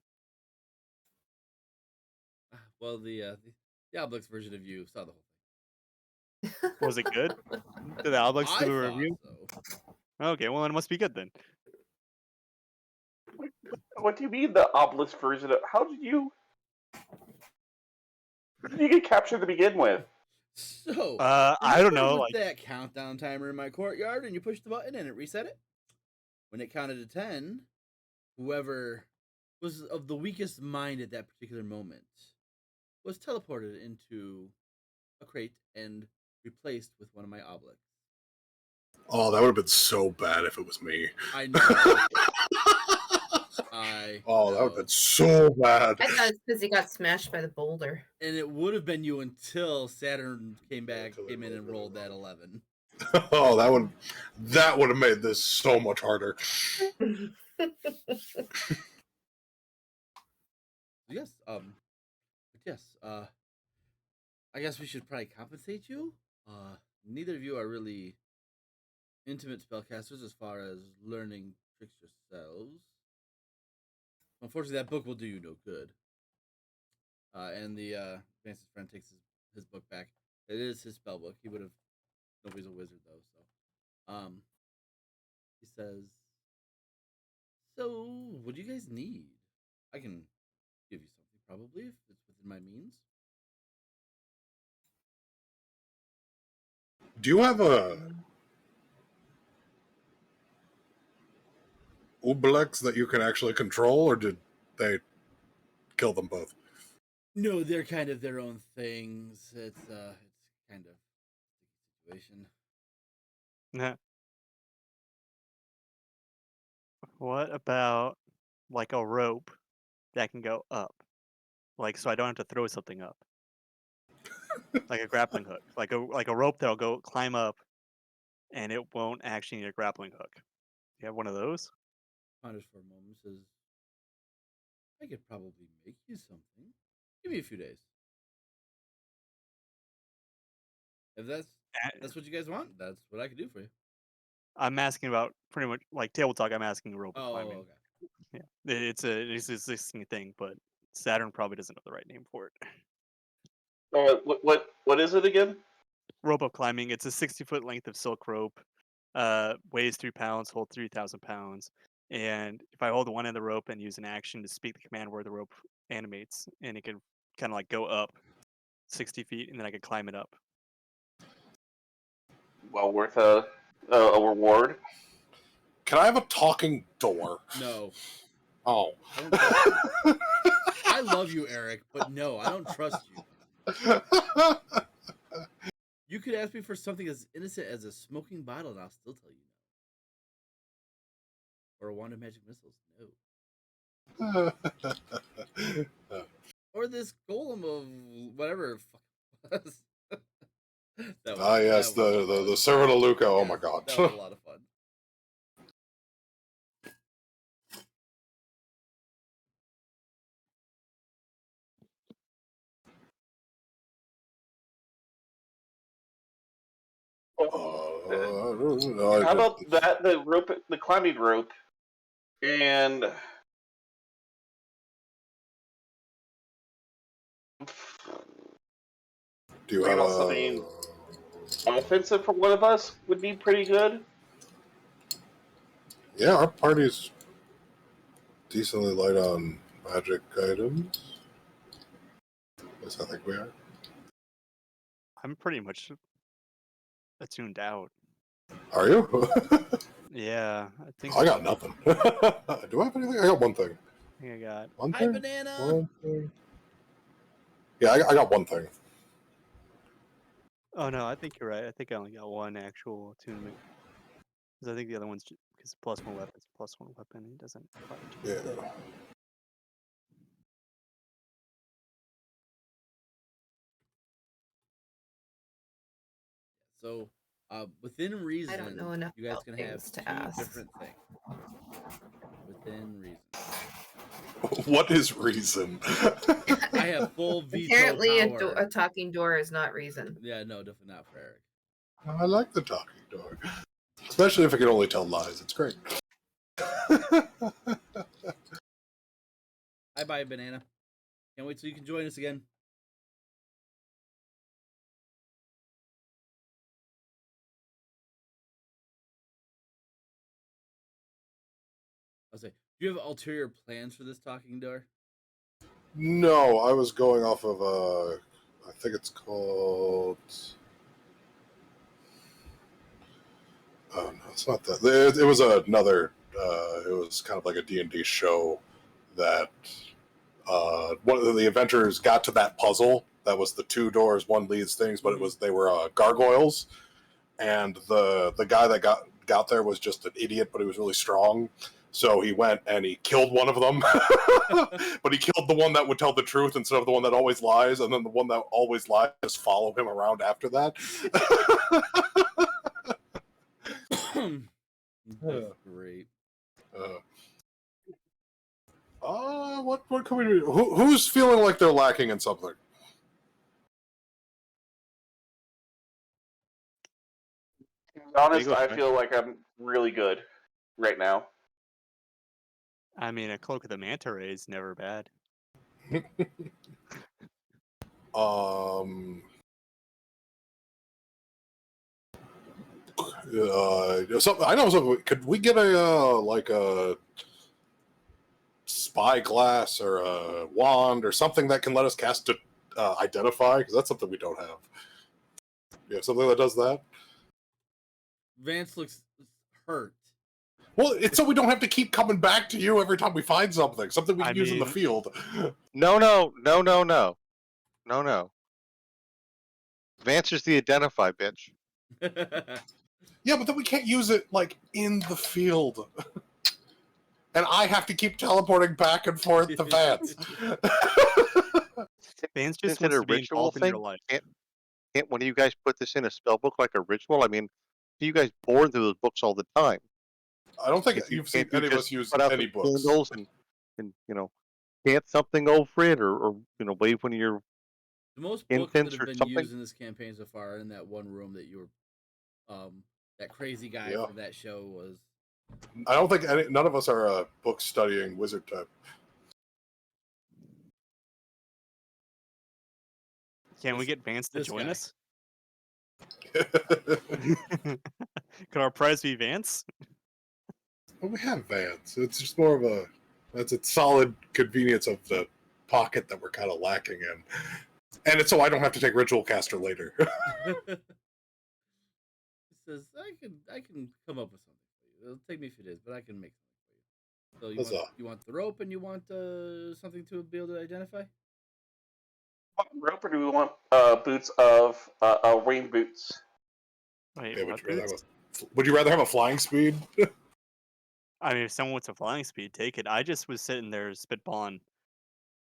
Well, the Obelix version of you saw the whole thing.
Was it good? Did the Alblex
I
do a
thought
review?
so.
Okay, well, it must be good then.
What do you mean the obelisk version of? How did you get captured to begin with?
So,
I don't know.
With
Like,
that countdown timer in my courtyard, and you push the button and it reset it. When it counted to 10, whoever was of the weakest mind at that particular moment was teleported into a crate and replaced with one of my obelisks.
Oh, that would have been so bad if it was me.
I know.
That would have been so bad.
I thought it's because he got smashed by the boulder.
And it would have been you until Saturn came in and rolled that 11.
Oh, that would have made this so much harder.
Yes, I guess we should probably compensate you. Neither of you are really intimate spellcasters as far as learning tricks yourselves. Unfortunately, that book will do you no good. And the Vance's friend takes his book back. It is his spell book. He would have. Nobody's a wizard though, so. He says, "So, what do you guys need? I can give you something probably if it's within my means."
Do you have a Obelix that you can actually control, or did they kill them both?
No, they're kind of their own things. It's kind of a situation.
nah. What about like a rope that can go up? Like, so I don't have to throw something up. Like a grappling hook. Like a rope that'll go climb up and it won't actually need a grappling hook. You have one of those?
Ponders for a moment, says, "I could probably make you something. Give me a few days. If that's what you guys want, that's what I could do for you."
I'm asking about pretty much like table talk. I'm asking rope
Oh,
climbing.
okay.
Yeah, it's an existing thing, but Saturn probably doesn't know the right name for it.
What is it again?
Rope of climbing. It's a 60-foot length of silk rope. Weighs 3 pounds, holds 3,000 pounds, and if I hold one end of the rope and use an action to speak the command word, the rope animates, and it can kind of like go up 60 feet, and then I can climb it up.
Well worth a reward.
Can I have a talking door?
No.
Oh.
I don't trust you. I love you, Eric, but no, I don't trust you. You could ask me for something as innocent as a smoking bottle, and I'll still tell you no. Or a wand of magic missiles, no. Or this golem of whatever.
Yes, the servant of Luca. Oh my god.
That was a lot of fun.
I don't know.
How about that? The rope, the climbing rope, and
Do you
bring
have
on something offensive for one of us would be pretty good.
Yeah, our party's decently light on magic items. Yes, I think we are.
I'm pretty much attuned out.
Are you?
Yeah, I think
I got
so.
nothing. Do I have anything? I got one thing.
I think I got.
One
Hi,
thing?
banana.
One thing. Yeah, I got one thing.
Oh no, I think you're right. I think I only got one actual attunement. Because I think the other one's because plus one weapons, plus one weapon. He doesn't fire two.
Yeah.
So, within reason,
I don't know enough
you guys
about
can have
things to
two
ask.
different things. Within reason.
What is reason?
I have full veto
Apparently,
power.
a talking door is not reason.
Yeah, no, definitely not for Eric.
I like the talking door. Especially if it can only tell lies. It's great.
Hi, bye, banana. Can't wait till you can join us again. I'll say, do you have ulterior plans for this talking door?
No, I was going off of I think it's called. Oh no, it's not that. It was another. It was kind of like a D&D show that one of the adventurers got to that puzzle. That was the two doors, one leads things, but they were gargoyles, and the guy that got there was just an idiot, but he was really strong. So he went and he killed one of them, but he killed the one that would tell the truth instead of the one that always lies, and then the one that always lies just follow him around after that.
That's great.
What can we do? Who's feeling like they're lacking in something?
To be honest,
go,
I
Frank.
feel like I'm really good right now.
I mean, a cloak of the manta ray is never bad.
Something I know. Something. Could we get a spyglass or a wand or something that can let us cast to identify? Because that's something we don't have. You have something that does that?
Vance looks hurt.
Well, it's so we don't have to keep coming back to you every time we find something. Something we can use in the field.
No. Vance is the identify bitch.
Yeah, but then we can't use it like in the field. And I have to keep teleporting back and forth to Vance.
Vance just
Isn't it
wants
a
to be
ritual
involved in
thing?
your life.
Can't one of you guys put this in a spell book like a ritual? I mean, you guys bore through those books all the time.
I don't think
If you
you've seen
can't
any of us use
put out
any
some
books.
candles and chant something over it, or wave one of your
The most books that
incense
have
or
been
something.
used in this campaign so far are in that one room that you were, that crazy guy
Yeah.
from that show was.
I don't think none of us are book studying wizard type.
Can we get Vance to
this
join
guy.
us? Could our prize be Vance?
Well, we have Vance. It's just more of a that's a solid convenience of the pocket that we're kind of lacking in, and it's so I don't have to take Ritual Caster later.
It says I can come up with something for you. It'll take me a few days, but I can make something for you. So you want the rope and you want something to be able to identify?
Rope, or do we want boots of rain boots?
Wait,
Yeah,
what boots?
would you rather have a flying speed?
I mean, if someone wants a flying speed, take it. I just was sitting there spitballing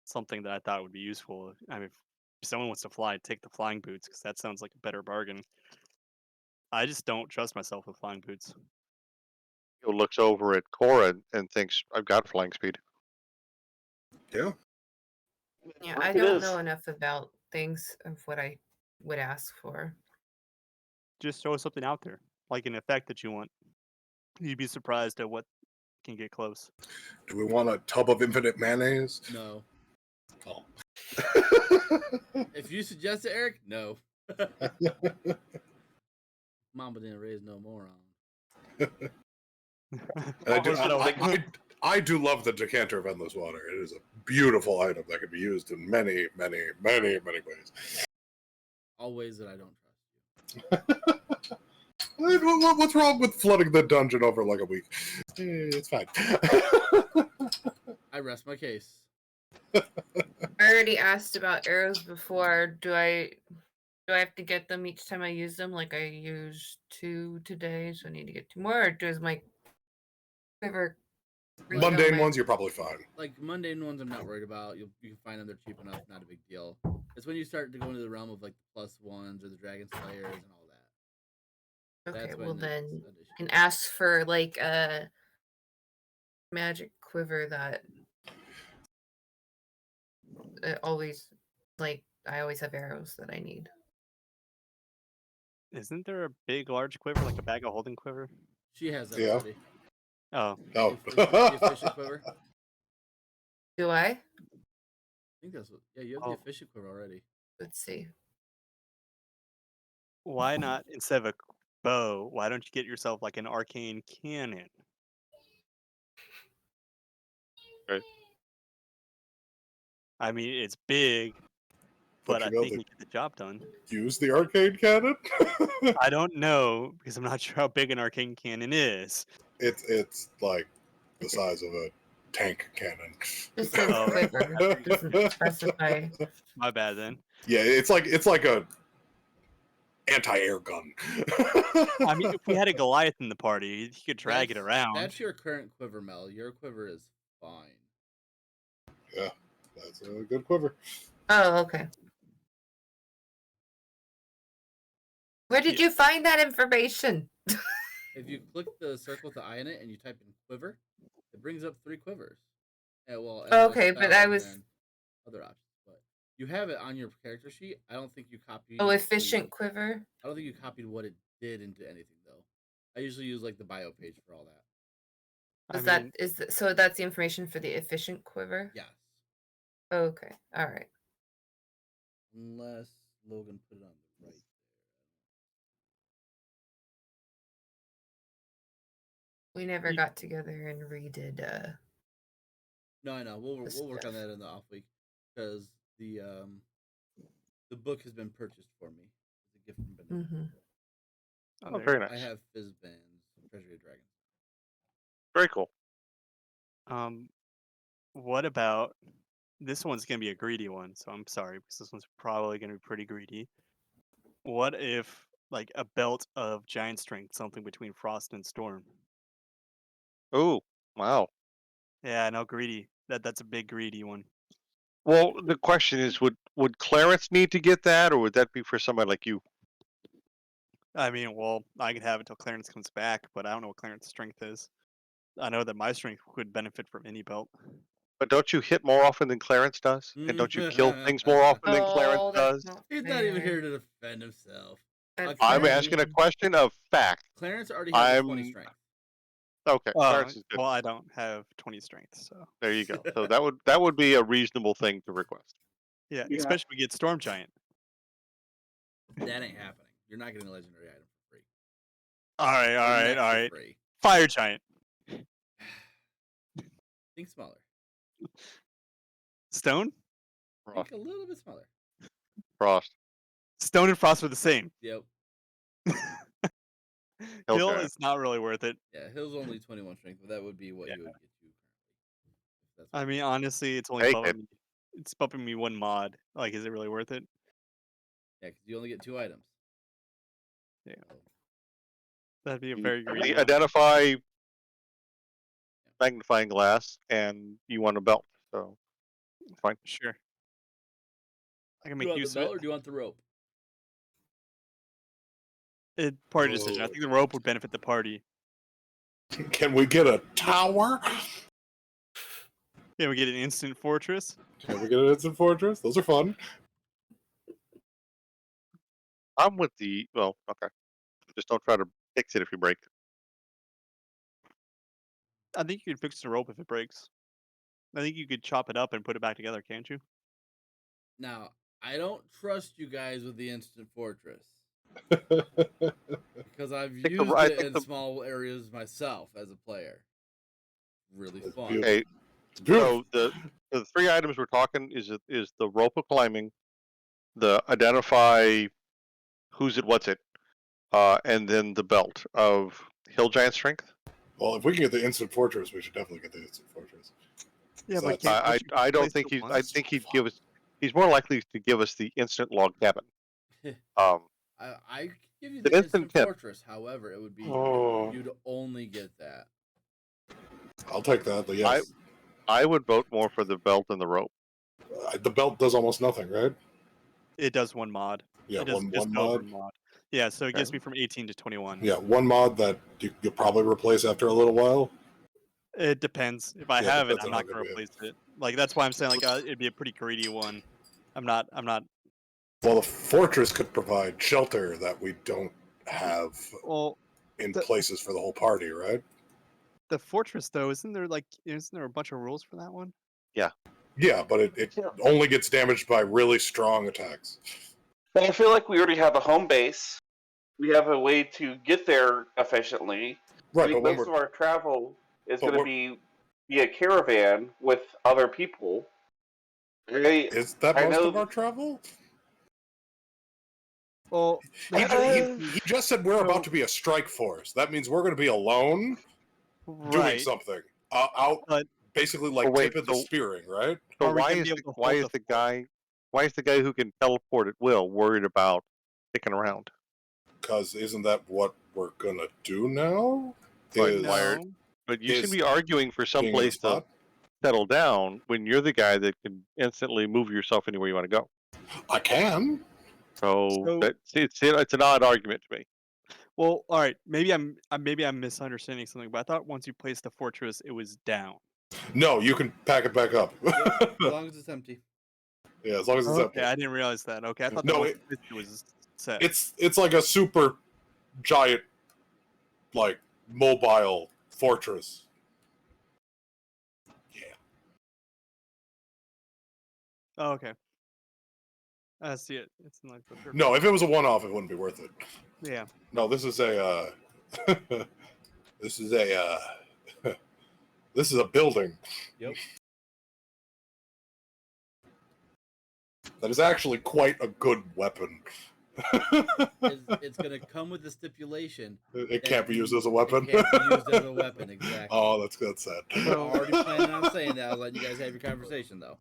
something that I thought would be useful. I mean, if someone wants to fly, take the flying boots because that sounds like a better bargain. I just don't trust myself with flying boots.
He looks over at Cora and thinks, "I've got flying speed."
Yeah.
Yeah,
Rope
I
it
don't
is.
know enough about things of what I would ask for.
Just throw something out there, like an effect that you want. You'd be surprised at what can get close.
Do we want a tub of infinite mayonnaise?
No.
Oh.
If you suggest it, Eric, no. Mama didn't raise no moron.
I do love the decanter of endless water. It is a beautiful item that can be used in many, many, many, many ways.
All ways that I don't trust you.
What's wrong with flooding the dungeon over like a week? It's fine.
I rest my case.
I already asked about arrows before. Do I have to get them each time I use them? Like I used 2 today, so I need to get 2 more. Or does my quiver
Mundane ones, you're probably fine.
Like mundane ones, I'm not worried about. You can find them; they're cheap enough, not a big deal. It's when you start to go into the realm of like the +1s or the dragon slayers and all that.
Okay,
That's
well
when
then
it's an
you
issue.
can ask for like a magic quiver that always like I always have arrows that I need.
Isn't there a big, large quiver, like a bag of holding quiver?
She has that
Yeah.
already.
Oh,
Oh.
The efficient quiver.
Do I?
I think that's what. Yeah, you have the efficient quiver already.
Let's see.
why not instead of a bow? Why don't you get yourself like an arcane cannon?
Right.
I mean, it's big, but I
you know
think
that
it get the job done.
use the arcade cannon.
I don't know because I'm not sure how big an arcane cannon is.
It's like the size of a tank cannon.
It says
Oh,
quiver. It doesn't specify.
My bad then.
Yeah, it's like a anti-air gun.
I mean, if we had a Goliath in the party, he could drag it around.
That's your current quiver, Mel. Your quiver is fine.
Yeah, that's a good quiver.
Oh, okay. Where did you find that information?
If you click the circle with the eye in it and you type in quiver, it brings up 3 quivers. And, well,
Okay, but I was
other options. But you have it on your character sheet. I don't think you copied.
efficient quiver.
I don't think you copied what it did into anything though. I usually use like the bio page for all that.
So that's the information for the efficient quiver?
Yes.
Okay. All right.
Unless Logan put it on the right there.
We never got together and redid
No, I know. We'll work on that in the off week because the book has been purchased for me. It's a gift from Benedict.
Mm-hmm.
Oh, very nice.
I have Fizzban's Treasury of Dragons.
Very cool.
What about this one's gonna be a greedy one, so I'm sorry because this one's probably gonna be pretty greedy. What if like a belt of giant strength, something between frost and storm?
Oh, wow.
Yeah, no greedy. That's a big greedy one.
Well, the question is, would Clarence need to get that, or would that be for somebody like you?
I mean, well, I could have it till Clarence comes back, but I don't know what Clarence's strength is. I know that my strength would benefit from any belt.
But don't you hit more often than Clarence does? And don't you kill things more often than Clarence does?
He's not even here to defend himself.
I'm asking a question of fact.
Clarence already has 20 strength.
Okay, Clarence is good.
Well, I don't have 20 strength, so
There you go. So that would be a reasonable thing to request.
yeah, especially if we get Storm Giant.
That ain't happening. You're not getting a legendary item for free.
All right.
For free.
Fire Giant.
Think smaller.
Stone?
Think a little bit smaller.
Frost.
Stone and frost are the same.
Yep.
Hill
Okay.
is not really worth it.
Yeah, Hill's only 21 strength, but that would be what
Yeah.
he would get you currently. That's
I
what-
mean, honestly, it's only
Take
bumping me. It's bumping me one mod. Like, is it really worth it?
yeah, because you only get 2 items.
Yeah.
So,
That'd be a very greedy
The
one.
identify magnifying glass, and you want a belt. So fine.
Sure. I can
do you
make
want the
use of
belt or
it.
do you want the rope?
Party decision. I think the rope would benefit the party.
Can we get a tower?
Yeah, we get an instant fortress.
Can we get an instant fortress? Those are fun.
I'm with the okay. Just don't try to fix it if you break it.
I think you could fix the rope if it breaks. I think you could chop it up and put it back together, can't you?
Now, I don't trust you guys with the instant fortress because I've
think
used
I
it
think
in
the-
small areas myself as a player. Really
It's
fun.
beautiful.
Okay,
It's beautiful.
so the 3 items we're talking is the rope of climbing, the identify who's it, what's it, and then the belt of hill giant strength.
Well, if we can get the instant fortress, we should definitely get the instant fortress.
Yeah,
So
but
that's-
can't you
I don't
place
think
it
he's. I
once?
think he'd give us. He's more likely to give us the instant log cabin. Um,
I could give you
The
the
instant
instant
tip.
fortress. However, it would be
Oh.
you'd only get that.
I'll take that, but yes.
I would vote more for the belt than the rope.
The belt does almost nothing, right?
It does one mod.
Yeah,
It does
one
just
mod.
over mod. Yeah, so it
Okay.
gets me from 18 to 21.
Yeah, one mod that you'll probably replace after a little while.
It depends. If I
Yeah,
have it,
depends
I'm
on
not
how
going
good
to
we
replace it. Like, that's why I'm saying, like, it'd be a pretty greedy one. I'm not.
Well, the fortress could provide shelter that we don't have
Well,
in
the-
places for the whole party, right?
the fortress, though, isn't there a bunch of rules for that one?
Yeah, but it
Yeah.
only gets damaged by really strong attacks.
But I feel like we already have a home base. We have a way to get there efficiently.
Right,
I think
but when
most
we're
of our travel is
but
going to be via caravan with other people.
is that
I
most
know-
of our travel?
Well,
He just said we're about to be a strike force. That means we're going to be alone doing
right.
something. Out,
But-
basically like
wait,
tip of the
so-
spearing, right?
So
Are we
why
gonna
is
be able to
why
hold
is
the
the
fort?
guy who can teleport at will worried about sticking around?
Because isn't that what we're going to do now?
Right,
Is
wired.
No.
But you
Is
should be arguing for some
being in the
place to
spot?
settle down when you're the guy that can instantly move yourself anywhere you want to go.
I can.
So it's an odd argument to me.
Well, all right. Maybe I'm misunderstanding something, but I thought once you placed the fortress, it was down.
No, you can pack it back up.
As long as it's empty.
Yeah, as long as it's empty.
Okay, I didn't realize that. Okay, I thought
No,
it was set.
It's like a super giant, like mobile fortress. Yeah.
Oh, okay. I see it. It's in like the third
No,
one.
if it was a one-off, it wouldn't be worth it.
Yeah.
No, this is a this is a this is a building.
Yep.
That is actually quite a good weapon.
It's going to come with the stipulation.
It can't be used as a
It
weapon.
can't be used as a weapon, exactly.
Oh, that's sad.
I'm already planning on saying that. I was letting you guys have your conversation, though.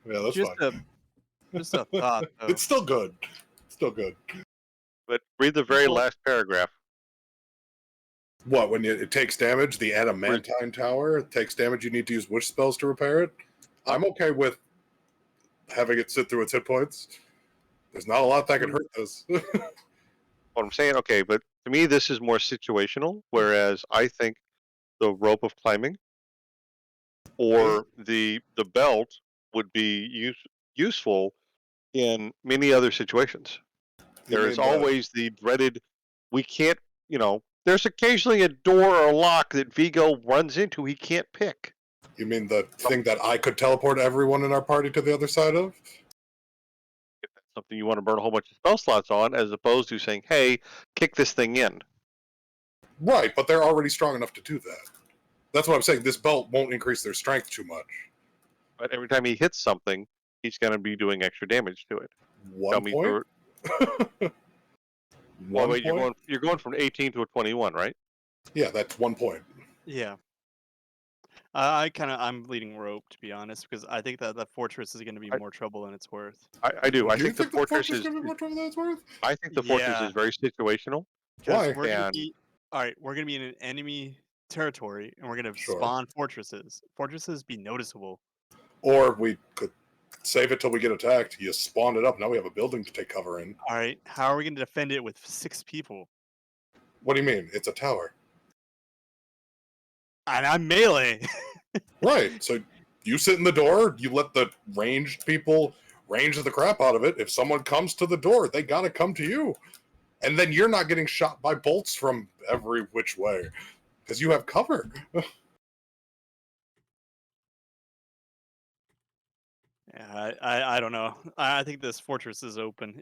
Yeah, that's
just
fine.
just a thought, though.
It's still good. Still good.
But read the very
Well-
last paragraph.
What, when it takes damage, the adamantine tower takes damage, you need to use wish spells to repair it? I'm okay with having it sit through its hit points. There's not a lot that can hurt this.
What I'm saying, okay, but to me this is more situational, whereas I think the rope of climbing or the belt would be useful in many other situations. There is always the dreaded, we can't, there's occasionally a door or a lock that Vigo runs into he can't pick.
You mean the thing that I could teleport everyone in our party to the other side of?
If that's something you want to burn a whole bunch of spell slots on, as opposed to saying, hey, kick this thing in.
Right, but they're already strong enough to do that. That's what I'm saying. This belt won't increase their strength too much.
But every time he hits something, he's going to be doing extra damage to it. Tell
1
me
point.
Well,
1
wait,
point.
you're going from 18 to a 21, right?
Yeah, that's 1 point.
Yeah. I'm leading rope, to be honest, because I think that the fortress is going to be more trouble than it's worth.
I do. I
Do you
think the
think the
fortress
fortress
is.
is going to be more trouble than it's worth?
I think the fortress
Yeah.
is very situational.
Because
Why?
we're going to
And
be all right. We're going to be in an enemy territory, and we're going to
Sure.
spawn fortresses. Fortresses be noticeable.
Or we could save it till we get attacked. You spawn it up. Now we have a building to take cover in.
All right. How are we going to defend it with 6 people?
What do you mean? It's a tower.
And I'm melee.
Right. So you sit in the door. You let the ranged people range the crap out of it. If someone comes to the door, they got to come to you. And then you're not getting shot by bolts from every which way because you have cover.
Yeah, I don't know. I think this fortress is open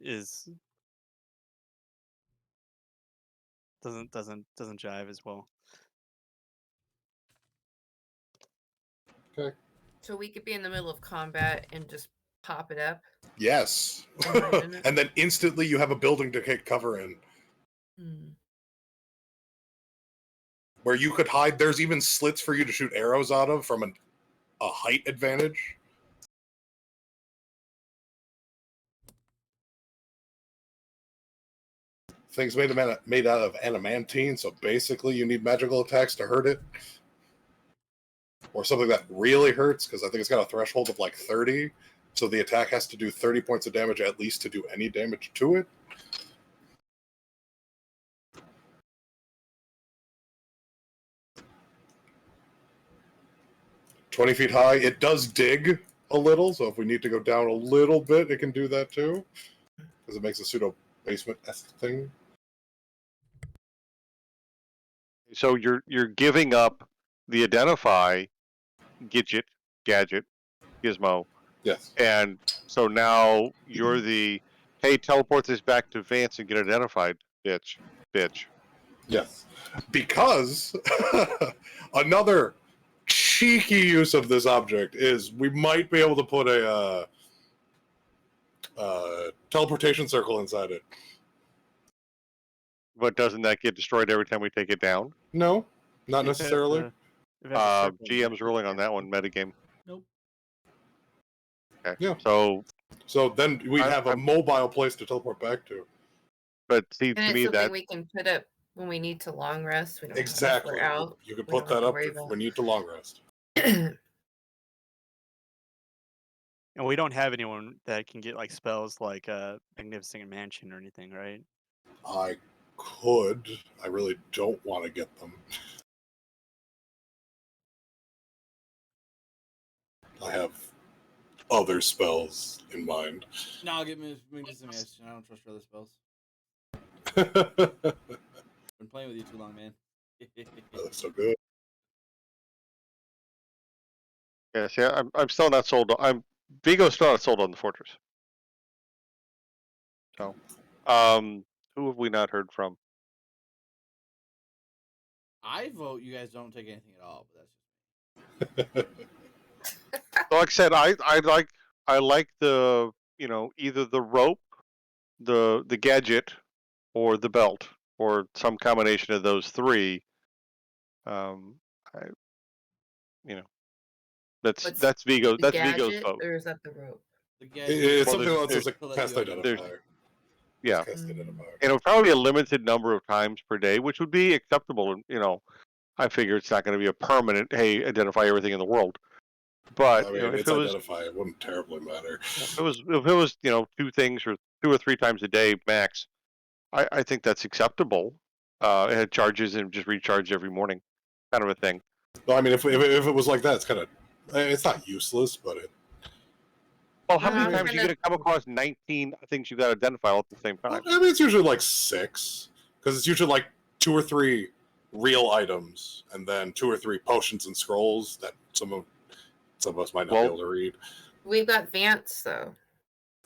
doesn't jive as well.
Okay.
So we could be in the middle of combat and just pop it up.
Yes. And then instantly you have a building to take cover in. Where you could hide. There's even slits for you to shoot arrows out of from a height advantage. Things made out of adamantine, so basically you need magical attacks to hurt it. Or something that really hurts, because I think it's got a threshold of like 30. So the attack has to do 30 points of damage at least to do any damage to it. "20 feet high." It does dig a little, so if we need to go down a little bit, it can do that too. Because it makes a pseudo basement-esque thing.
so you're giving up the identify gadget, gizmo,
Yes.
and so now you're the hey, teleport this back to Vance and get identified, bitch.
Yes. Because another cheeky use of this object is we might be able to put a teleportation circle inside it.
But doesn't that get destroyed every time we take it down?
No, not necessarily.
If it has a circle in it,
GM's ruling on that one, metagame.
Nope.
Okay.
Yeah.
So
then we'd have a mobile place to teleport back to.
But see,
And
to
it's
me
something
that
we can put up when we need to long rest. We don't
Exactly.
Have to out.
You can
We
put
don't have
that
to
up
worry
if
about-
we need to long rest.
and we don't have anyone that can get like spells like Magnificent Mansion or anything, right?
I could. I really don't want to get them. I have other spells in mind.
No, I'll get me just a minute. I don't trust your other spells. Been playing with you too long, man.
That's so good.
yeah, see, I'm still not sold. Vigo's still not sold on the fortress. So, who have we not heard from?
I vote you guys don't take anything at all, but that's just
Like I said, I like the either the rope, the gadget, or the belt, or some combination of those three. That's Vigo.
The
That's Vigo's
gadget,
vote.
or is that the rope?
the gadget.
It's
Well,
something else
there's-
as a
to let
cast
you
identifier.
Yeah,
Cast
Mm.
identifier.
and it'll probably be a limited number of times per day, which would be acceptable. I figure it's not going to be a permanent. Hey, identify everything in the world. But
I mean,
if
it's
it was
identify. It wouldn't terribly matter.
if it was 2 things or 2 or 3 times a day max, I think that's acceptable. It had charges and just recharge every morning, kind of a thing.
Well, I mean, if it was like that, it's kind of, it's not useless, but it.
Well, how
No,
many
I'm
times are you
gonna-
going to come across 19 things you got to identify all at the same time?
I mean, it's usually like 6, because it's usually like 2 or 3 real items, and then 2 or 3 potions and scrolls that some of us might not be able to read.
We've got Vance though.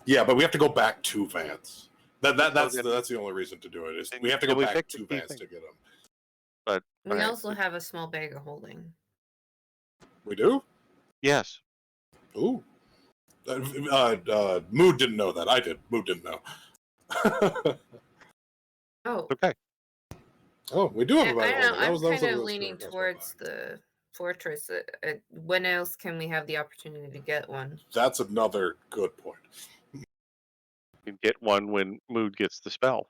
Yeah, but we have to go back to Vance. That's
then-
the only reason to do it. Is
then
we have to
we
go back
pick the
to
key
Vance
thing.
to get them.
But
We
okay,
also have a small bag of holding.
We do?
Yes.
Ooh. Mood didn't know that. I did. Mood didn't know.
Oh,
Okay.
Oh, we do have
I
a battle
don't know.
holder. That
I'm
was
kind of
the
leaning
story
towards the fortress. When else can we have the opportunity to get one?
That's another good point.
You get one when Mood gets the spell.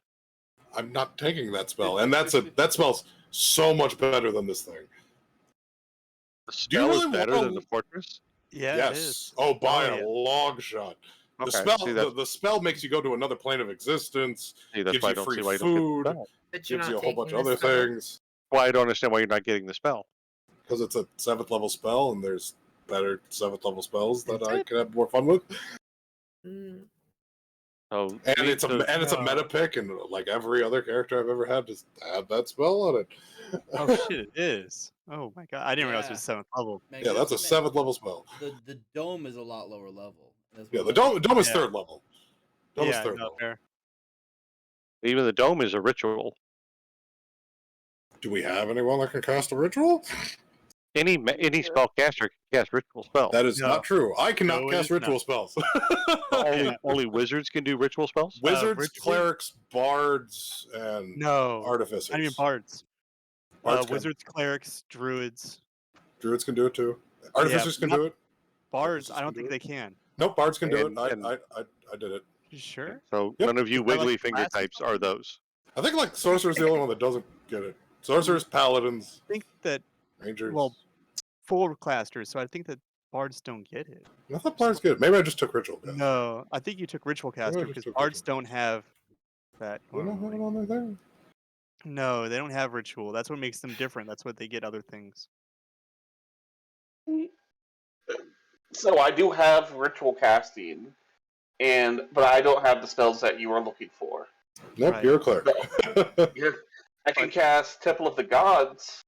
I'm not taking that spell, and that smells so much better than this thing.
The
Do you
spell
really
is better
wanna-
than the fortress?
Yeah, it is.
Yes. Oh, by
Oh,
a
yeah.
long shot. The
Okay.
spell,
See, that's,
the spell makes you go to another plane of existence.
that's
Gives
why I
you
don't
free
see why you don't get the
food.
spell.
But you're
Gives
not
you a whole bunch
taking
of
the
other
spell.
things.
Why I don't understand why you're not getting the spell.
Because it's a 7th level spell, and there's better 7th level spells that
Is
I
it?
can have more fun with.
Mm.
So
And it's a
No.
meta pick, and like every other character I've ever had just had that spell on it.
Oh shit, it is. Oh my god, I didn't realize it
Yeah.
was 7th level.
Yeah, that's a 7th level spell.
The dome is a lot lower level. That's
Yeah,
what
the
I like.
dome is
Yeah.
3rd level. Dome is
Yeah,
3rd
no,
level.
fair.
Even the dome is a ritual.
Do we have anyone that can cast a ritual?
Any spellcaster can cast ritual spells.
That is
No.
not true. I cannot
No, it
cast
is
ritual
not.
spells.
only wizards can do ritual spells.
Wizards,
ritual?
clerics, bards, and
No,
artificers.
I mean bards.
Bards can.
Wizards, clerics, druids.
Druids can do it too. Artificers can
not-
do it.
Bards,
Artificers
I don't
can
think
do
they
it.
can.
Nope, bards can do it.
And-
I did it.
You sure?
So
Yep.
none of you
Is that like
wiggly
a
finger
class or
types are
something?
those.
I think like sorcerer's the only one that doesn't get it. Sorcerers, paladins,
I think that
rangers.
well, full clasters, so I think that bards don't get it.
I thought bards get it. Maybe I just took ritual. Guys.
No, I think you took ritual caster
just
because
took
bards
ritual
don't have that.
We don't have
normally.
it on their thing.
No, they don't have ritual. That's what makes them different. That's what they get other things.
So I do have ritual casting, but I don't have the spells that you are looking for.
Nope,
Right.
you're a cleric.
I can cast Temple of the Gods.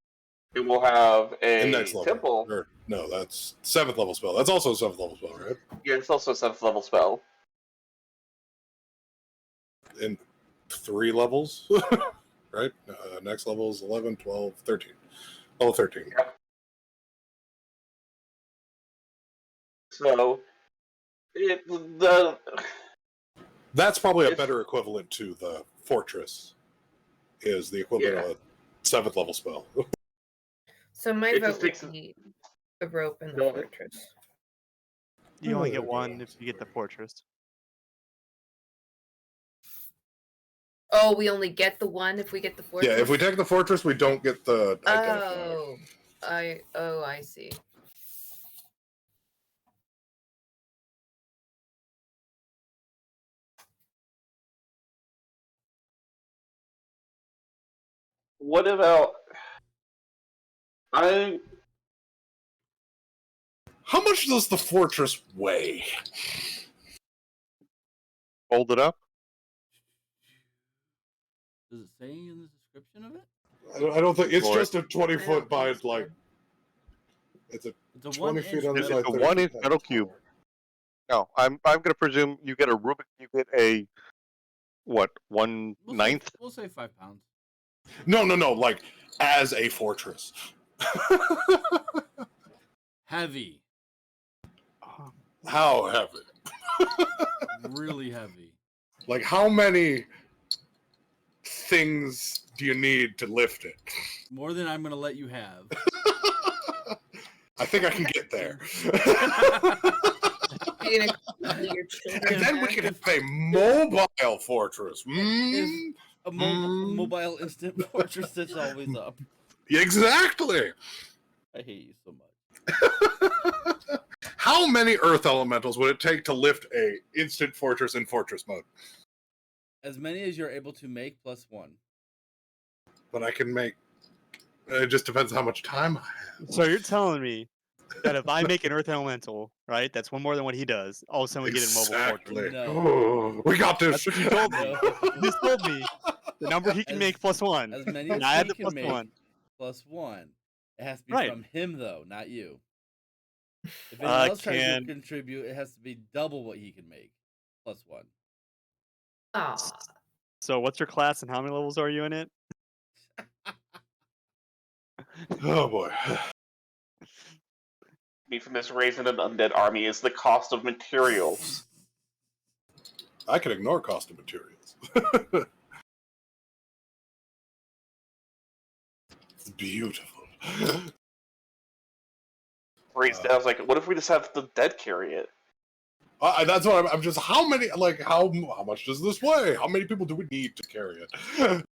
It will have
In
a
next level.
temple.
Or, no, that's 7th level spell. That's also a 7th level spell, right?
Yeah, it's also a 7th level spell.
In 3 levels, right? Next level is 11, 12, 13. Level 13.
Yeah. So,
That's probably a
It's-
better equivalent to the fortress. Is the equivalent of a 7th level spell.
So my
It
vote
just
would
takes-
be the rope and the
Go ahead.
fortress.
You only
there
get
we
one
go.
if you get the fortress.
Oh, we only get the one if we get the fortress.
Yeah, if we take the fortress, we don't get the identifier.
I see.
what about I?
How much does the fortress weigh?
Hold it up.
Does it say in the description of it?
I don't think it's
Lord.
just a 20
I
foot
don't
by
think so.
like. It's a
It's a
20
1-inch
feet on the
It's
side.
a
30
1-inch
feet
metal
tall.
cube. No, I'm going to presume you get a Rubik. You get a what?
We'll say,
1/9?
we'll say 5 pounds.
No, like as a fortress.
Heavy,
Oh,
How heavy?
really heavy.
Like how many things do you need to lift it?
More than I'm gonna let you have.
I think I can get there.
You're gonna your children
And then we
have-
can have a mobile fortress. Mm,
A mobile instant fortress that's always up.
exactly.
I hate you so much.
How many earth elementals would it take to lift a instant fortress in fortress mode?
As many as you're able to make plus 1.
But I can make. It just depends on how much time I have.
so you're telling me that if I make an earth elemental, right, that's one more than what he does, all of a sudden we get a mobile fortress.
Exactly.
No.
Oh, we got this.
That's what you told me.
No.
You just told me the number he can
As-
make plus one.
As many
And
as
I had
he
the
can
plus
make
one.
plus 1. It has to be
Right.
from him though, not you. If anyone
I
else tries to
can-
contribute, it has to be double what he can make. Plus 1.
Aw.
So what's your class and how many levels are you in it?
Oh boy.
me from this raising an undead army is the cost of materials.
I can ignore cost of materials. It's beautiful.
I was like, what if we just have the dead carry it?
That's what I'm just. How many? Like, how much does this weigh? How many people do we need to carry it?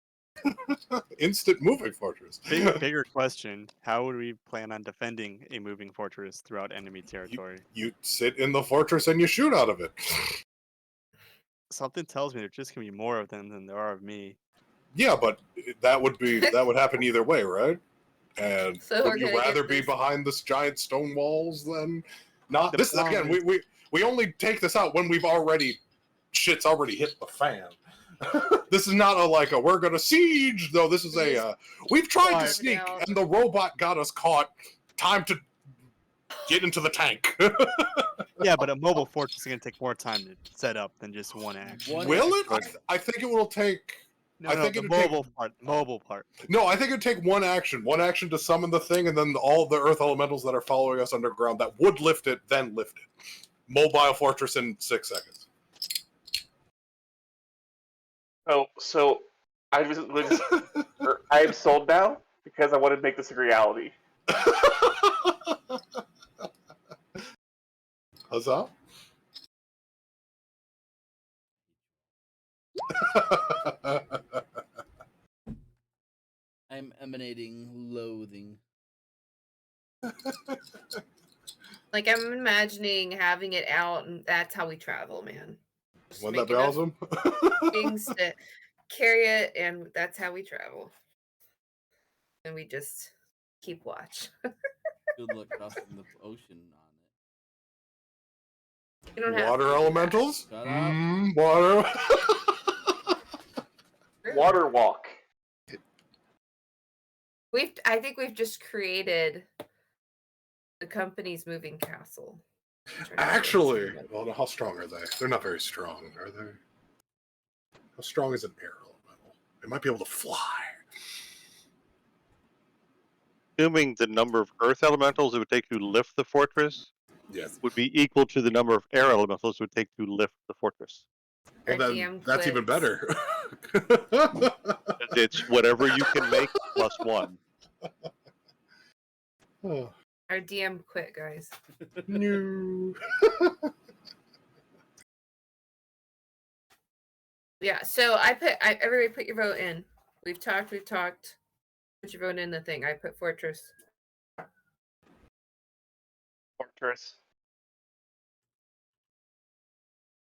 Instant moving fortress.
Bigger question: how would we plan on defending a moving fortress throughout enemy territory?
You sit in the fortress and you shoot out of it.
Something tells me there's just gonna be more of them than there are of me.
Yeah, but that would happen either way, right? And
So we're
would you
gonna get
rather be
this-
behind this giant stone walls than not?
The
This
problem
again, we only take this out when shit's already hit the fan. This is not we're gonna siege though. This is we've tried to
Right.
sneak
Down.
and the robot got us caught. Time to get into the tank.
Yeah, but a mobile fortress is gonna take more time to set up than just one action.
One
Will it?
action.
I think it will take.
No,
I
no,
think
the
it'd take-
mobile part.
No, I think it'd take one action to summon the thing, and then all the earth elementals that are following us underground that would lift it, then lift it. Mobile fortress in 6 seconds.
So I'm sold now because I want to make this a reality.
Huzzah!
I'm emanating loathing.
Like, I'm imagining having it out, and that's how we travel, man. Just
Wouldn't that be
make enough
awesome?
things to carry it, and that's how we travel. And we just keep watch.
Good luck crossing the ocean on
You don't have
Water
to do that.
elementals?
Shut up.
Water.
Water walk.
I think we've just created the company's moving castle.
Actually, well, how strong are they? They're not very strong, are they? How strong is an air elemental? It might be able to fly.
Assuming the number of earth elementals it would take to lift the fortress
Yes.
would be equal to the number of air elementals it would take to lift the fortress.
Well,
Our
then
DM
that's even
quits.
better.
It's whatever you can make plus one.
Oh,
Our DM quit, guys.
no.
Yeah, so everybody put your vote in. We've talked. Put your vote in the thing. I put fortress.
Fortress.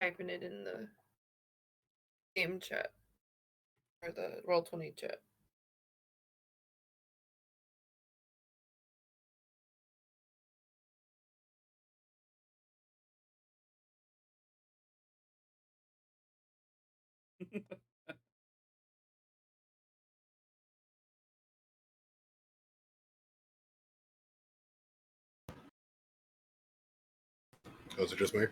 Typing it in the game chat. Or the Roll20 chat.
Was it just me?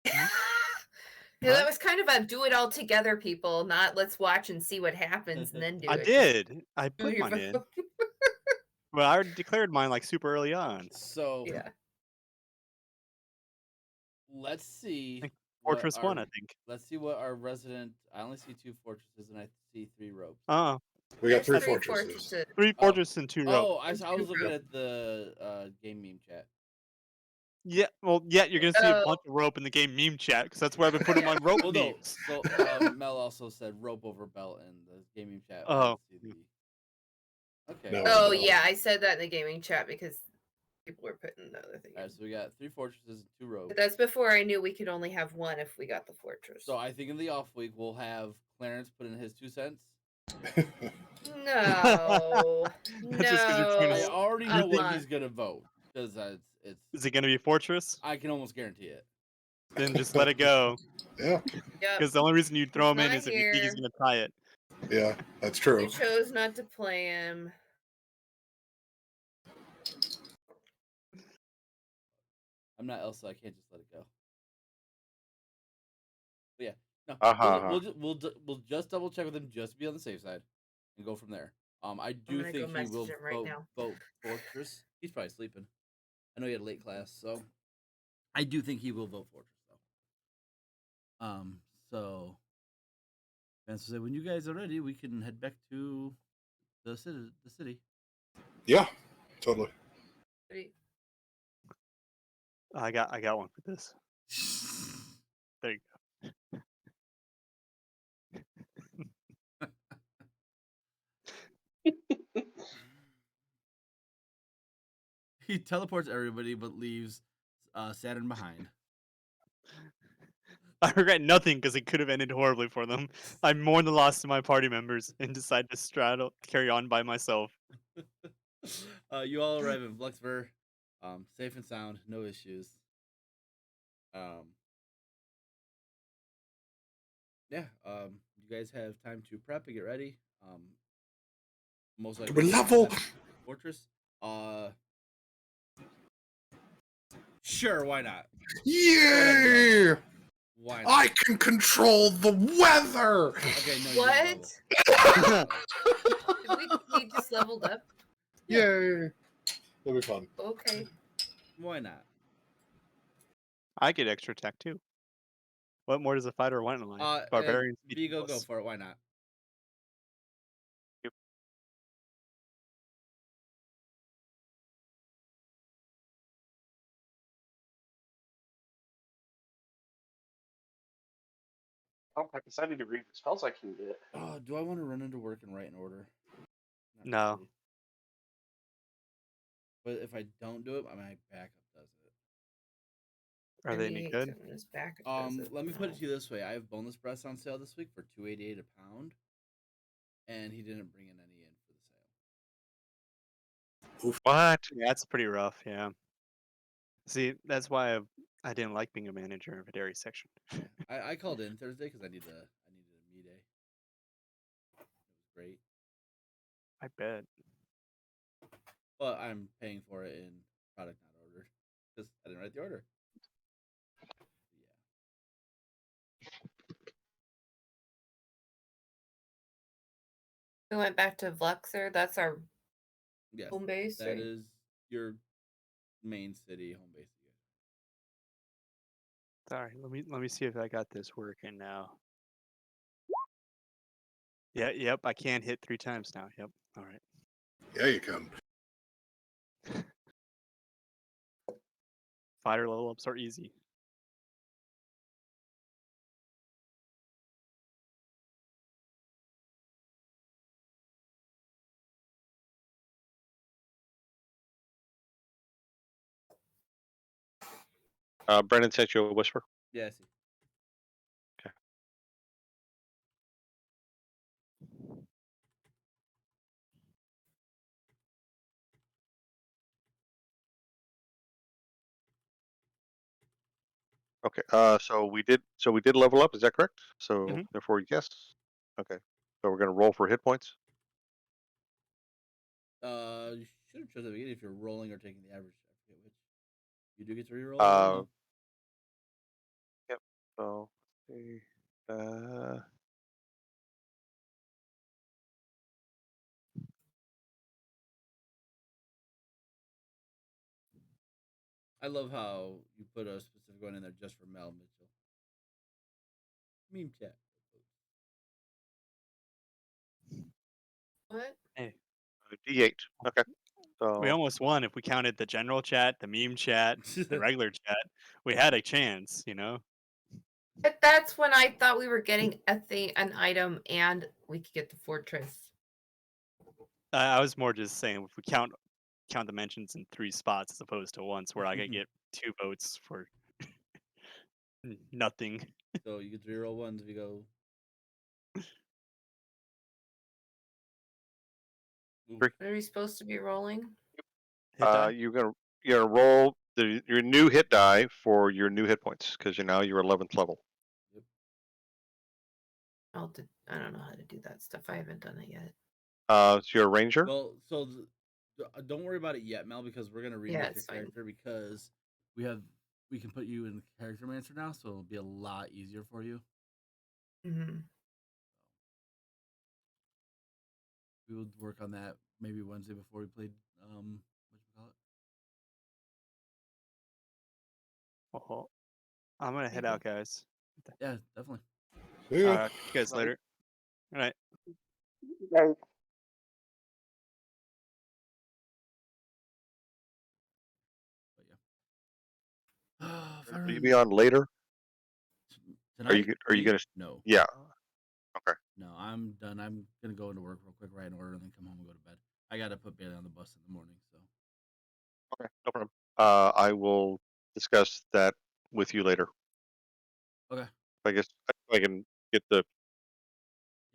Yeah, that was kind of a do it all together, people, not let's watch and see what happens and then do
I
it.
did. I
Do
put
your
mine in.
vote.
Well, I already declared mine super early on.
So
Yeah.
let's see.
Like,
what
Fortress 1, I think.
Let's see what our resident. I only see 2 fortresses and I see 3 ropes.
Oh,
We got
There's
3 fortresses.
3 fortresses and 2 ropes.
Oh, I was
And 2
looking
rope.
at the game meme chat.
Yeah, well, yeah, you're gonna see a
Oh.
bunch of rope in the game meme chat because that's where I've been putting my rope
Well, no.
memes.
So Mel also said rope over belt in the gaming chat.
Oh.
Okay.
No.
Oh yeah, I said that in the gaming chat because people were putting the other thing.
All right, so we got 3 fortresses and 2 ropes.
But that's before I knew we could only have one if we got the fortress.
So I think in the off week we'll have Clarence put in his 2 cents.
No.
That's just 'cause you're trying
I
to-
no.
already
I'm
know what
not.
he's gonna vote because it's.
Is it gonna be fortress?
I can almost guarantee it.
Then just let it go.
Yeah,
Yep.
Because the only reason you throw him in
not
is if you think he's
here.
gonna tie it.
yeah, that's true.
You chose not to play him.
I'm not Elsa. I can't just let it go. But yeah, no. We'll just double check with him just to be on the safe side, and go from there. I do
gonna go
think he will
message him right now.
vote Fortress. He's probably sleeping. I know he had a late class, so I do think he will vote Fortress though. So Vance will say, when you guys are ready, we can head back to the city.
Yeah, totally.
Ready?
I got one for this. There you go.
He teleports everybody but leaves Saturn behind.
I regret nothing because it could have ended horribly for them. I mourn the loss of my party members and decide to carry on by myself.
You all arrive in Fluxver, safe and sound, no issues. You guys have time to prep and get ready. Most likely
We level.
Fortress. Sure, why not?
Yeah,
Why not?
I can control the weather.
Okay, no, you
What?
level.
He just leveled up.
Yay! That'll be fun.
Okay.
Why not?
I get extra attack too. What more does a fighter want in life? Barbarians.
Vigo, go for it. Why not?
Oh, I decided to read the spells I can get.
Do I want to run into work and write in order? Not
No.
really. But if I don't do it, my backup does it.
Are they any good?
Let me put it to you this way: I have boneless breasts on sale this week for $2.88 a pound, and he didn't bring in any in for the sale.
What?
Yeah, that's pretty rough. Yeah. See, that's why I didn't like being a manager of a dairy section.
Yeah, I called in Thursday because I needed a me day. It was great,
I bet.
but I'm paying for it in product not ordered because I didn't write the order.
We went back to Vluxer. That's our
Yes,
home base.
that is your main city home base.
Sorry, let me see if I got this working now. Yeah, yep, I can hit 3 times now. Yep. All right.
Yeah, you can.
Fighter level ups are easy.
Brendan sent you a whisper.
Yeah, I see.
Okay. So we did level up. Is that correct? So
Mhm.
therefore, yes. Okay. So we're gonna roll for hit points.
You should have chosen the beginning if you're rolling or taking the average. I forget which. You do get to reroll. No?
Yep. So let's see.
I love how you put a specific one in there just for Mel Mitchell. Meme chat.
What?
Hey,
D8. Okay.
we
So
almost won if we counted the general chat, the meme chat, the regular chat. We had a chance, you know.
But that's when I thought we were getting an item, and we could get the fortress.
I was more just saying if we count the mentions in 3 spots as opposed to once, where I could get 2 votes for nothing.
So you get to reroll ones if you go. Ooh.
Three.
What are we supposed to be rolling?
Hit die?
you're gonna roll your new hit die for your new hit points because you're 11th level.
Yep.
I don't know how to do that stuff. I haven't done it yet.
So you're a ranger.
Well, so don't worry about it yet, Mel, because we're gonna remake your character because we can put you in the character mancer now, so it'll be a lot easier for you.
Mm-hmm.
We would work on that maybe Wednesday before we played what you call it?
Well, I'm gonna head
Maybe.
out, guys.
Yeah, definitely.
Yeah.
You guys later. All right.
But yeah.
Will you be on later?
Tonight?
Are you
Me?
gonna?
No.
Yeah. Okay.
No, I'm done. I'm gonna go into work real quick, write an order, and then come home and go to bed. I gotta put Bailey on the bus in the morning, so
Okay. No problem. I will discuss that with you later.
okay.
I guess I can get the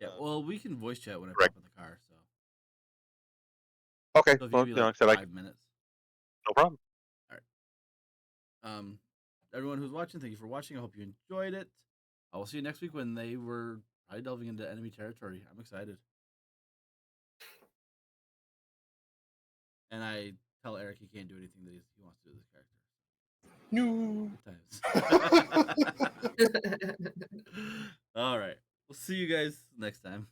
Yeah, well, we can voice chat when I
correct.
pop in the car, so
Okay.
so if you
Well,
give me
like
like
I said,
5 minutes.
no problem.
All right. Everyone who's watching, thank you for watching. I hope you enjoyed it. I will see you next week when they were probably delving into enemy territory. I'm excited. And I tell Eric he can't do anything that he wants to do with this character.
No.
Good times. All right. We'll see you guys next time.